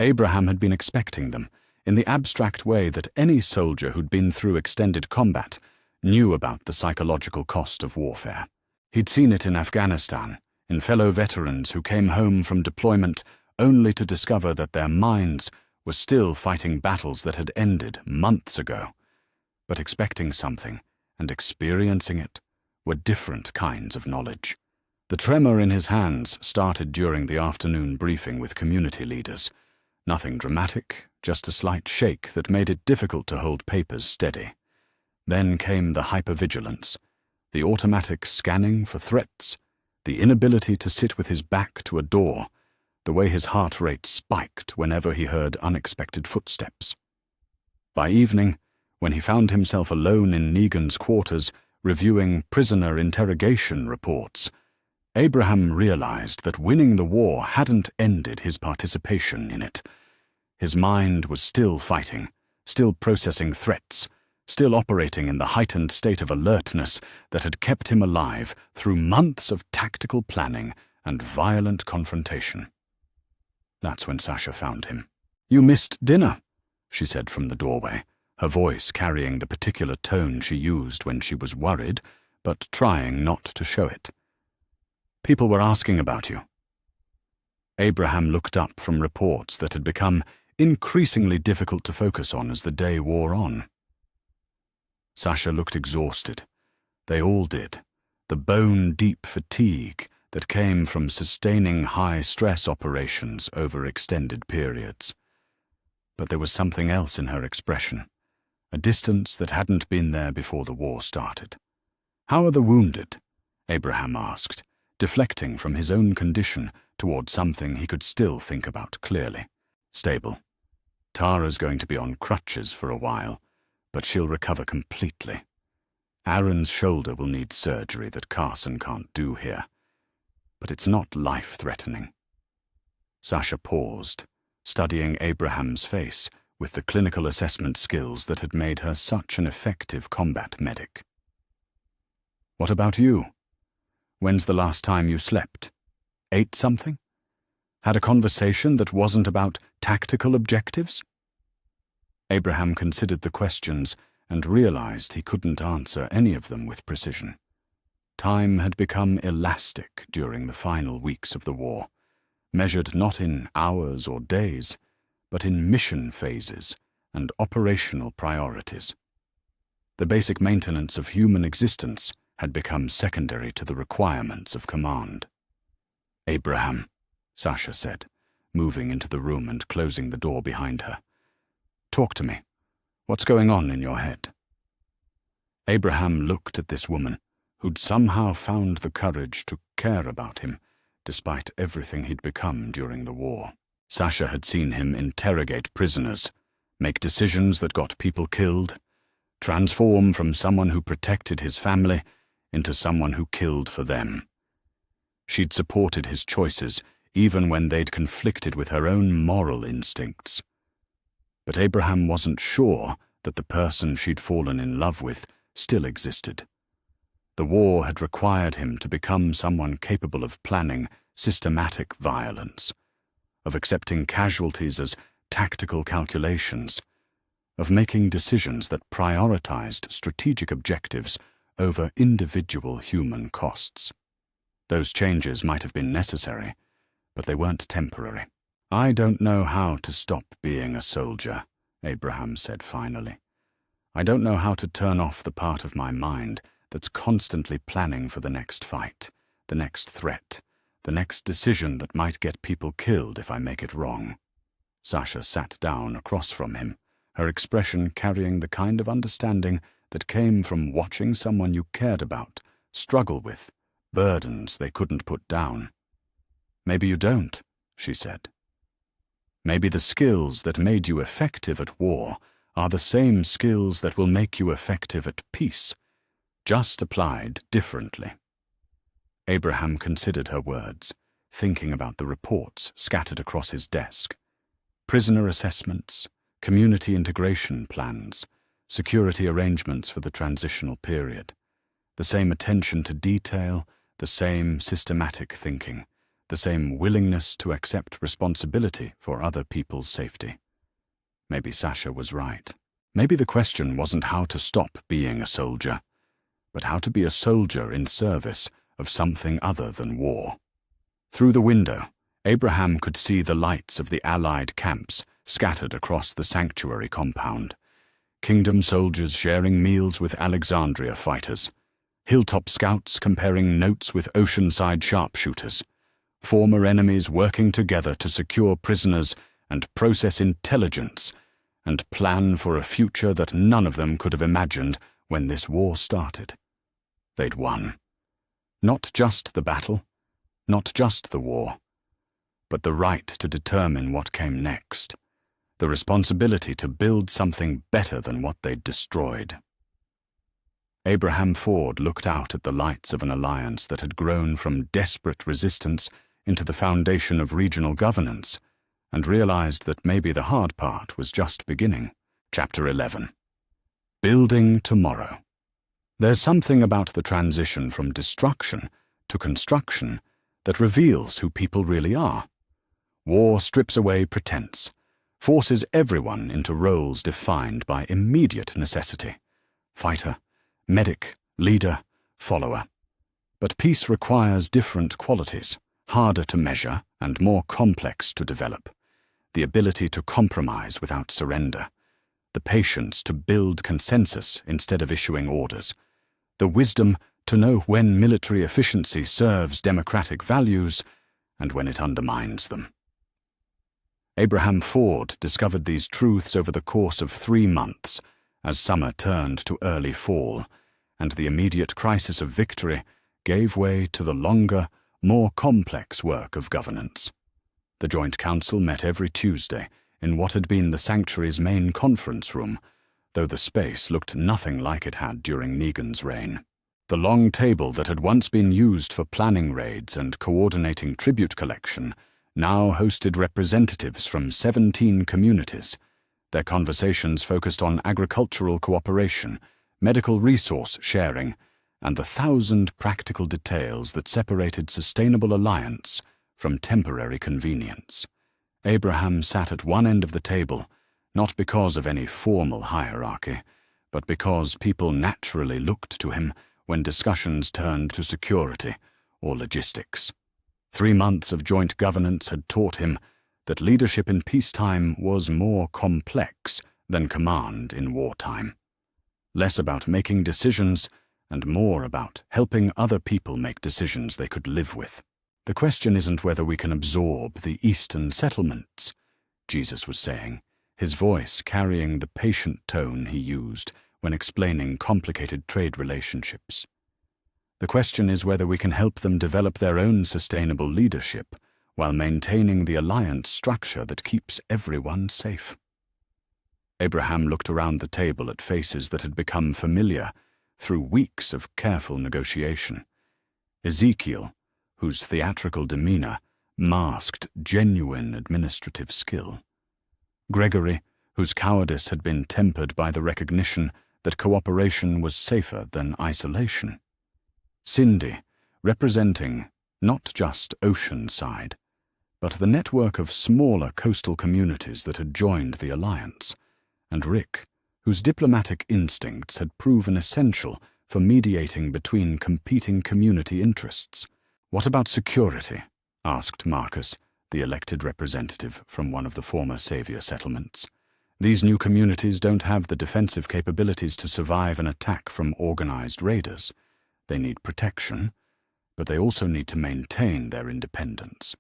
Abraham had been expecting them, in the abstract way that any soldier who'd been through extended combat knew about the psychological cost of warfare. He'd seen it in Afghanistan, in fellow veterans who came home from deployment only to discover that their minds were still fighting battles that had ended months ago. But expecting something and experiencing it were different kinds of knowledge. The tremor in his hands started during the afternoon briefing with community leaders. Nothing dramatic, just a slight shake that made it difficult to hold papers steady. Then came the hypervigilance, the automatic scanning for threats, the inability to sit with his back to a door, the way his heart rate spiked whenever he heard unexpected footsteps. By evening, when he found himself alone in Negan's quarters reviewing prisoner interrogation reports, Abraham realized that winning the war hadn't ended his participation in it. His mind was still fighting, still processing threats, still operating in the heightened state of alertness that had kept him alive through months of tactical planning and violent confrontation. That's when Sasha found him. "You missed dinner," she said from the doorway, her voice carrying the particular tone she used when she was worried, but trying not to show it. "People were asking about you." Abraham looked up from reports that had become increasingly difficult to focus on as the day wore on. Sasha looked exhausted. They all did. The bone-deep fatigue that came from sustaining high-stress operations over extended periods. But there was something else in her expression, a distance that hadn't been there before the war started. "How are the wounded?" Abraham asked, deflecting from his own condition toward something he could still think about clearly. "Stable. Tara's going to be on crutches for a while, but she'll recover completely. Aaron's shoulder will need surgery that Carson can't do here, but it's not life-threatening." Sasha paused, studying Abraham's face with the clinical assessment skills that had made her such an effective combat medic. "What about you? When's the last time you slept? Ate something? Had a conversation that wasn't about tactical objectives?" Abraham considered the questions and realized he couldn't answer any of them with precision. Time had become elastic during the final weeks of the war, measured not in hours or days, but in mission phases and operational priorities. The basic maintenance of human existence had become secondary to the requirements of command. "Abraham," Sasha said, moving into the room and closing the door behind her. "Talk to me. What's going on in your head?" Abraham looked at this woman who'd somehow found the courage to care about him despite everything he'd become during the war. Sasha had seen him interrogate prisoners, make decisions that got people killed, transform from someone who protected his family into someone who killed for them. She'd supported his choices even when they'd conflicted with her own moral instincts. But Abraham wasn't sure that the person she'd fallen in love with still existed. The war had required him to become someone capable of planning systematic violence, of accepting casualties as tactical calculations, of making decisions that prioritized strategic objectives over individual human costs. Those changes might have been necessary, but they weren't temporary. "I don't know how to stop being a soldier," Abraham said finally. "I don't know how to turn off the part of my mind that's constantly planning for the next fight, the next threat, the next decision that might get people killed if I make it wrong." Sasha sat down across from him, her expression carrying the kind of understanding that came from watching someone you cared about struggle with burdens they couldn't put down. "Maybe you don't," she said. "Maybe the skills that made you effective at war are the same skills that will make you effective at peace, just applied differently." Abraham considered her words, thinking about the reports scattered across his desk. Prisoner assessments, community integration plans, security arrangements for the transitional period. The same attention to detail, the same systematic thinking, the same willingness to accept responsibility for other people's safety. Maybe Sasha was right. Maybe the question wasn't how to stop being a soldier, but how to be a soldier in service of something other than war. Through the window, Abraham could see the lights of the Allied camps scattered across the sanctuary compound. Kingdom soldiers sharing meals with Alexandria fighters. Hilltop scouts comparing notes with oceanside sharpshooters. Former enemies working together to secure prisoners and process intelligence and plan for a future that none of them could have imagined when this war started. They'd won. Not just the battle, not just the war, but the right to determine what came next, the responsibility to build something better than what they'd destroyed. Abraham Ford looked out at the lights of an alliance that had grown from desperate resistance into the foundation of regional governance, and realized that maybe the hard part was just beginning. Chapter 11. Building Tomorrow. There's something about the transition from destruction to construction that reveals who people really are. War strips away pretense, forces everyone into roles defined by immediate necessity: fighter, medic, leader, follower. But peace requires different qualities, harder to measure and more complex to develop. The ability to compromise without surrender, the patience to build consensus instead of issuing orders, the wisdom to know when military efficiency serves democratic values and when it undermines them. Abraham Ford discovered these truths over the course of 3 months as summer turned to early fall, and the immediate crisis of victory gave way to the longer, more complex work of governance. The Joint Council met every Tuesday in what had been the sanctuary's main conference room, though the space looked nothing like it had during Negan's reign. The long table that had once been used for planning raids and coordinating tribute collection now hosted representatives from 17 communities. Their conversations focused on agricultural cooperation, medical resource sharing, and the 1,000 practical details that separated sustainable alliance from temporary convenience. Abraham sat at one end of the table, not because of any formal hierarchy, but because people naturally looked to him when discussions turned to security or logistics. 3 months of joint governance had taught him that leadership in peacetime was more complex than command in wartime. Less about making decisions and more about helping other people make decisions they could live with. The question isn't whether we can absorb the Eastern settlements, Jesus was saying, his voice carrying the patient tone he used when explaining complicated trade relationships. The question is whether we can help them develop their own sustainable leadership while maintaining the alliance structure that keeps everyone safe. Abraham looked around the table at faces that had become familiar through weeks of careful negotiation. Ezekiel, whose theatrical demeanor masked genuine administrative skill. Gregory, whose cowardice had been tempered by the recognition that cooperation was safer than isolation. Cindy, representing not just Oceanside, but the network of smaller coastal communities that had joined the alliance, and Rick, whose diplomatic instincts had proven essential for mediating between competing community interests. "What about security?" asked Marcus, the elected representative from one of the former Savior settlements. "These new communities don't have the defensive capabilities to survive an attack from organized raiders. They need protection, but they also need to maintain their independence."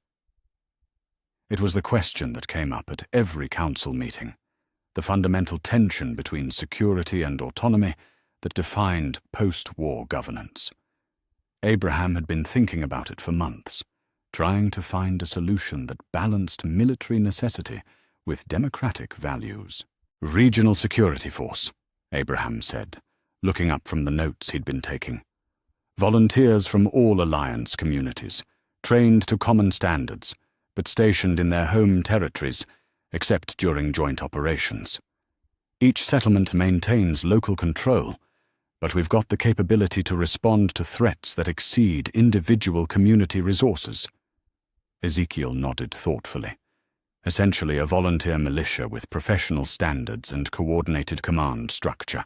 It was the question that came up at every council meeting, the fundamental tension between security and autonomy that defined post-war governance. Abraham had been thinking about it for months, trying to find a solution that balanced military necessity with democratic values. "Regional Security Force," Abraham said, looking up from the notes he'd been taking. "Volunteers from all alliance communities, trained to common standards, but stationed in their home territories, except during joint operations. Each settlement maintains local control, but we've got the capability to respond to threats that exceed individual community resources. Ezekiel nodded thoughtfully. Essentially a volunteer militia with professional standards and coordinated command structure.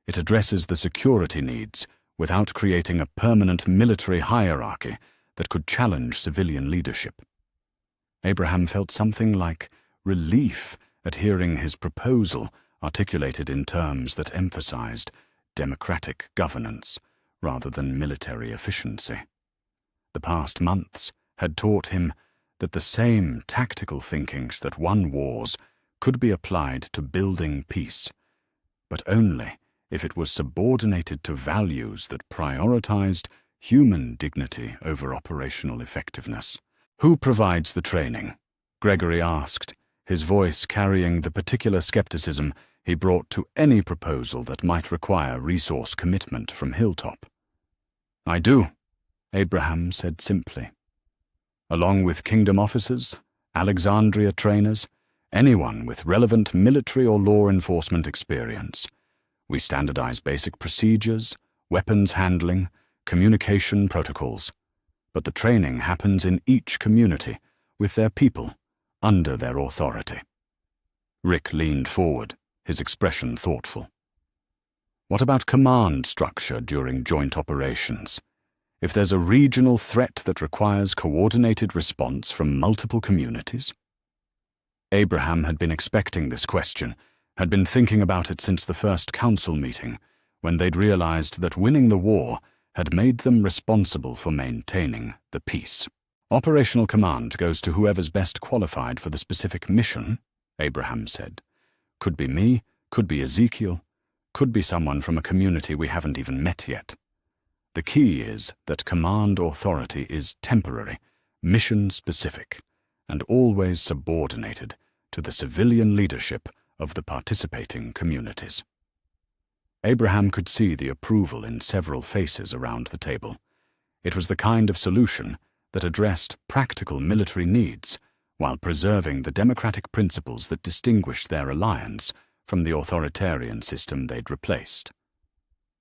It addresses the security needs without creating a permanent military hierarchy that could challenge civilian leadership. Abraham felt something like relief at hearing his proposal articulated in terms that emphasized democratic governance rather than military efficiency. The past months had taught him that the same tactical thinkings that won wars could be applied to building peace, but only if it was subordinated to values that prioritized human dignity over operational effectiveness. "Who provides the training?" Gregory asked, his voice carrying the particular skepticism he brought to any proposal that might require resource commitment from Hilltop. "I do," Abraham said simply. "Along with Kingdom officers, Alexandria trainers, anyone with relevant military or law enforcement experience. We standardize basic procedures, weapons handling, communication protocols. But the training happens in each community, with their people, under their authority." Rick leaned forward, his expression thoughtful. "What about command structure during joint operations? If there's a regional threat that requires coordinated response from multiple communities?" Abraham had been expecting this question, had been thinking about it since the first council meeting, when they'd realized that winning the war had made them responsible for maintaining the peace. "Operational command goes to whoever's best qualified for the specific mission," Abraham said. "Could be me, could be Ezekiel, could be someone from a community we haven't even met yet. The key is that command authority is temporary, mission-specific, and always subordinated to the civilian leadership of the participating communities." Abraham could see the approval in several faces around the table. It was the kind of solution that addressed practical military needs while preserving the democratic principles that distinguished their alliance from the authoritarian system they'd replaced.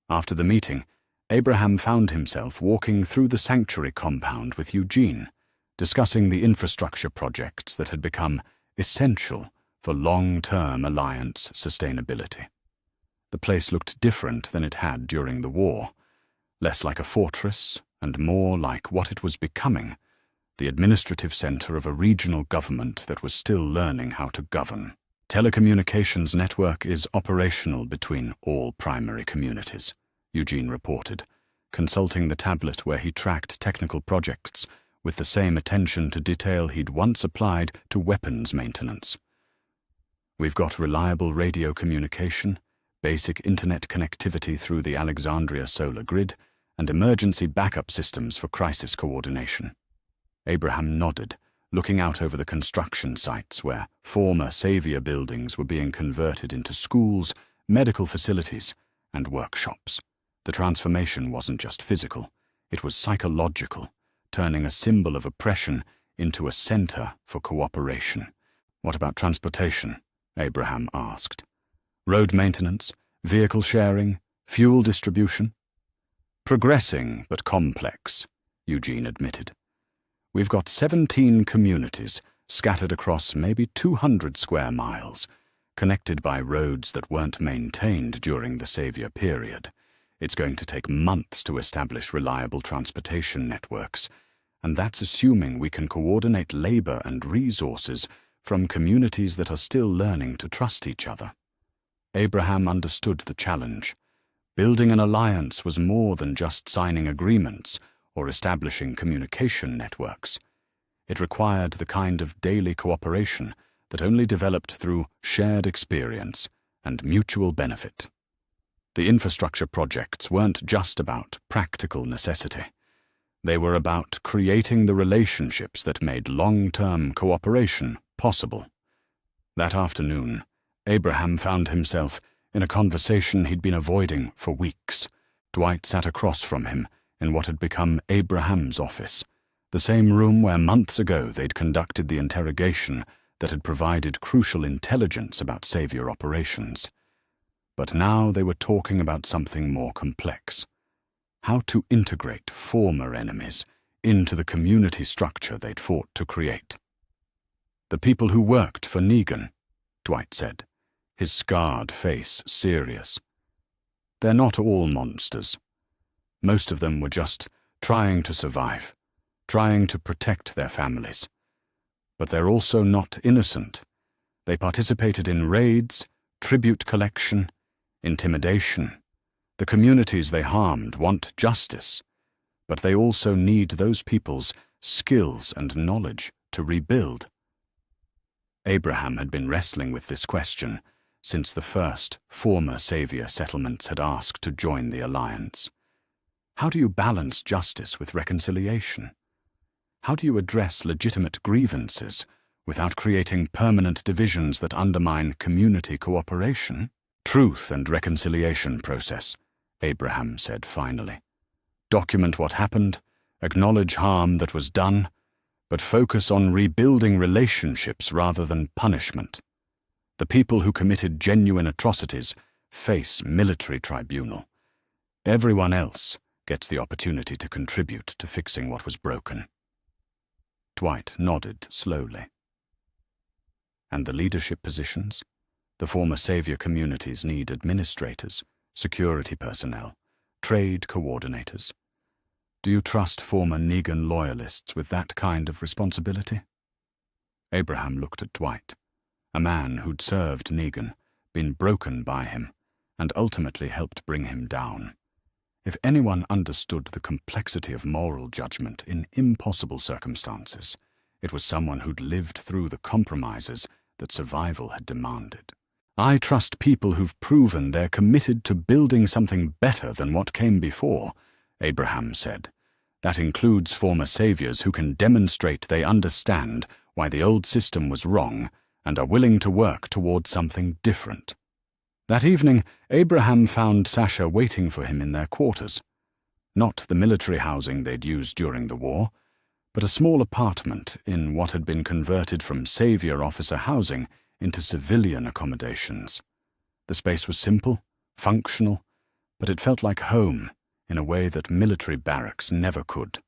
After the meeting, Abraham found himself walking through the sanctuary compound with Eugene, discussing the infrastructure projects that had become essential for long-term alliance sustainability. The place looked different than it had during the war, less like a fortress and more like what it was becoming, the administrative center of a regional government that was still learning how to govern. "Telecommunications network is operational between all primary communities," Eugene reported, consulting the tablet where he tracked technical projects with the same attention to detail he'd once applied to weapons maintenance. "We've got reliable radio communication, basic internet connectivity through the Alexandria solar grid, and emergency backup systems for crisis coordination." Abraham nodded, looking out over the construction sites where former Savior buildings were being converted into schools, medical facilities, and workshops. The transformation wasn't just physical, it was psychological, turning a symbol of oppression into a center for cooperation. "What about transportation?" Abraham asked. "Road maintenance, vehicle sharing, fuel distribution?" "Progressing, but complex," Eugene admitted. "We've got 17 communities scattered across maybe 200 square miles, connected by roads that weren't maintained during the Savior period. It's going to take months to establish reliable transportation networks, and that's assuming we can coordinate labor and resources from communities that are still learning to trust each other." Abraham understood the challenge. Building an alliance was more than just signing agreements or establishing communication networks. It required the kind of daily cooperation that only developed through shared experience and mutual benefit. The infrastructure projects weren't just about practical necessity. They were about creating the relationships that made long-term cooperation possible. That afternoon, Abraham found himself in a conversation he'd been avoiding for weeks. Dwight sat across from him in what had become Abraham's office, The same room where months ago they'd conducted the interrogation that had provided crucial intelligence about Savior operations. But now they were talking about something more complex. How to integrate former enemies into the community structure they'd fought to create. The people who worked for Negan, Dwight said, his scarred face serious. They're not all monsters. Most of them were just trying to survive, trying to protect their families. But they're also not innocent. They participated in raids, tribute collection, intimidation. The communities they harmed want justice, but they also need those people's skills and knowledge to rebuild. Abraham had been wrestling with this question since the first former Savior settlements had asked to join the Alliance. How do you balance justice with reconciliation? How do you address legitimate grievances without creating permanent divisions that undermine community cooperation? Truth and reconciliation process, Abraham said finally. Document what happened, acknowledge harm that was done, but focus on rebuilding relationships rather than punishment. The people who committed genuine atrocities face military tribunal. Everyone else gets the opportunity to contribute to fixing what was broken. Dwight nodded slowly. And the leadership positions? The former Savior communities need administrators, security personnel, trade coordinators. Do you trust former Negan loyalists with that kind of responsibility? Abraham looked at Dwight, a man who'd served Negan, been broken by him, and ultimately helped bring him down. If anyone understood the complexity of moral judgment in impossible circumstances, it was someone who'd lived through the compromises that survival had demanded. I trust people who've proven they're committed to building something better than what came before, Abraham said. That includes former saviors who can demonstrate they understand why the old system was wrong and are willing to work towards something different. That evening, Abraham found Sasha waiting for him in their quarters. Not the military housing they'd used during the war, but a small apartment in what had been converted from savior officer housing into civilian accommodations. The space was simple, functional, but it felt like home in a way that military barracks never could.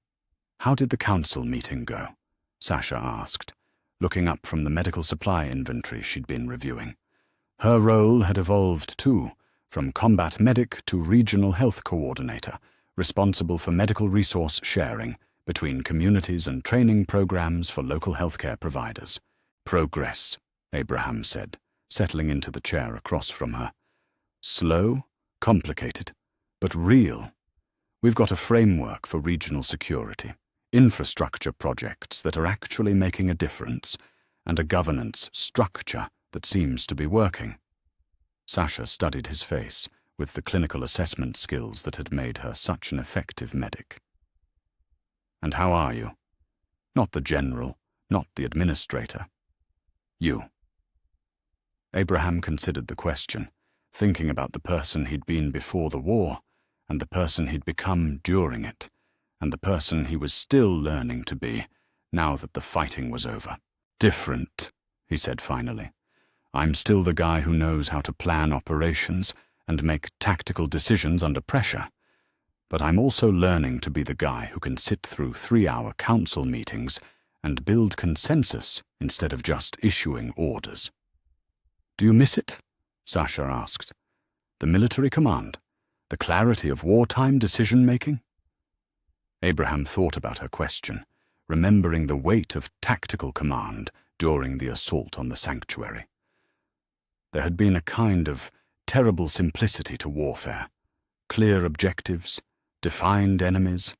How did the council meeting go? Sasha asked, looking up from the medical supply inventory she'd been reviewing. Her role had evolved too, from combat medic to regional health coordinator, responsible for medical resource sharing between communities and training programs for local healthcare providers. Progress, Abraham said, settling into the chair across from her. Slow, complicated, but real. We've got a framework for regional security, infrastructure projects that are actually making a difference, and a governance structure that seems to be working. Sasha studied his face with the clinical assessment skills that had made her such an effective medic. And how are you? Not the general, not the administrator. You. Abraham considered the question, thinking about the person he'd been before the war, and the person he'd become during it, and the person he was still learning to be, now that the fighting was over. Different, he said finally. I'm still the guy who knows how to plan operations and make tactical decisions under pressure, but I'm also learning to be the guy who can sit through 3-hour council meetings and build consensus instead of just issuing orders. Do you miss it? Sasha asked. The military command? The clarity of wartime decision-making? Abraham thought about her question, remembering the weight of tactical command during the assault on the sanctuary. There had been a kind of terrible simplicity to warfare. Clear objectives, defined enemies,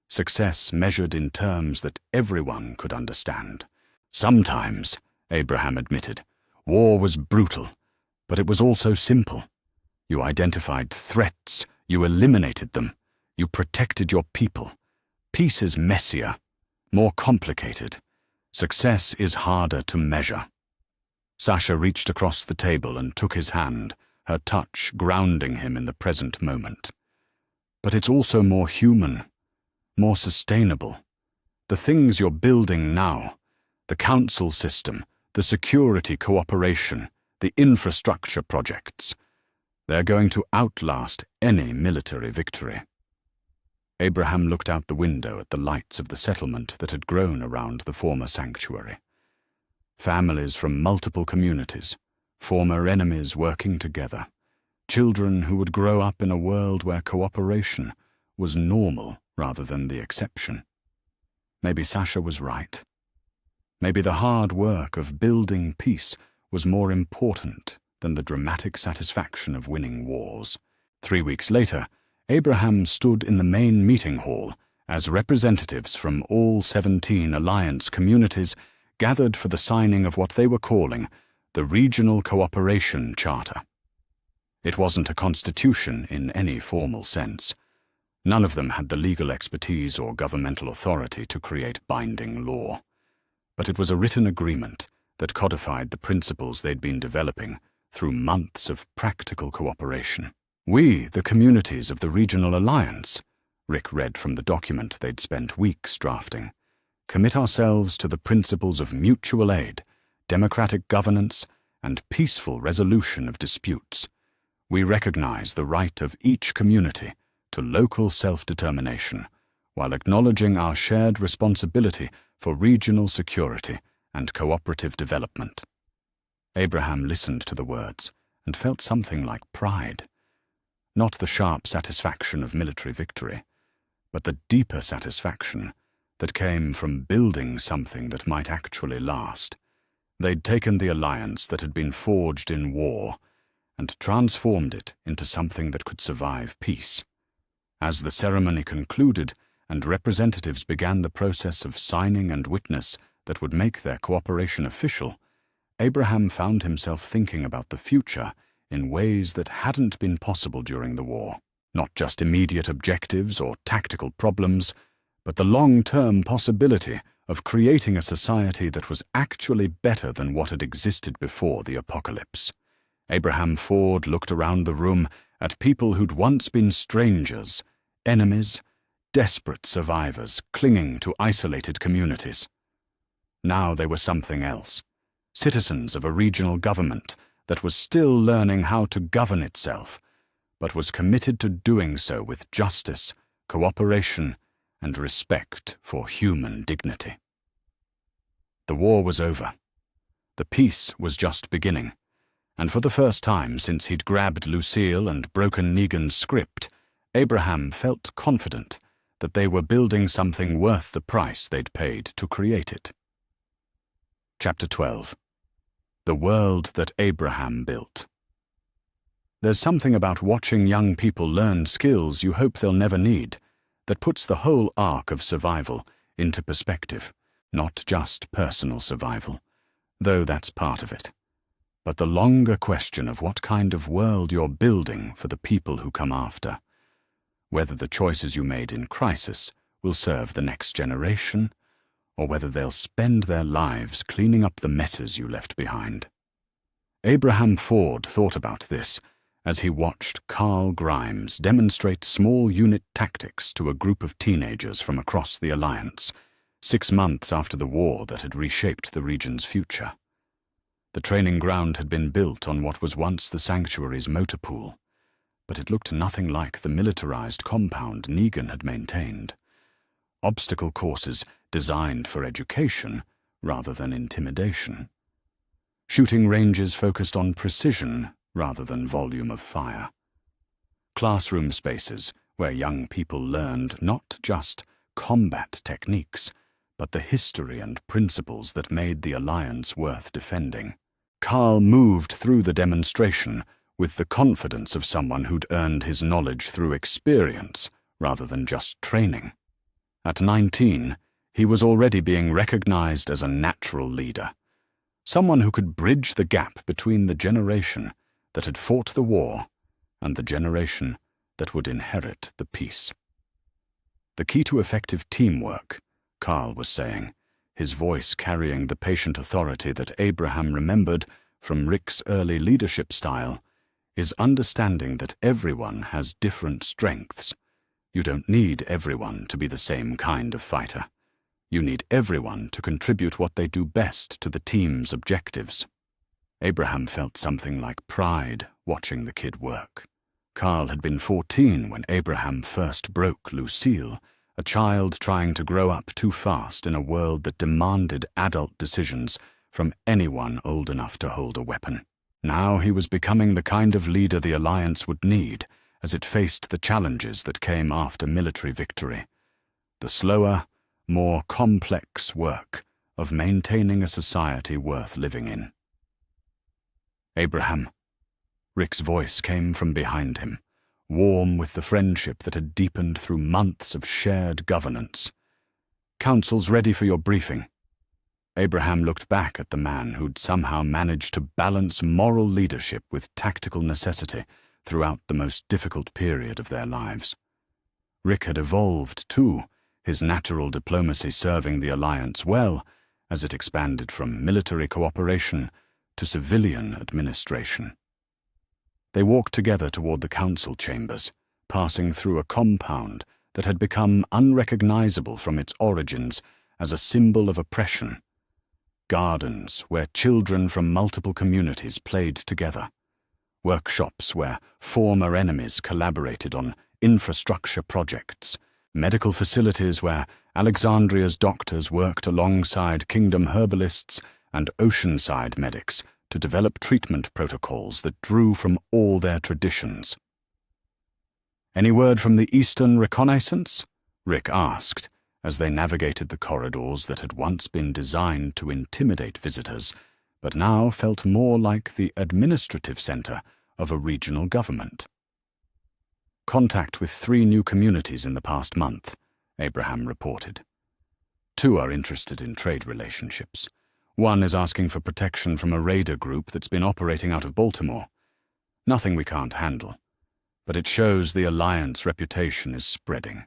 success measured in terms that everyone could understand. Sometimes, Abraham admitted, war was brutal, but it was also simple. You identified threats, you eliminated them, you protected your people. Peace is messier, more complicated. Success is harder to measure. Sasha reached across the table and took his hand, her touch grounding him in the present moment. But it's also more human, more sustainable. The things you're building now, the council system, the security cooperation, the infrastructure projects, they're going to outlast any military victory. Abraham looked out the window at the lights of the settlement that had grown around the former sanctuary. Families from multiple communities, former enemies working together, children who would grow up in a world where cooperation was normal rather than the exception. Maybe Sasha was right. Maybe the hard work of building peace was more important than the dramatic satisfaction of winning wars. 3 weeks later, Abraham stood in the main meeting hall as representatives from all 17 alliance communities gathered for the signing of what they were calling the Regional Cooperation Charter. It wasn't a constitution in any formal sense. None of them had the legal expertise or governmental authority to create binding law. But it was a written agreement that codified the principles they'd been developing through months of practical cooperation. "We, the communities of the Regional Alliance," Rick read from the document they'd spent weeks drafting, "commit ourselves to the principles of mutual aid, democratic governance, and peaceful resolution of disputes. We recognize the right of each community to local self-determination, while acknowledging our shared responsibility for regional security and cooperative development." Abraham listened to the words and felt something like pride. Not the sharp satisfaction of military victory, but the deeper satisfaction that came from building something that might actually last. They'd taken the alliance that had been forged in war and transformed it into something that could survive peace. As the ceremony concluded and representatives began the process of signing and witness that would make their cooperation official, Abraham found himself thinking about the future in ways that hadn't been possible during the war. Not just immediate objectives or tactical problems, but the long-term possibility of creating a society that was actually better than what had existed before the apocalypse. Abraham Ford looked around the room at people who'd once been strangers, enemies, desperate survivors clinging to isolated communities. Now they were something else, citizens of a regional government that was still learning how to govern itself, but was committed to doing so with justice, cooperation, and respect for human dignity. The war was over. The peace was just beginning, and for the first time since he'd grabbed Lucille and broken Negan's script, Abraham felt confident that they were building something worth the price they'd paid to create it. Chapter 12. The World That Abraham Built. There's something about watching young people learn skills you hope they'll never need that puts the whole arc of survival into perspective, not just personal survival, though that's part of it, but the longer question of what kind of world you're building for the people who come after, whether the choices you made in crisis will serve the next generation, or whether they'll spend their lives cleaning up the messes you left behind. Abraham Ford thought about this as he watched Carl Grimes demonstrate small unit tactics to a group of teenagers from across the Alliance, 6 months after the war that had reshaped the region's future. The training ground had been built on what was once the sanctuary's motor pool, but it looked nothing like the militarized compound Negan had maintained. Obstacle courses designed for education rather than intimidation. Shooting ranges focused on precision rather than volume of fire. Classroom spaces where young people learned not just combat techniques, but the history and principles that made the Alliance worth defending. Carl moved through the demonstration with the confidence of someone who'd earned his knowledge through experience rather than just training. At 19, he was already being recognized as a natural leader, someone who could bridge the gap between the generation that had fought the war and the generation that would inherit the peace. The key to effective teamwork, Carl was saying, his voice carrying the patient authority that Abraham remembered from Rick's early leadership style, is understanding that everyone has different strengths. You don't need everyone to be the same kind of fighter. You need everyone to contribute what they do best to the team's objectives. Abraham felt something like pride watching the kid work. Carl had been 14 when Abraham first broke Lucille, a child trying to grow up too fast in a world that demanded adult decisions from anyone old enough to hold a weapon. Now he was becoming the kind of leader the Alliance would need as it faced the challenges that came after military victory. The slower, more complex work of maintaining a society worth living in. Abraham. Rick's voice came from behind him, warm with the friendship that had deepened through months of shared governance. Council's ready for your briefing. Abraham looked back at the man who'd somehow managed to balance moral leadership with tactical necessity throughout the most difficult period of their lives. Rick had evolved, too, his natural diplomacy serving the Alliance well as it expanded from military cooperation to civilian administration. They walked together toward the council chambers, passing through a compound that had become unrecognizable from its origins as a symbol of oppression. Gardens where children from multiple communities played together. Workshops where former enemies collaborated on infrastructure projects. Medical facilities where Alexandria's doctors worked alongside Kingdom herbalists and Oceanside medics to develop treatment protocols that drew from all their traditions. "Any word from the Eastern Reconnaissance?" Rick asked, as they navigated the corridors that had once been designed to intimidate visitors, but now felt more like the administrative center of a regional government. "Contact with 3 new communities in the past month," Abraham reported. 2 are interested in trade relationships. 1 is asking for protection from a raider group that's been operating out of Baltimore. Nothing we can't handle, but it shows the Alliance reputation is spreading.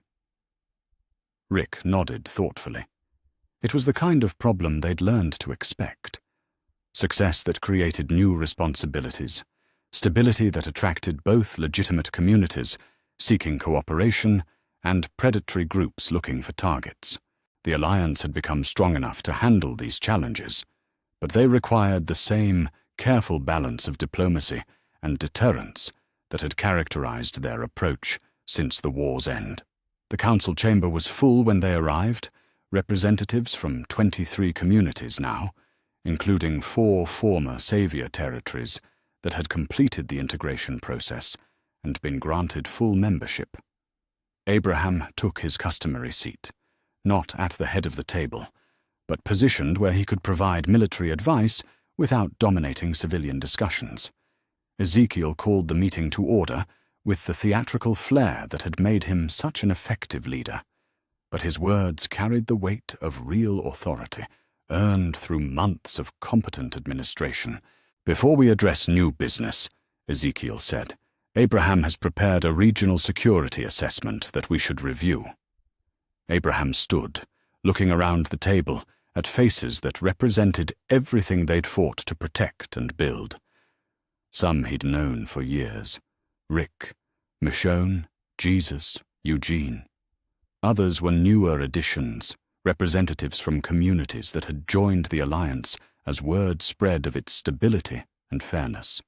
Rick nodded thoughtfully. It was the kind of problem they'd learned to expect. Success that created new responsibilities, stability that attracted both legitimate communities seeking cooperation and predatory groups looking for targets. The Alliance had become strong enough to handle these challenges, but they required the same careful balance of diplomacy and deterrence that had characterized their approach since the war's end. The council chamber was full when they arrived, representatives from 23 communities now, including 4 former savior territories that had completed the integration process and been granted full membership. Abraham took his customary seat, not at the head of the table, but positioned where he could provide military advice without dominating civilian discussions. Ezekiel called the meeting to order with the theatrical flair that had made him such an effective leader, but his words carried the weight of real authority, earned through months of competent administration. "Before we address new business," Ezekiel said, "Abraham has prepared a regional security assessment that we should review." Abraham stood, looking around the table at faces that represented everything they'd fought to protect and build. Some he'd known for years: Rick, Michonne, Jesus, Eugene. Others were newer additions, representatives from communities that had joined the Alliance as word spread of its stability and fairness.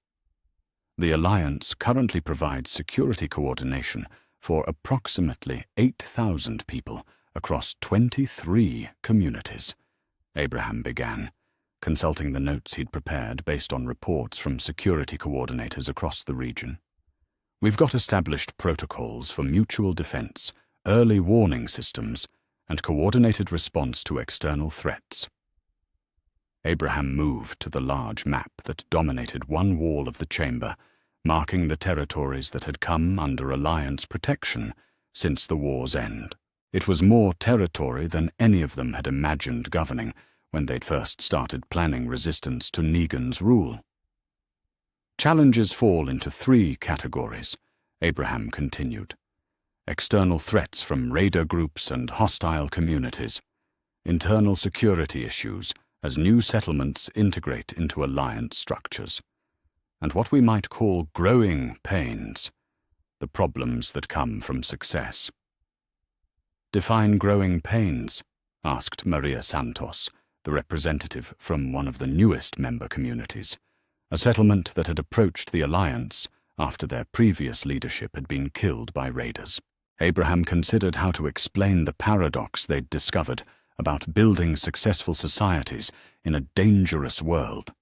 The Alliance currently provides security coordination for approximately 8,000 people across 23 communities, Abraham began, consulting the notes he'd prepared based on reports from security coordinators across the region. "We've got established protocols for mutual defense, early warning systems, and coordinated response to external threats." Abraham moved to the large map that dominated one wall of the chamber, marking the territories that had come under Alliance protection since the war's end. It was more territory than any of them had imagined governing when they'd first started planning resistance to Negan's rule. "Challenges fall into 3 categories," Abraham continued. "External threats from raider groups and hostile communities. Internal security issues as new settlements integrate into Alliance structures. And what we might call growing pains, the problems that come from success." "Define growing pains," asked Maria Santos, the representative from one of the newest member communities, a settlement that had approached the Alliance after their previous leadership had been killed by raiders. Abraham considered how to explain the paradox they'd discovered about building successful societies in a dangerous world.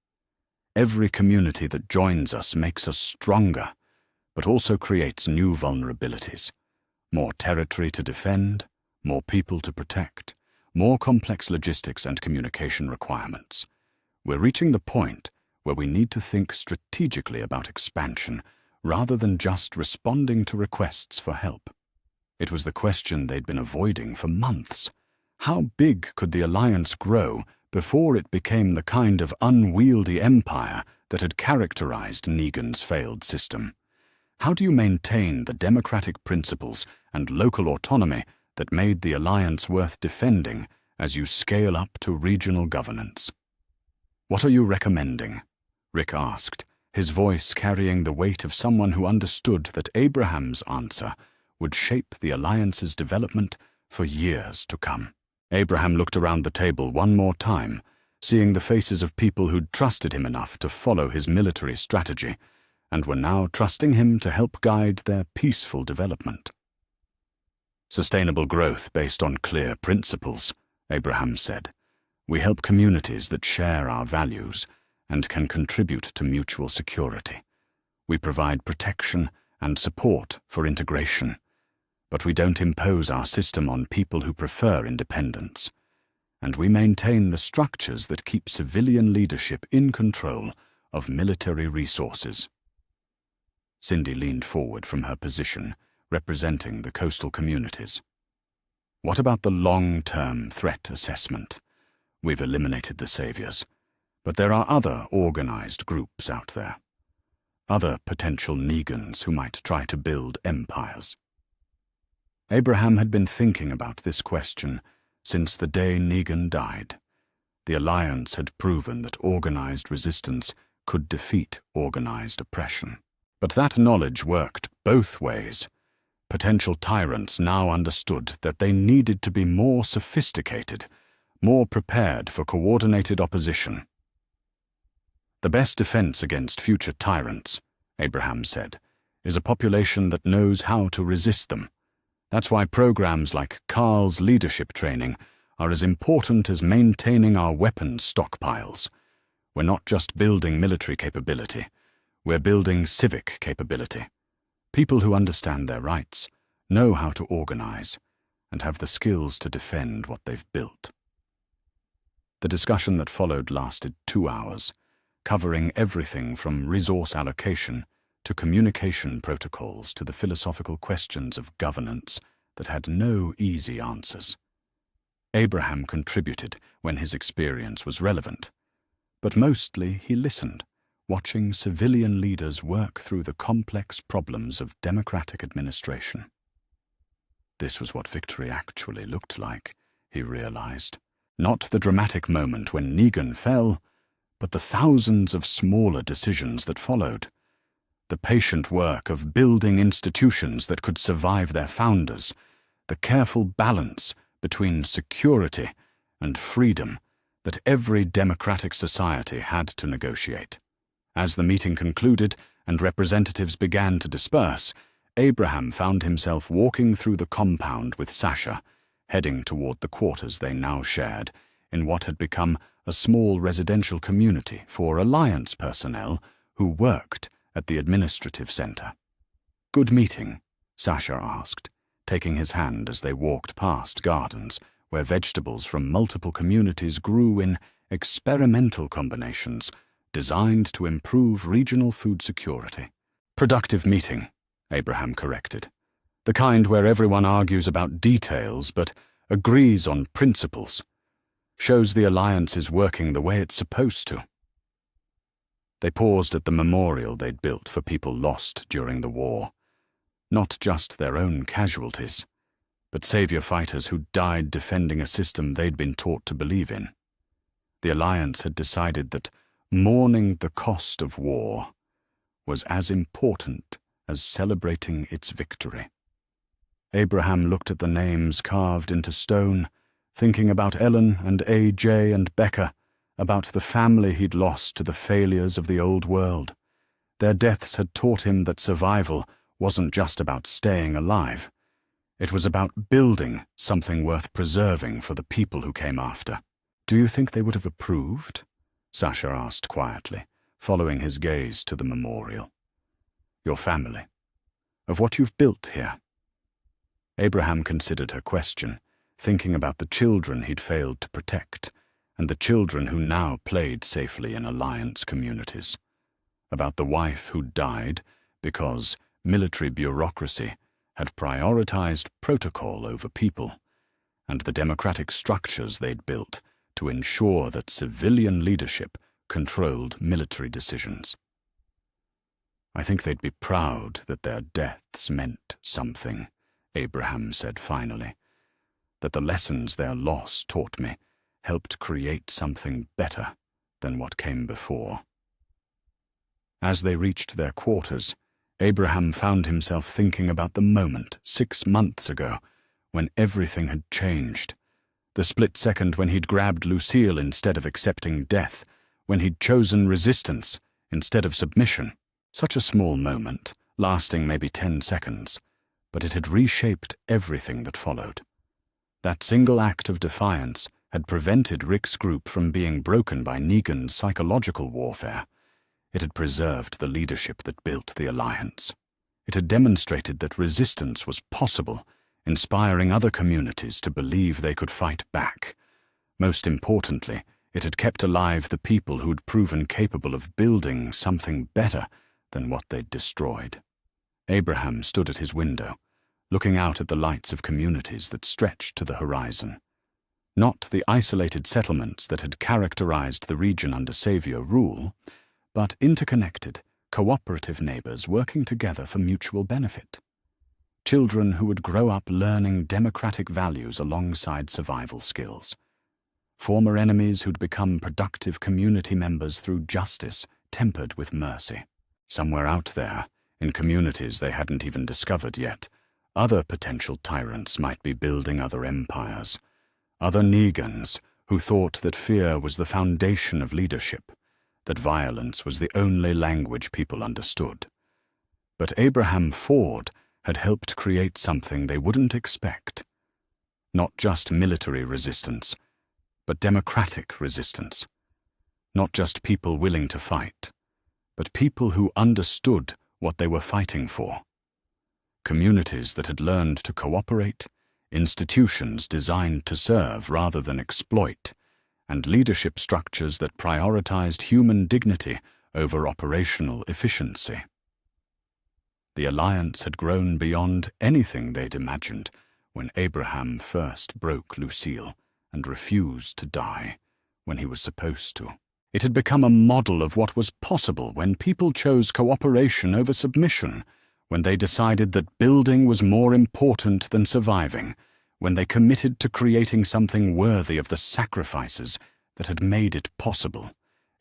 Every community that joins us makes us stronger, but also creates new vulnerabilities. More territory to defend, more people to protect, more complex logistics and communication requirements. We're reaching the point where we need to think strategically about expansion rather than just responding to requests for help. It was the question they'd been avoiding for months. How big could the Alliance grow before it became the kind of unwieldy empire that had characterized Negan's failed system? How do you maintain the democratic principles and local autonomy that made the Alliance worth defending as you scale up to regional governance? "What are you recommending?" Rick asked, his voice carrying the weight of someone who understood that Abraham's answer would shape the Alliance's development for years to come. Abraham looked around the table one more time, seeing the faces of people who'd trusted him enough to follow his military strategy, and were now trusting him to help guide their peaceful development. "Sustainable growth based on clear principles," Abraham said. "We help communities that share our values and can contribute to mutual security. We provide protection and support for integration, but we don't impose our system on people who prefer independence. And we maintain the structures that keep civilian leadership in control of military resources." Cindy leaned forward from her position, representing the coastal communities. "What about the long-term threat assessment? We've eliminated the saviors, but there are other organized groups out there. Other potential Negans who might try to build empires." Abraham had been thinking about this question since the day Negan died. The Alliance had proven that organized resistance could defeat organized oppression. But that knowledge worked both ways. Potential tyrants now understood that they needed to be more sophisticated, more prepared for coordinated opposition. "The best defense against future tyrants," Abraham said, "is a population that knows how to resist them. That's why programs like Carl's leadership training are as important as maintaining our weapons stockpiles. We're not just building military capability, we're building civic capability. People who understand their rights, know how to organize, and have the skills to defend what they've built." The discussion that followed lasted 2 hours, covering everything from resource allocation to communication protocols to the philosophical questions of governance that had no easy answers. Abraham contributed when his experience was relevant, but mostly he listened, watching civilian leaders work through the complex problems of democratic administration. This was what victory actually looked like, he realized. Not the dramatic moment when Negan fell, but the thousands of smaller decisions that followed. The patient work of building institutions that could survive their founders, the careful balance between security and freedom that every democratic society had to negotiate. As the meeting concluded and representatives began to disperse, Abraham found himself walking through the compound with Sasha, heading toward the quarters they now shared in what had become a small residential community for Alliance personnel who worked at the administrative center. "Good meeting?" Sasha asked, taking his hand as they walked past gardens where vegetables from multiple communities grew in experimental combinations designed to improve regional food security. "Productive meeting," Abraham corrected. "The kind where everyone argues about details but agrees on principles. Shows the Alliance is working the way it's supposed to." They paused at the memorial they'd built for people lost during the war. Not just their own casualties, but savior fighters who died defending a system they'd been taught to believe in. The Alliance had decided that mourning the cost of war was as important as celebrating its victory. Abraham looked at the names carved into stone thinking about Ellen and AJ and Becca, about the family he'd lost to the failures of the old world. Their deaths had taught him that survival wasn't just about staying alive. It was about building something worth preserving for the people who came after. "Do you think they would have approved?" Sasha asked quietly, following his gaze to the memorial. "Your family. Of what you've built here." Abraham considered her question, thinking about the children he'd failed to protect, and the children who now played safely in Alliance communities. About the wife who'd died because military bureaucracy had prioritized protocol over people, and the democratic structures they'd built to ensure that civilian leadership controlled military decisions. "I think they'd be proud that their deaths meant something," Abraham said finally, "that the lessons their loss taught me helped create something better than what came before." As they reached their quarters, Abraham found himself thinking about the moment 6 months ago when everything had changed. The split second when he'd grabbed Lucille instead of accepting death, when he'd chosen resistance instead of submission. Such a small moment, lasting maybe 10 seconds, but it had reshaped everything that followed. That single act of defiance had prevented Rick's group from being broken by Negan's psychological warfare. It had preserved the leadership that built the Alliance. It had demonstrated that resistance was possible, inspiring other communities to believe they could fight back. Most importantly, it had kept alive the people who'd proven capable of building something better than what they'd destroyed. Abraham stood at his window, looking out at the lights of communities that stretched to the horizon. Not the isolated settlements that had characterized the region under Savior rule, but interconnected, cooperative neighbors working together for mutual benefit. Children who would grow up learning democratic values alongside survival skills. Former enemies who'd become productive community members through justice tempered with mercy. Somewhere out there, in communities they hadn't even discovered yet, other potential tyrants might be building other empires. Other Negans who thought that fear was the foundation of leadership, that violence was the only language people understood. But Abraham Ford had helped create something they wouldn't expect. Not just military resistance, but democratic resistance. Not just people willing to fight, but people who understood what they were fighting for. Communities that had learned to cooperate, institutions designed to serve rather than exploit, and leadership structures that prioritized human dignity over operational efficiency. The Alliance had grown beyond anything they'd imagined when Abraham first broke Lucille and refused to die when he was supposed to. It had become a model of what was possible when people chose cooperation over submission, when they decided that building was more important than surviving, when they committed to creating something worthy of the sacrifices that had made it possible.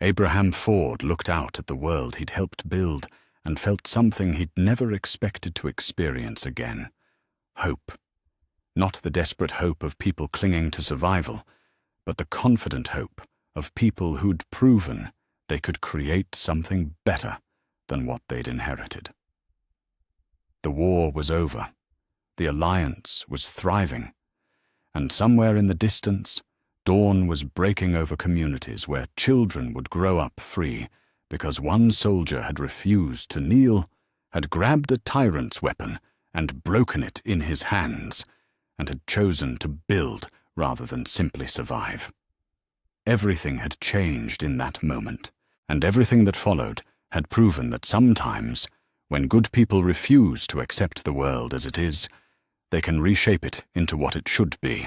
Abraham Ford looked out at the world he'd helped build and felt something he'd never expected to experience again. Hope. Not the desperate hope of people clinging to survival, but the confident hope of people who'd proven they could create something better than what they'd inherited. The war was over. The Alliance was thriving. And somewhere in the distance, dawn was breaking over communities where children would grow up free because one soldier had refused to kneel, had grabbed a tyrant's weapon and broken it in his hands, and had chosen to build rather than simply survive. Everything had changed in that moment, and everything that followed had proven that sometimes, when good people refuse to accept the world as it is, they can reshape it into what it should be.